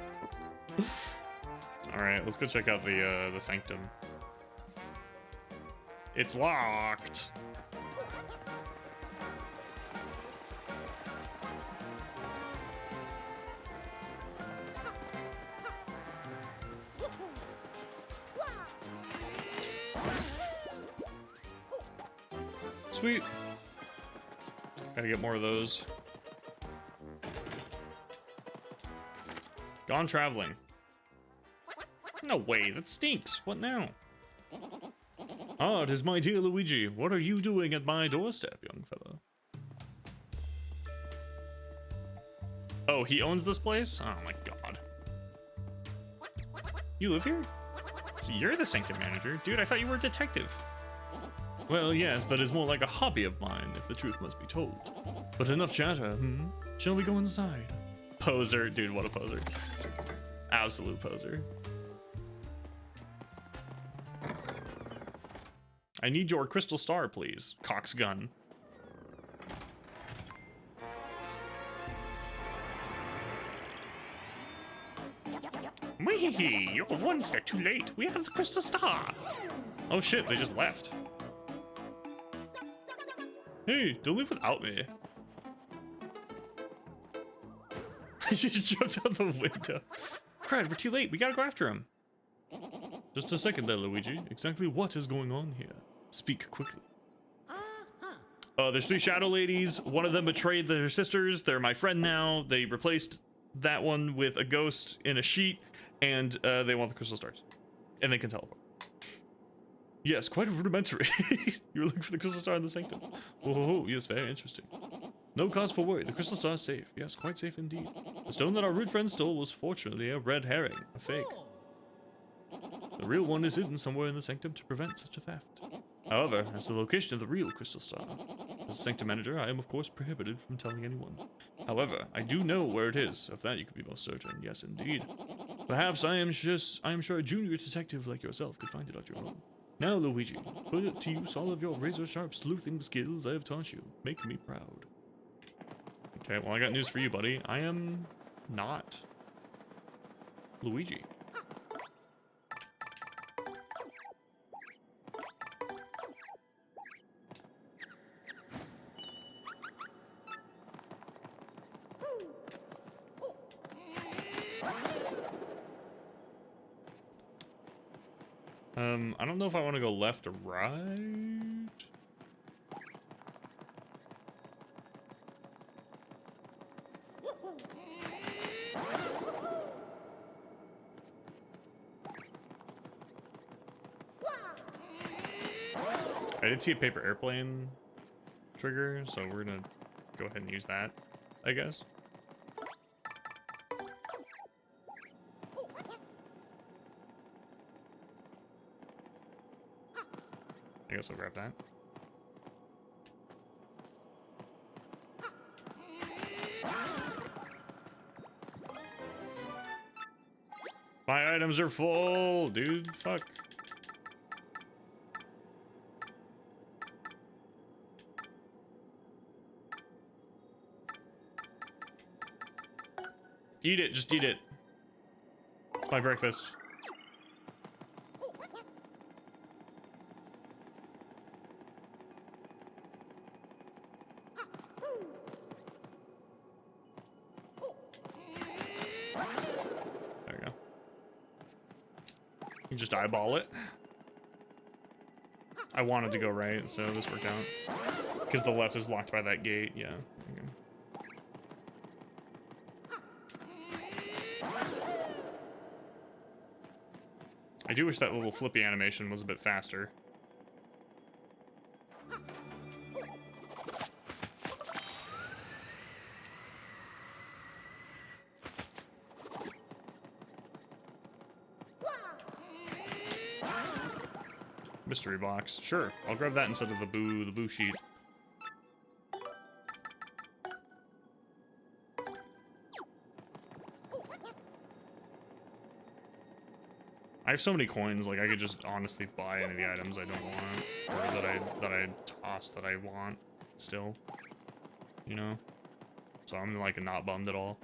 All right, let's go check out the sanctum. It's locked. Sweet. Gotta get more of those. Gone traveling. No way, that stinks. What now? Ah, it is my dear Luigi. What are you doing at my doorstep, young fellow? Oh, he owns this place? Oh my god. You live here? So you're the Sanctum manager? Dude, I thought you were a detective. Well, yes, that is more like a hobby of mine, if the truth must be told. But enough chatter, hmm? Shall we go inside? Poser. Dude, what a poser. Absolute poser. I need your crystal star, please. Cox gun. Wee, you're one step too late. We have the crystal star. Oh shit, they just left. Hey, don't leave without me. He just jumped out the window. Crud, we're too late. We gotta go after him. Just a second there, Luigi. Exactly what is going on here? Speak quickly. There's 3 shadow ladies. One of them betrayed their sisters. They're my friend now. They replaced that one with a ghost in a sheet, and they want the crystal stars. And they can teleport. Yes, quite rudimentary. You were looking for the crystal star in the sanctum. Oh, yes, very interesting. No cause for worry. The crystal star is safe. Yes, quite safe indeed. The stone that our rude friend stole was fortunately a red herring, a fake. The real one is hidden somewhere in the sanctum to prevent such a theft. However, as to the location of the real crystal star, as a sanctum manager, I am of course prohibited from telling anyone. However, I do know where it is. Of that you could be most certain. Yes, indeed. Perhaps I am sure a junior detective like yourself could find it on your own. Now, Luigi, put it to use all of your razor-sharp sleuthing skills I have taught you. Make me proud. Okay, well, I got news for you, buddy. I am not Luigi. I don't know if I want to go left or right. I did see a paper airplane trigger, so we're gonna go ahead and use that, I guess. I guess I'll grab that. My items are full, dude. Fuck. Eat it, just eat it. It's my breakfast. There we go. You can just eyeball it. I wanted to go right, so this worked out. Because the left is blocked by that gate, yeah. Okay. I do wish that little flippy animation was a bit faster. Mystery box. Sure, I'll grab that instead of the boo sheet. I have so many coins, like I could just honestly buy any of the items I don't want, or that I toss that I want still, you know? So I'm like not bummed at all.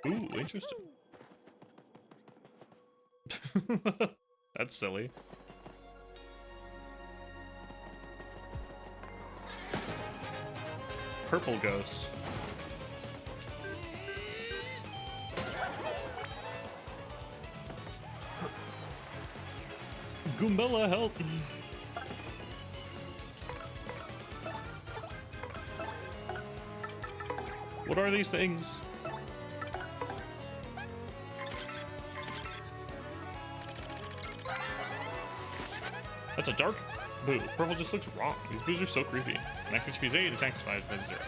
Ooh, interesting. That's silly. purple ghost. Goombella, help! What are these things? That's a dark boo. Purple just looks wrong. These boos are so creepy. Max HP is 8, attacks 5, defense 0.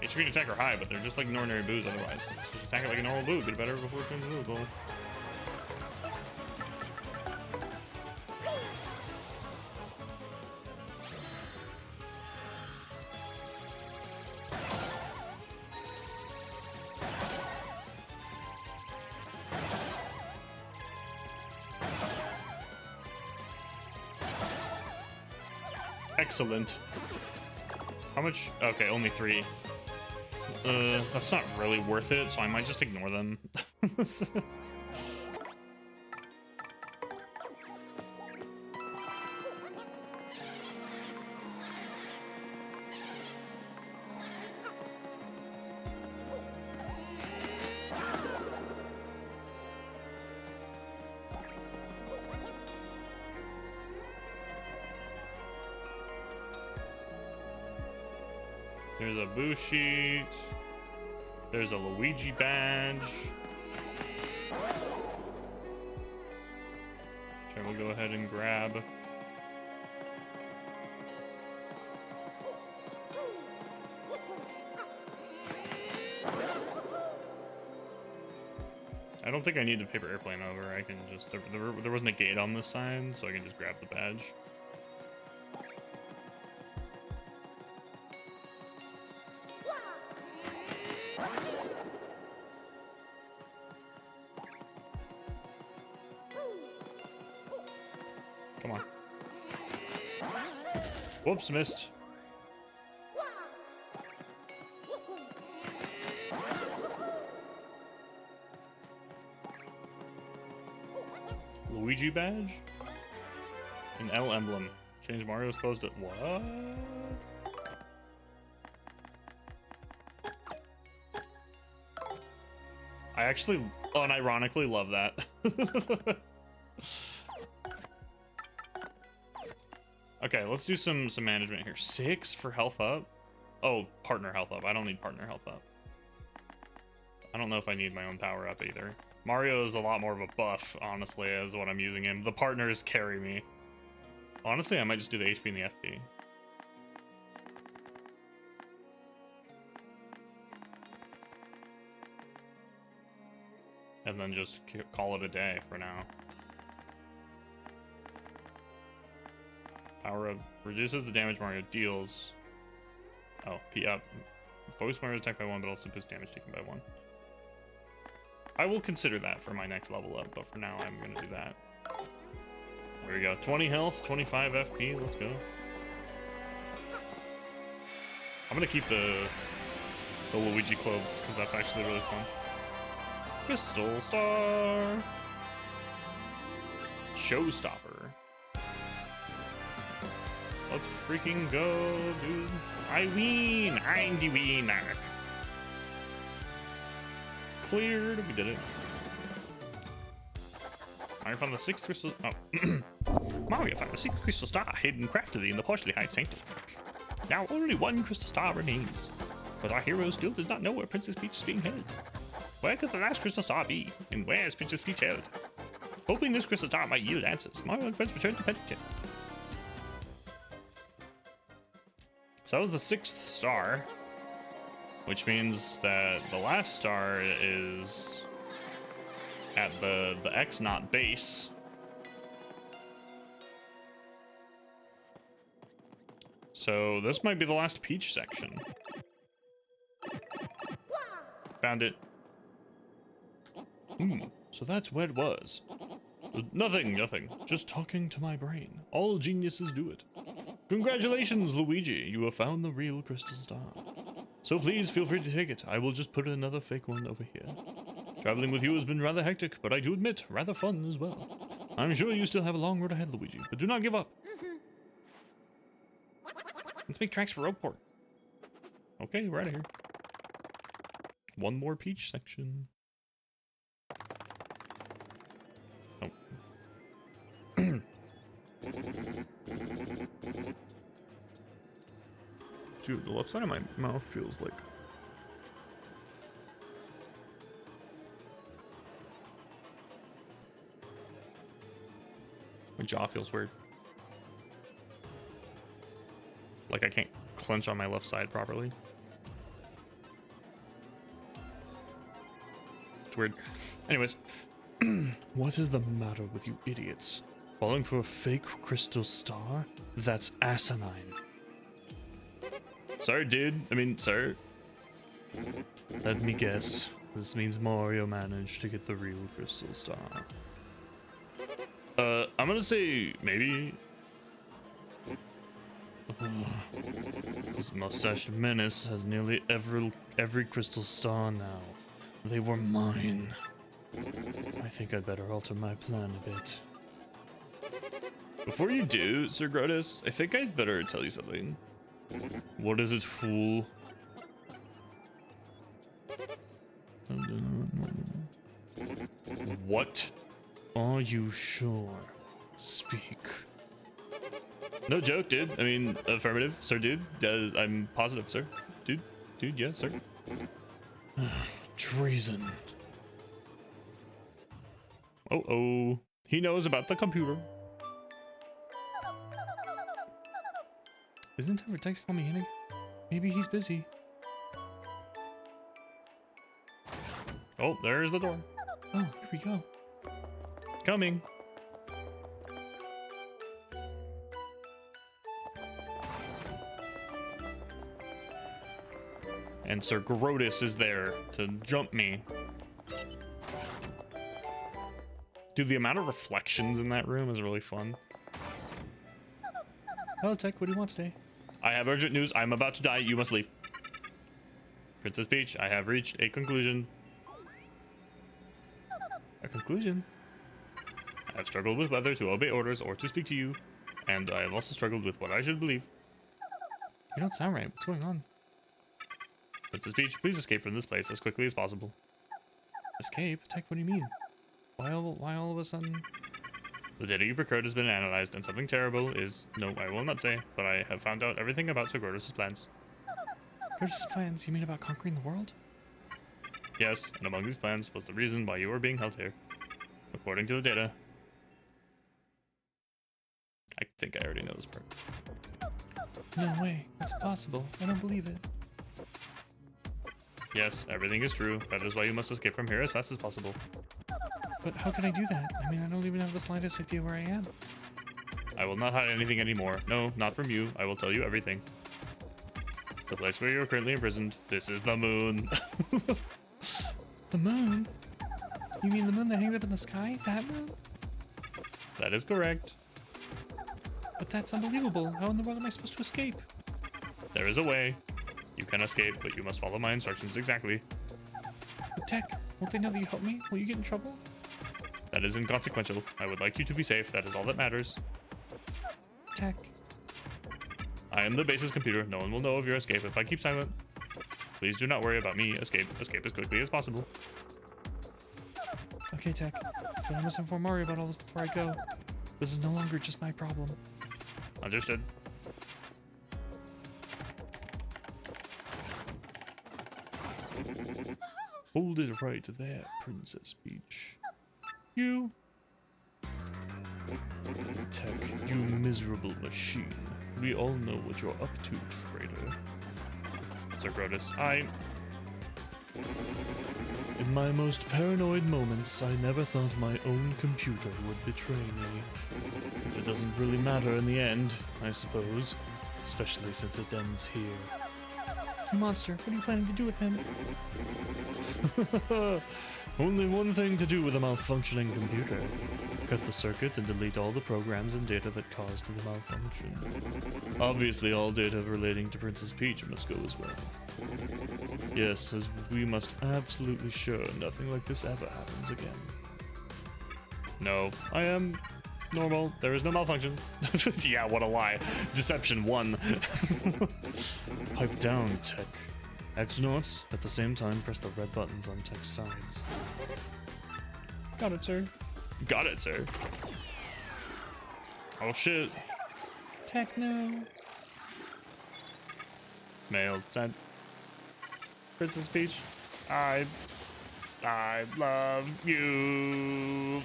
HP and attack are high, but they're just like an ordinary boos otherwise. So just attack it like a normal boo. Get it better before it turns invisible. Excellent. How much? Okay, only 3. That's not really worth it, so I might just ignore them. There's a boo sheet. There's a Luigi badge. Okay, we'll go ahead and grab. I don't think I need the paper airplane over. I can just, there wasn't a gate on this side, so I can just grab the badge. Come on. Whoops, missed. Luigi badge? An L emblem. Change Mario's clothes to what? I actually unironically love that. Okay, let's do some management here. 6 for health up? Oh, partner health up. I don't need partner health up. I don't know if I need my own power up either. Mario is a lot more of a buff, honestly, as what I'm using him. The partners carry me. Honestly, I might just do the HP and the FP. And then just call it a day for now. Power up reduces the damage Mario deals. Oh, P up. Boost Mario's attack by 1, but also boost damage taken by 1. I will consider that for my next level up, but for now I'm gonna do that. There we go. 20 health, 25 FP. Let's go. I'm gonna keep the Luigi clothes because that's actually really fun. Crystal Star. Showstopper. Let's freaking go, dude. I win! I'm the winner! Cleared. We did it. Mario found the 6th crystal... Oh. Mario found the 6th crystal star hidden craftily in the partially hide sanctum. Now only 1 crystal star remains. But our hero still does not know where Princess Peach is being held. Where could the last crystal star be? And where is Princess Peach held? Hoping this crystal star might yield answers, Mario and friends return to Pendleton. So that was the 6th star, which means that the last star is at the X-Naught base. So this might be the last Peach section. Found it. So that's where it was. Nothing. Just talking to my brain. All geniuses do it. Congratulations, Luigi. You have found the real crystal star. So please feel free to take it. I will just put another fake one over here. Traveling with you has been rather hectic, but I do admit, rather fun as well. I'm sure you still have a long road ahead, Luigi, but do not give up. Let's make tracks for Rogueport. Okay, we're out of here. One more peach section. Oh. Dude, the left side of my mouth feels like... My jaw feels weird. Like I can't clench on my left side properly. It's weird. Anyways. What is the matter with you idiots? Falling for a fake crystal star? That's asinine. Sir, dude. I mean, sir. Let me guess. This means Mario managed to get the real crystal star. I'm gonna say maybe. This mustached menace has nearly every crystal star now. They were mine. I think I'd better alter my plan a bit. Before you do, Sir Grotus, I think I'd better tell you something. What is it, fool? What? Are you sure? Speak. No joke, dude. I mean, affirmative, sir, dude. I'm positive, sir. Dude, yeah, sir. Treason. Oh. He knows about the computer. Isn't it time for Tex to call me Hennig? Maybe he's busy. Oh, there's the door. Oh, here we go. Coming. And Sir Grotus is there to jump me. Dude, the amount of reflections in that room is really fun. Hello, Tech. What do you want today? I have urgent news. I'm about to die. You must leave. Princess Peach, I have reached a conclusion. A conclusion? I have struggled with whether to obey orders or to speak to you, and I have also struggled with what I should believe. You don't sound right. What's going on? Princess Peach, please escape from this place as quickly as possible. Escape? Tech, what do you mean? Why all of a sudden? The data you procured has been analyzed, and something terrible is... No, I will not say, but I have found out everything about Sir Grotus' plans. Grotus' plans? You mean about conquering the world? Yes, and among these plans was the reason why you are being held here. According to the data... I think I already know this part. No way. That's impossible. I don't believe it. Yes, everything is true. That is why you must escape from here as fast as possible. But how can I do that? I mean, I don't even have the slightest idea where I am. I will not hide anything anymore. No, not from you. I will tell you everything. The place where you are currently imprisoned. This is the moon. The moon? You mean the moon that hangs up in the sky? That moon? That is correct. But that's unbelievable. How in the world am I supposed to escape? There is a way. You can escape, but you must follow my instructions exactly. But Tech, won't they know that you helped me? Will you get in trouble? That is inconsequential. I would like you to be safe. That is all that matters. Tech. I am the base's computer. No one will know of your escape if I keep silent. Please do not worry about me. Escape as quickly as possible. Okay, Tech. But I must inform Mario about all this before I go. This is no longer just my problem. Understood. Hold it right there, Princess Peach. You... Tech, you miserable machine. We all know what you're up to, traitor. Sir Grotus, In my most paranoid moments, I never thought my own computer would betray me. If it doesn't really matter in the end, I suppose. Especially since it ends here. You monster, what are you planning to do with him? Only one thing to do with a malfunctioning computer. Cut the circuit and delete all the programs and data that caused the malfunction. Obviously, all data relating to Princess Peach must go as well. Yes, as we must absolutely sure nothing like this ever happens again. no. Normal. There is no malfunction. Yeah, what a lie. Deception 1. Pipe down, Tech. X-Nauts. At the same time, press the red buttons on Tech's sides. Got it, sir. Got it, sir. Oh, shit. Techno. Mail sent. Princess Peach. I love you.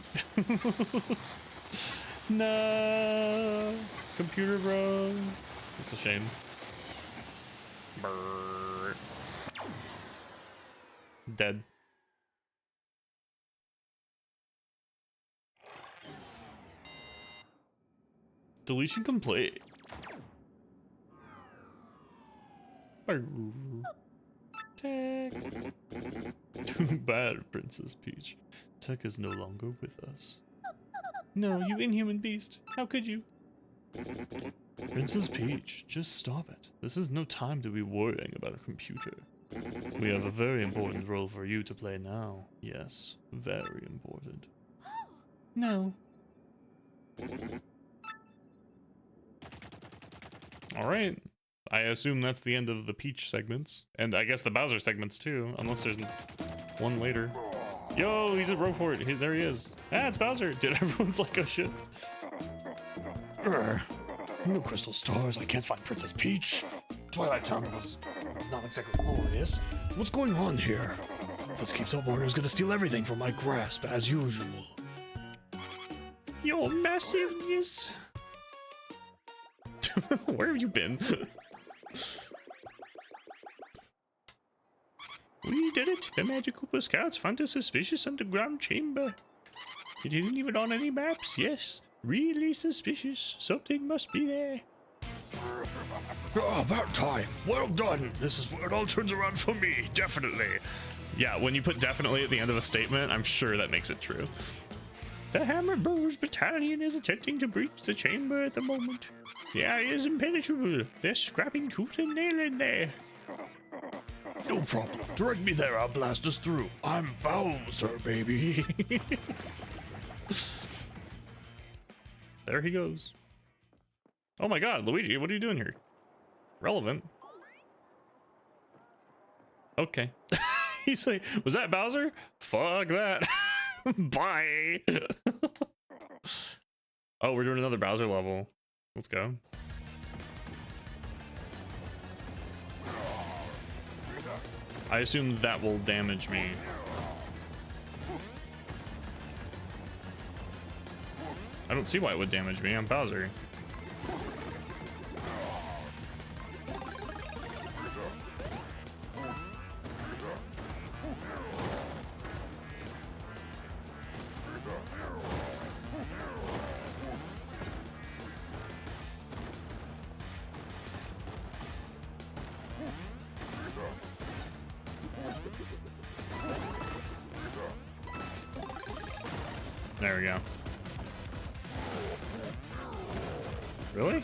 No. Computer bro. It's a shame. Brrr. Dead. Deletion complete. Tech. Too bad, Princess Peach. Tech is no longer with us. No, you inhuman beast. How could you? Princess Peach, just stop it. This is no time to be worrying about a computer. We have a very important role for you to play now. Yes, very important. No. Alright. I assume that's the end of the Peach segments. And I guess the Bowser segments too, unless there's one later. Yo, he's at Roport. There he is. Ah, it's Bowser. Dude, everyone's like, oh shit. No crystal stars. I can't find Princess Peach. Twilight Town was not exactly glorious. What's going on here? If this keeps up, Mario's gonna steal everything from my grasp, as usual. Your massiveness. Where have you been? We did it! The Magic Koopa Scouts found a suspicious underground chamber. It isn't even on any maps, yes. Really suspicious. Something must be there. Oh, about time. Well done. This is where it all turns around for me, definitely. Yeah, when you put definitely at the end of a statement, I'm sure that makes it true. The Hammer Bros Battalion is attempting to breach the chamber at the moment. The area is impenetrable. They're scrapping tooth and nail in there. No problem. Direct me there, I'll blast us through. I'm Bowser, baby. There he goes. Oh my god, Luigi, what are you doing here? Relevant. Okay. He's like, was that Bowser? Fuck that. Bye. Oh, we're doing another Bowser level. Let's go. I assume that will damage me. I don't see why it would damage me. I'm Bowser. There we go. Really?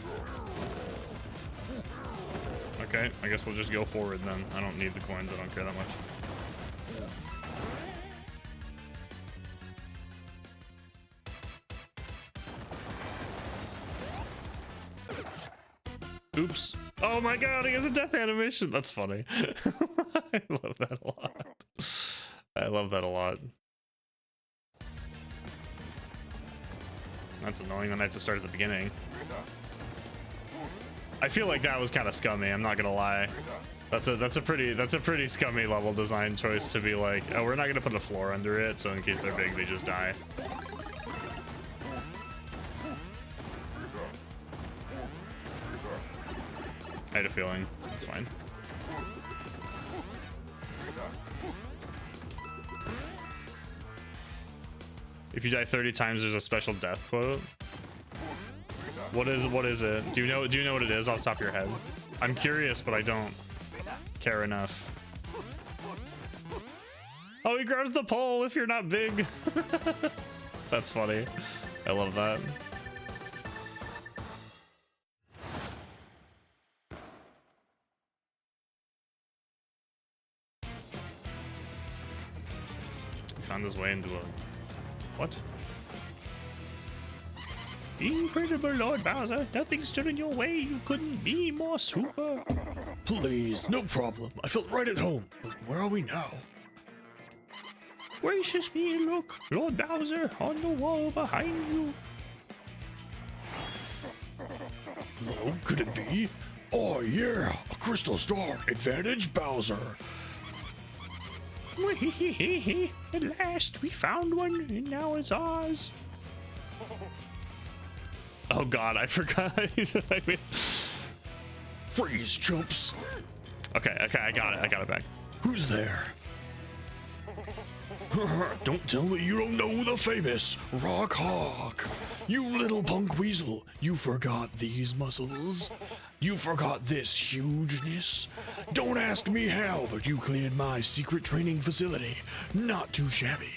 Okay, I guess we'll just go forward then. I don't need the coins, I don't care that much. Oops. Oh my god, he has a death animation! That's funny. I love that a lot. I love that a lot. That's annoying, then I have to start at the beginning. I feel like that was kind of scummy, I'm not gonna lie. That's a pretty scummy level design choice to be like, oh, we're not gonna put a floor under it, so in case they're big, they just die. I had a feeling. It's fine. If you die 30 times, there's a special death quote. What is it? Do you know what it is off the top of your head? I'm curious, but I don't care enough. Oh, he grabs the pole if you're not big. That's funny. I love that. He found his way into a... What? Incredible Lord Bowser, nothing stood in your way. You couldn't be more super. Please, no problem. I felt right at home. But where are we now? Gracious me, look, Lord Bowser on the wall behind you. Hello, could it be? Oh yeah, a crystal star. Advantage Bowser. At last, we found one, and now it's ours. Oh god, I forgot. I mean, Freeze, chumps. okay, I got it back. Who's there? Don't tell me you don't know the famous Rock Hawk. You little punk weasel, you forgot these muscles. You forgot this hugeness. Don't ask me how, but you cleared my secret training facility. Not too shabby.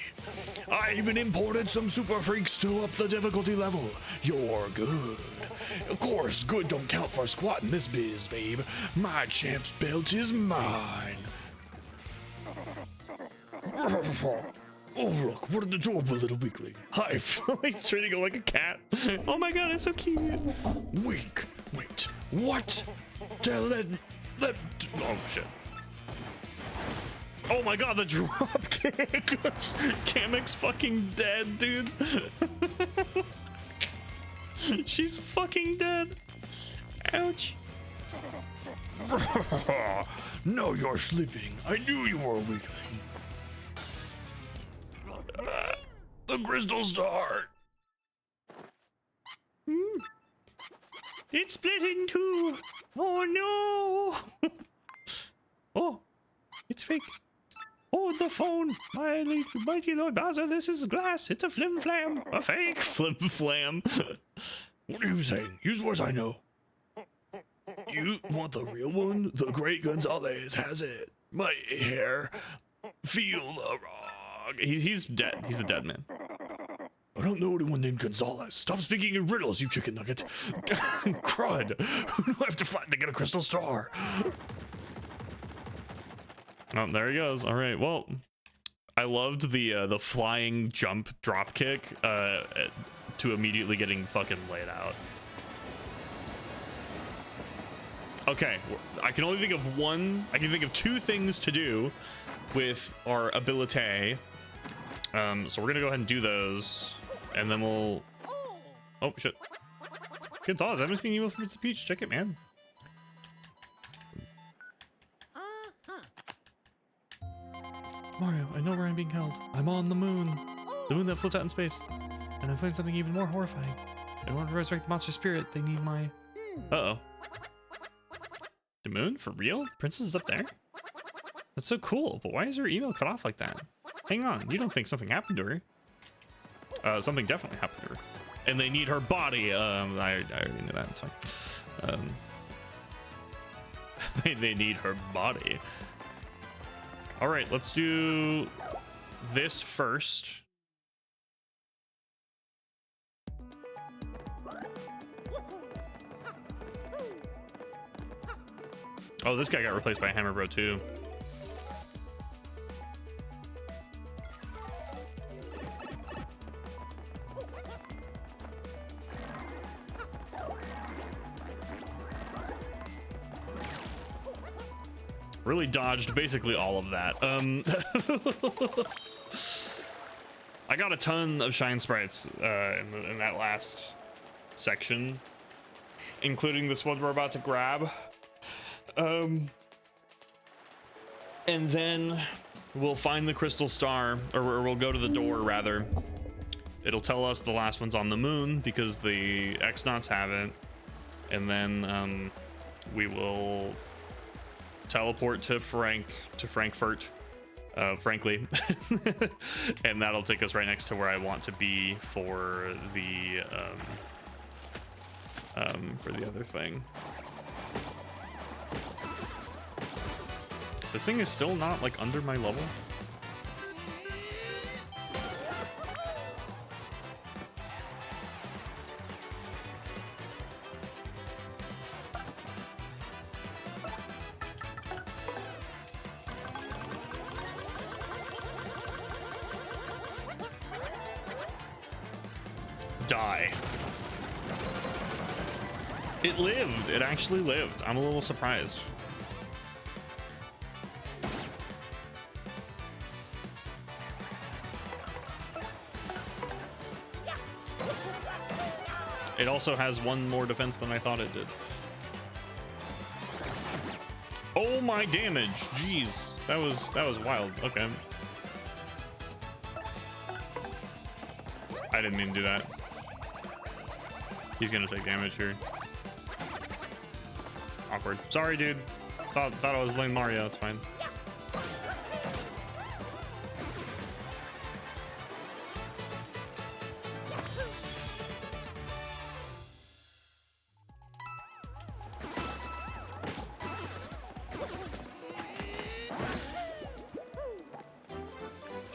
I even imported some super freaks to up the difficulty level. You're good. Of course, good don't count for squat in this biz, babe. My champ's belt is mine. Oh, look, what an adorable little weakling. Hi. He's treating it like a cat. Oh my god, it's so cute. Weak. Wait, what? Let. Oh shit. Oh my god, the drop kick. Kamek's fucking dead, dude. She's fucking dead. Ouch. No, you're sleeping. I knew you were a weakling. The crystal star. It's split in two. Oh no. Oh, it's fake. Oh, the phone. Mighty Lord Bowser, this is glass. It's a flim flam. A fake flim flam. What are you saying? Use words I know. You want the real one? The great Gonzalez has it. My hair. Feel the rock. He's dead. He's a dead man. I don't know anyone named Gonzalez. Stop speaking in riddles, you chicken nugget. Crud. Who do I have to fight to get a crystal star? Oh, there he goes. All right. Well, I loved the flying jump drop kick to immediately getting fucking laid out. Okay, I can only think of one. I can think of two things to do with our ability. So we're gonna go ahead and do those, and then we'll. Oh shit! Gonzalez, that must be an email from the beach. Check it, man. Mario, I know where I'm being held. I'm on the moon. The moon that floats out in space. And I've learned something even more horrifying. In order to resurrect the monster spirit, they need my... Uh-oh. The moon? For real? The princess is up there? That's so cool, but why is her email cut off like that? Hang on, you don't think something happened to her? Something definitely happened to her. And they need her body. I already knew that, it's fine. They need her body. All right, let's do this first. Oh, this guy got replaced by Hammer Bro too. Really dodged basically all of that. I got a ton of shine sprites in that last section, including this one we're about to grab. And then we'll find the crystal star, or we'll go to the door rather. It'll tell us the last one's on the moon because the X-Nauts haven't, and then we will teleport to Frankfurt, frankly, and that'll take us right next to where I want to be for the other thing. This thing is still not like under my level. Die. It lived. It actually lived. I'm a little surprised. It also has one more defense than I thought it did. Oh my damage. Jeez. That was wild. Okay. I didn't mean to do that. He's gonna take damage here. Awkward. Sorry, dude. Thought I was playing Mario. It's fine.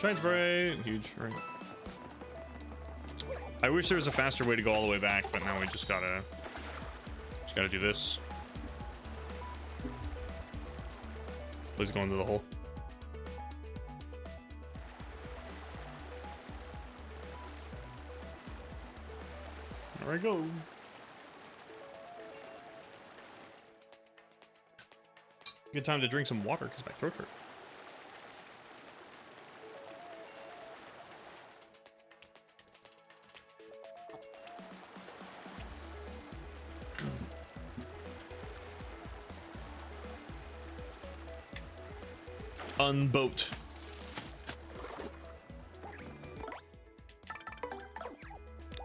Shine spray. Huge. Right. I wish there was a faster way to go all the way back, but now we just gotta do this. Please go into the hole. There I go. Good time to drink some water because my throat hurt. Unboat.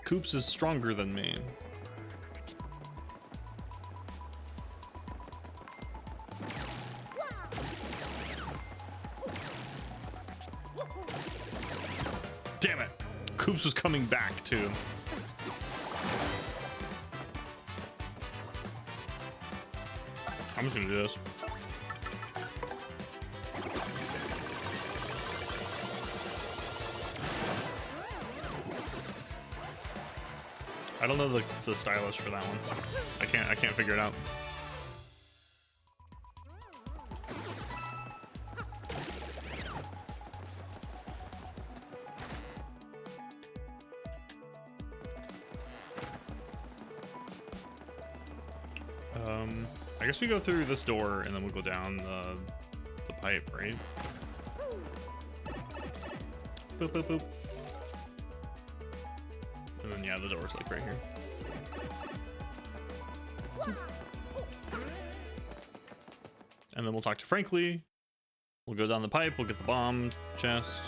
Coops is stronger than me. Damn it. Coops was coming back too. I'm just gonna do this. I don't know the stylus for that one. I can't figure it out. I guess we go through this door and then we'll go down the pipe, right? Boop boop boop. And then, yeah, the door's like right here. And then we'll talk to Frankly. We'll go down the pipe. We'll get the bomb chest.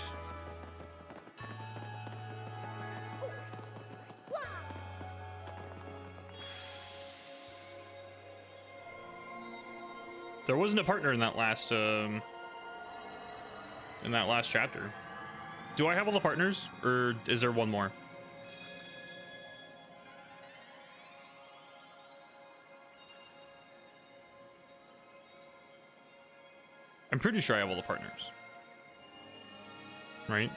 There wasn't a partner in that last chapter. Do I have all the partners, or is there one more? I'm pretty sure I have all the partners. Right?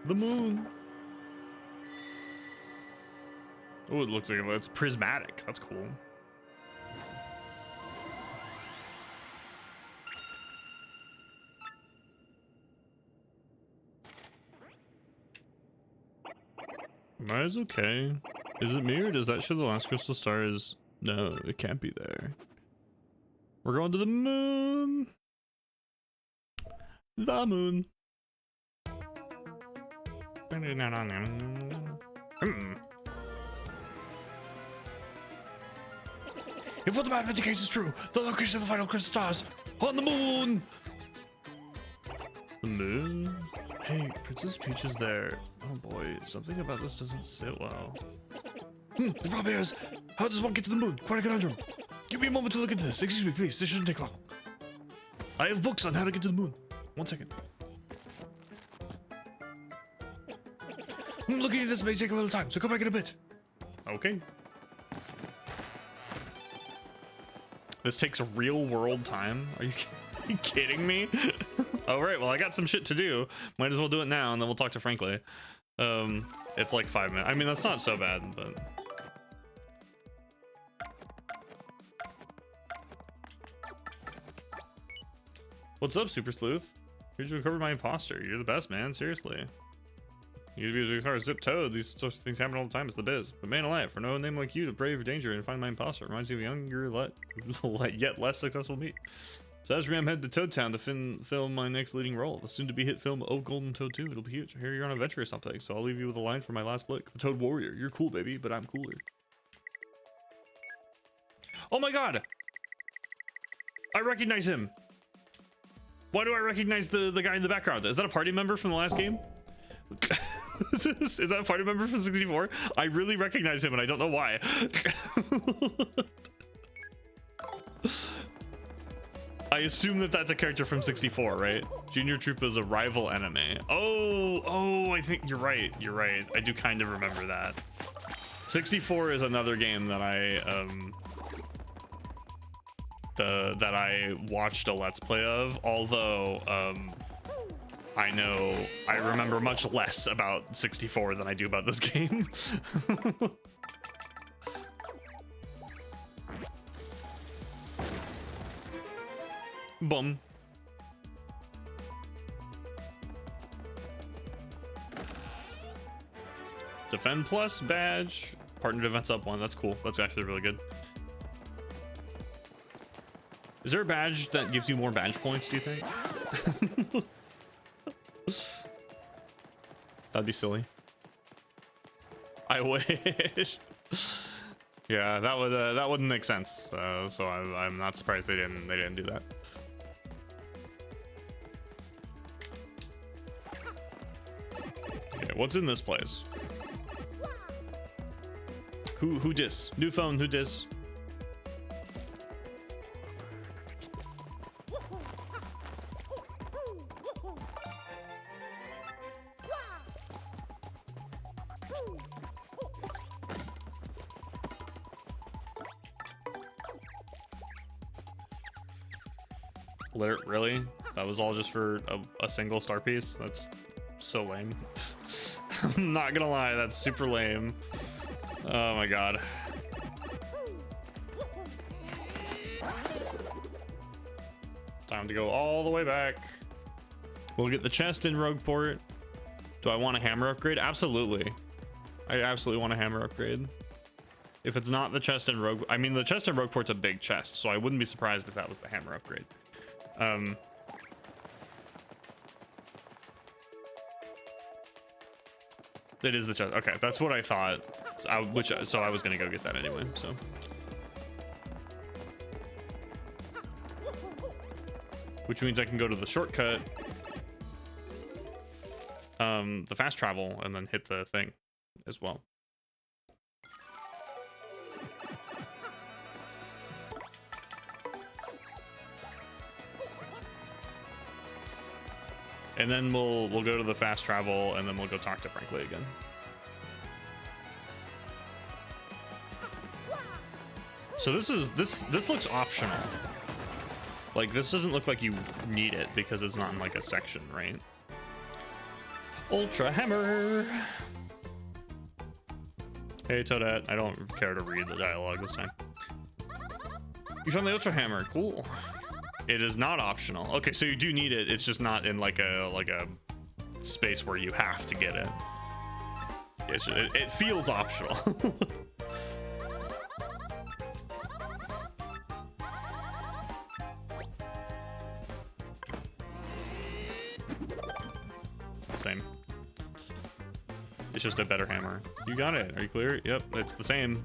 The moon. Oh, it looks like it's prismatic. That's cool. Maya's okay. Is it me or does that show the last crystal star is... No, it can't be there. We're going to the moon. The moon. If what the map indicates is true, the location of the final crystal stars on the moon. The moon? Hey, Princess Peach is there. Oh boy, something about this doesn't sit well. The problem is, how does one get to the moon? Quite a conundrum. Give me a moment to look into this. Excuse me, please. This shouldn't take long. I have books on how to get to the moon. 1 second. Looking at this may take a little time, so come back in a bit. Okay. This takes real world time? Are you kidding? you kidding me? Oh, right. Well, I got some shit to do. Might as well do it now, and then we'll talk to Frankly. It's like 5 minutes. I mean, that's not so bad, but... What's up, Super Sleuth? Here's you recover my imposter. You're the best, man. Seriously. You be a car zip toed. These sorts of things happen all the time. It's the biz. But man alive, for no name like you to brave danger and find my imposter reminds me of a younger, yet less successful me. So as I'm headed to Toad Town to film my next leading role, the soon-to-be hit film Oh Golden Toad 2. It'll be huge. I hear you're on an adventure or something, so I'll leave you with a line for my last flick. The Toad Warrior. You're cool, baby, but I'm cooler. Oh my god! I recognize him! Why do I recognize the guy in the background? Is that a party member from the last game? Is that a party member from 64? I really recognize him and I don't know why. I assume that that's a character from 64, right? Junior Troop is a rival enemy. Oh, I think you're right. You're right. I do kind of remember that. 64 is another game that I watched a Let's Play of, although I remember much less about 64 than I do about this game. Boom. Defend plus badge. Partner defense up 1. That's cool. That's actually really good. Is there a badge that gives you more badge points, do you think? That'd be silly. I wish. Yeah, that wouldn't make sense. So I'm not surprised they didn't do that. Okay, what's in this place? Who dis? New phone, who dis? Really? That was all just for a single star piece? That's so lame. I'm not gonna lie, that's super lame. Oh my god. Time to go all the way back. We'll get the chest in Rogueport. Do I want a hammer upgrade? Absolutely. I absolutely want a hammer upgrade. If it's not the chest in Rogue... I mean, the chest in Rogueport's a big chest, so I wouldn't be surprised if that was the hammer upgrade. It is the chest. Okay, that's what I thought. So I was gonna go get that anyway. So. Which means I can go to the shortcut, the fast travel, and then hit the thing as well. And then we'll go to the fast travel, and then we'll go talk to Frankly again. So this looks optional. Like, this doesn't look like you need it because it's not in like a section, right? Ultra Hammer. Hey Toadette, I don't care to read the dialogue this time. You found the Ultra Hammer, cool. It is not optional. Okay, so you do need it. It's just not in like a space where you have to get it. It feels optional. It's the same. It's just a better hammer. You got it. Are you clear? Yep, it's the same.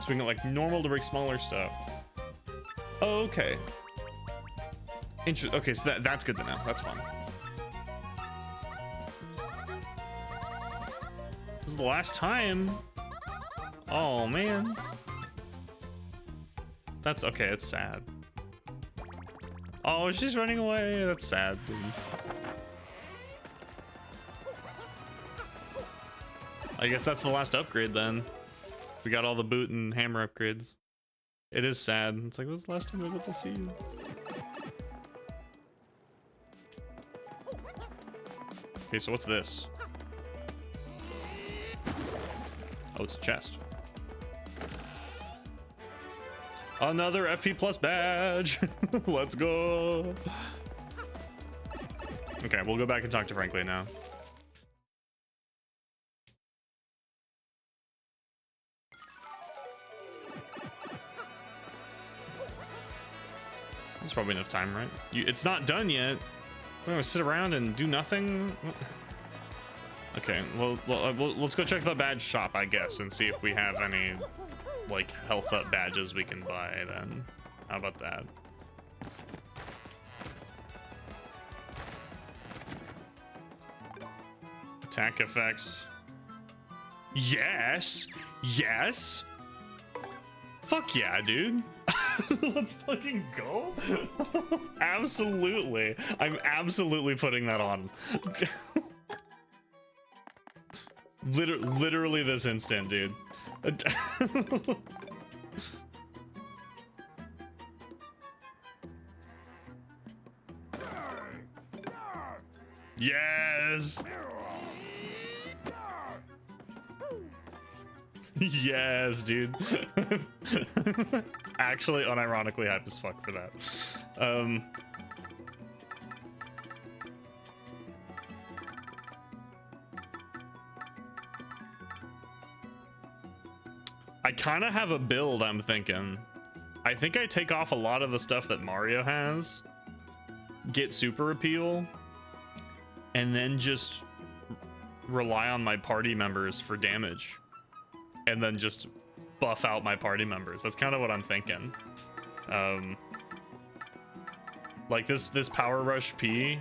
Swing it like normal to break smaller stuff. Oh, okay. Okay, so that's good to know. That's fun. This is the last time. Oh man. That's okay. It's sad. Oh, she's running away. That's sad. I guess that's the last upgrade then. We got all the boot and hammer upgrades. It is sad. It's like, that's the last time I get to see you. Okay, so what's this? Oh, it's a chest. Another FP Plus badge. Let's go. Okay, we'll go back and talk to Frankly now. That's probably enough time, right? It's not done yet. We're gonna sit around and do nothing. Okay, well, let's go check the badge shop, I guess, and see if we have any like health up badges we can buy. Then, how about that? Attack effects. Yes, yes. Fuck yeah, dude. Let's fucking go. Absolutely. I'm absolutely putting that on. Literally this instant, dude. Yes. Yes, dude. Actually, unironically hype as fuck for that. I kind of have a build I'm thinking. I think I take off a lot of the stuff that Mario has, get super appeal, and then just rely on my party members for damage. And then just buff out my party members. That's kind of what I'm thinking. Like this Power Rush P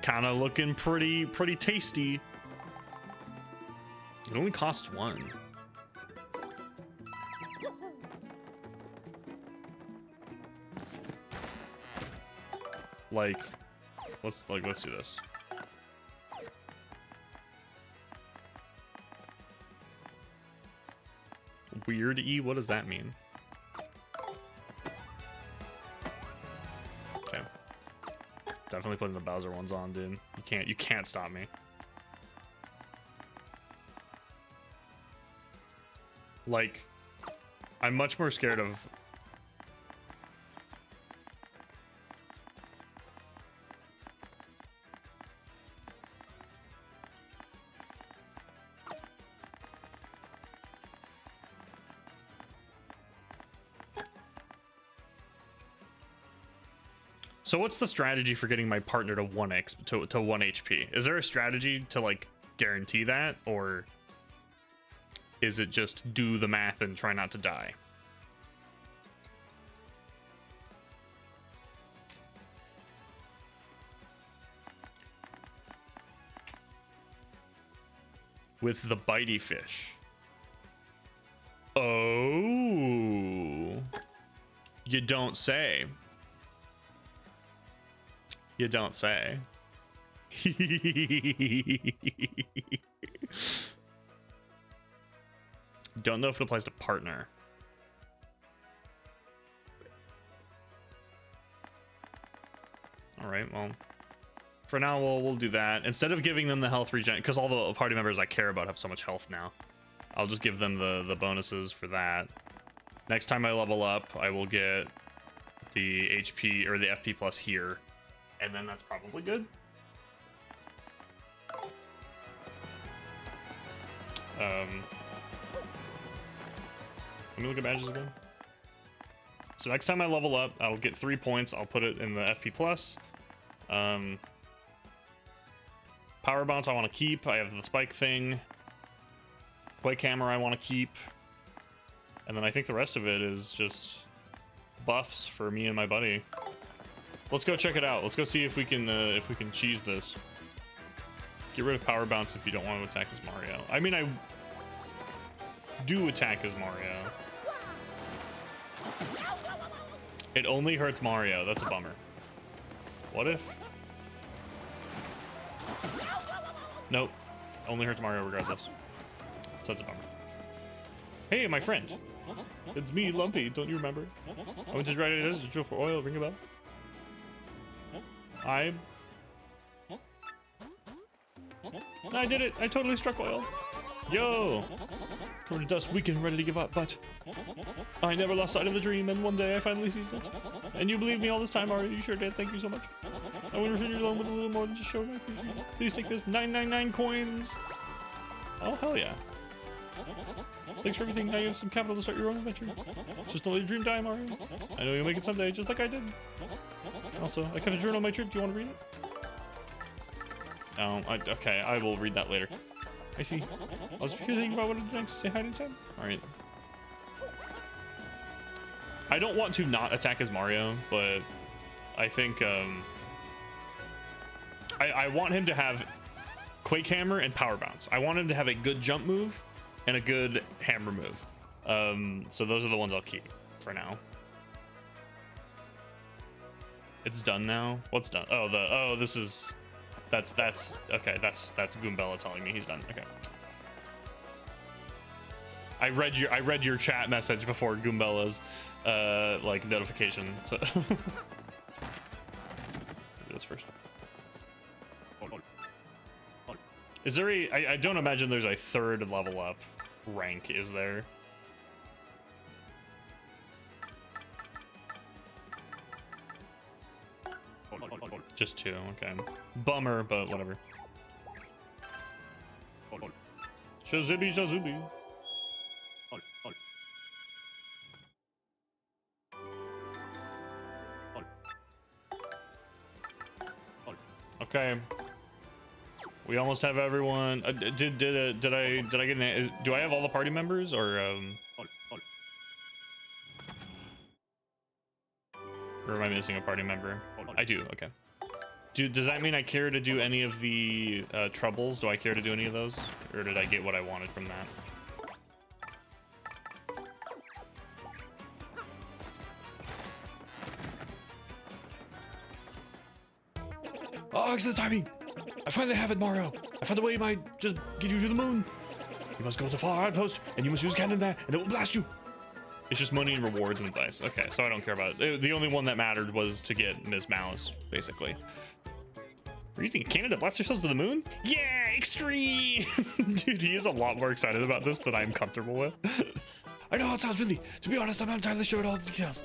kind of looking pretty tasty. It only costs 1. Like, let's do this. Weird E, what does that mean? Okay. Definitely putting the Bowser ones on, dude. You can't stop me. Like, I'm much more scared of So what's the strategy for getting my partner to 1 HP? Is there a strategy to like guarantee that, or is it just do the math and try not to die? With the bitey fish. Oh, you don't say. You don't say. Don't know if it applies to partner. All right, well, for now we'll do that instead of giving them the health regen, because all the party members I care about have so much health now. I'll just give them the bonuses for that. Next time I level up, I will get the HP or the FP plus here. And then that's probably good. Let me look at badges again. So next time I level up, I'll get 3 points. I'll put it in the FP plus. Power bounce I want to keep. I have the spike thing. Quake hammer I want to keep. And then I think the rest of it is just buffs for me and my buddy. Let's go check it out. Let's go see if we can cheese this. Get rid of power bounce if you don't want to attack as Mario. I mean, I do attack as Mario. It only hurts Mario. That's a bummer. What if Nope. Only hurts Mario regardless. So that's a bummer. Hey, my friend. It's me, Lumpy. Don't you remember? I went to Draconayr to drill for oil. Ring a bell. I did it. I totally struck oil. Yo. Covered in dust, weak and ready to give up, but I never lost sight of the dream, and one day I finally seized it. And you believed me all this time, Mario. You sure did. Thank you so much. I wonder if you're alone with a little more than just showing my appreciation. Please take this 999 coins. Oh, hell yeah. Thanks for everything. Now you have some capital to start your own adventure. Just don't let your dream die, Mario. I know you'll make it someday, just like I did. Also, I kept a journal on my trip. Do you want to read it? No, okay, I will read that later. I see. I was here thinking about what to do next. Say hi to Ted. Alright. I don't want to not attack as Mario, but I think, I want him to have Quake Hammer and Power Bounce. I want him to have a good jump move and a good hammer move. So those are the ones I'll keep for now. It's done now. What's done? Oh, this is that's okay. That's Goombella telling me he's done. Okay. I read your chat message before Goombella's like notification. So do this first. Is there a? I don't imagine there's a third level up rank. Is there? Just 2, okay. Bummer, but whatever. Shazubi, Shazubi. Okay. We almost have everyone. Did I get an? Do I have all the party members or Or am I missing a party member? I do. Okay. Does that mean I care to do any of the troubles? Do I care to do any of those, or did I get what I wanted from that? Oh, excellent timing! I finally have it, Mario. I found a way might just get you to the moon. You must go to far outpost, and you must use cannon there, and it will blast you. It's just money and rewards and advice. Okay, so I don't care about it. The only one that mattered was to get Ms. Mouse, basically. We're using a cannon to blast ourselves to the moon? Yeah, extreme! Dude, he is a lot more excited about this than I'm comfortable with. I know how it sounds, really. To be honest, I'm not entirely sure of all the details.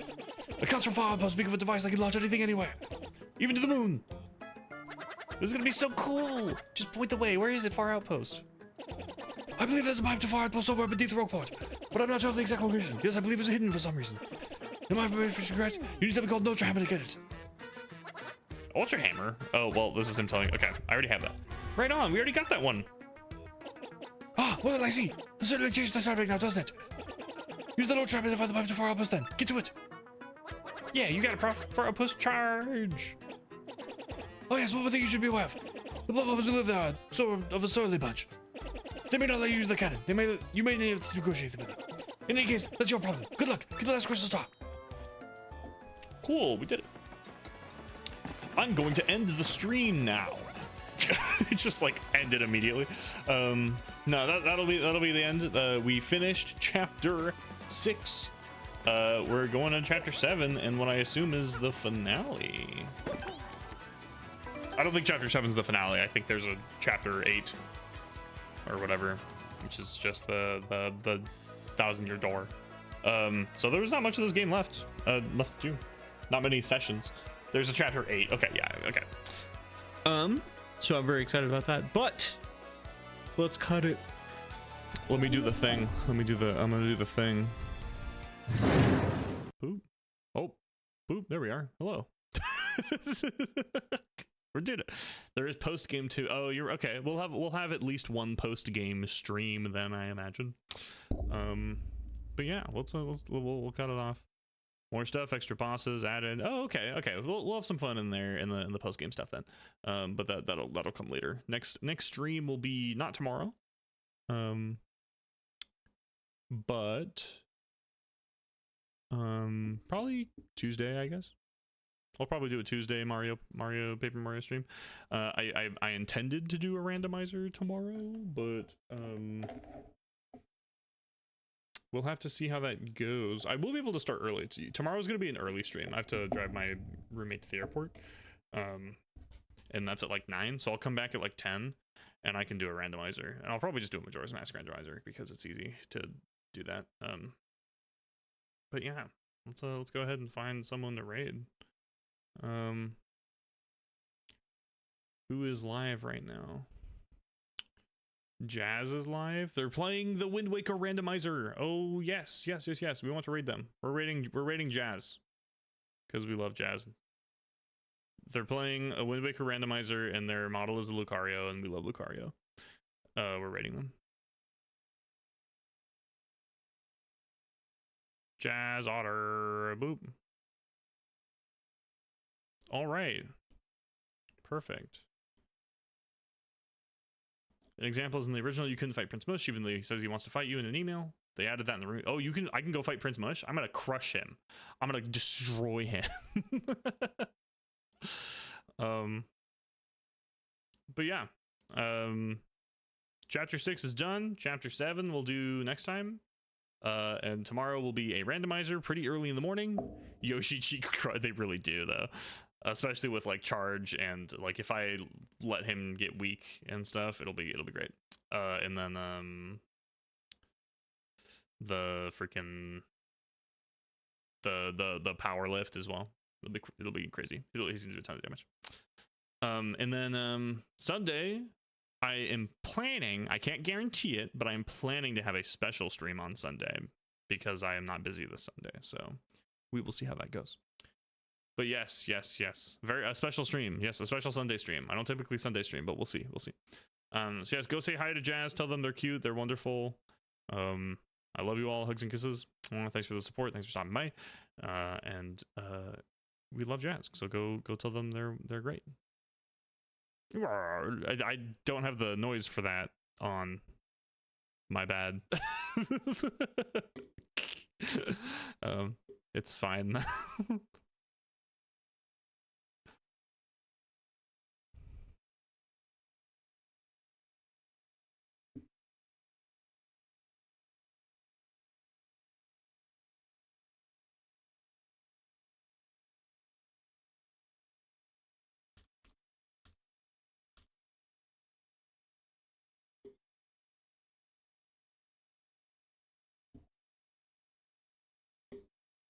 It comes from far outpost, speak of a device that can launch anything anywhere. Even to the moon. This is gonna be so cool! Just point the way. Where is it, far outpost? I believe there's a pipe to far outpost somewhere beneath the rockport, but I'm not sure of the exact location. Yes, I believe it's hidden for some reason. In my information, correct? You need something called Ultra Hammer to get it. Ultra Hammer? Oh, well, this is him telling. Okay, I already have that. Right on, we already got that one. Ah, well, I see. The certainly changed the right now, doesn't it? Use the Ultra Hammer to find the pipe to far outpost then. Get to it. Yeah, you got a far outpost charge. Oh yes, one more thing you should be aware of. The Bubbles who live there are sort of a surly bunch. They may not let you use the cannon. You may need to negotiate with them. In any case, that's your problem. Good luck. Get the last crystal star. Cool, we did it. I'm going to end the stream now. It just like ended immediately. No, that'll be the end. We finished chapter 6. We're going on chapter 7, and what I assume is the finale. I don't think chapter 7 is the finale. I think there's a chapter 8 or whatever, which is just the 1,000-year door. So there's not much of this game left to do. Not many sessions. There's a chapter 8. Okay, yeah, okay. So I'm very excited about that, but let's cut it. Let me do the thing. I'm gonna do the thing. Boop. Oh, boop. There we are. Hello. We did it. There is post game too. Oh, you're okay. We'll have at least one post game stream then, I imagine. But yeah, we'll cut it off. More stuff, extra bosses added. Oh, okay. We'll have some fun in there in the post game stuff then. But that'll come later. Next stream will be not tomorrow. But probably Tuesday, I guess. I'll probably do a Tuesday Paper Mario stream. I intended to do a randomizer tomorrow, but we'll have to see how that goes. I will be able to start early. Tomorrow's going to be an early stream. I have to drive my roommate to the airport. And that's at like 9, so I'll come back at like 10, and I can do a randomizer. And I'll probably just do a Majora's Mask randomizer because it's easy to do that. But yeah, let's go ahead and find someone to raid. Who is live right now? Jazz is live. They're playing the Wind Waker randomizer. Oh yes. We want to raid them. We're raiding Jazz because we love Jazz. They're playing a Wind Waker randomizer, and their model is a Lucario, and we love Lucario. We're raiding them. Jazz Otter. Boop. All right. Perfect. An example is in the original, you couldn't fight Prince Mush, even though he says he wants to fight you in an email. They added that in the room. Oh, I can go fight Prince Mush. I'm gonna crush him. I'm gonna destroy him. But yeah. Chapter 6 is done. Chapter 7 we'll do next time. And tomorrow will be a randomizer pretty early in the morning. Yoshi cheek they really do though. Especially with like charge, and like if I let him get weak and stuff, it'll be great. And then the freaking the power lift as well. It'll be crazy. He's gonna do a ton of damage. And then Sunday, I am planning, I can't guarantee it, but I'm planning to have a special stream on Sunday because I am not busy this Sunday. So we will see how that goes. But yes. A special stream. Yes, a special Sunday stream. I don't typically Sunday stream, but we'll see. So yes, go say hi to Jazz. Tell them they're cute. They're wonderful. I love you all. Hugs and kisses. Thanks for the support. Thanks for stopping by. And we love Jazz. So go tell them they're great. I don't have the noise for that on. My bad. It's fine.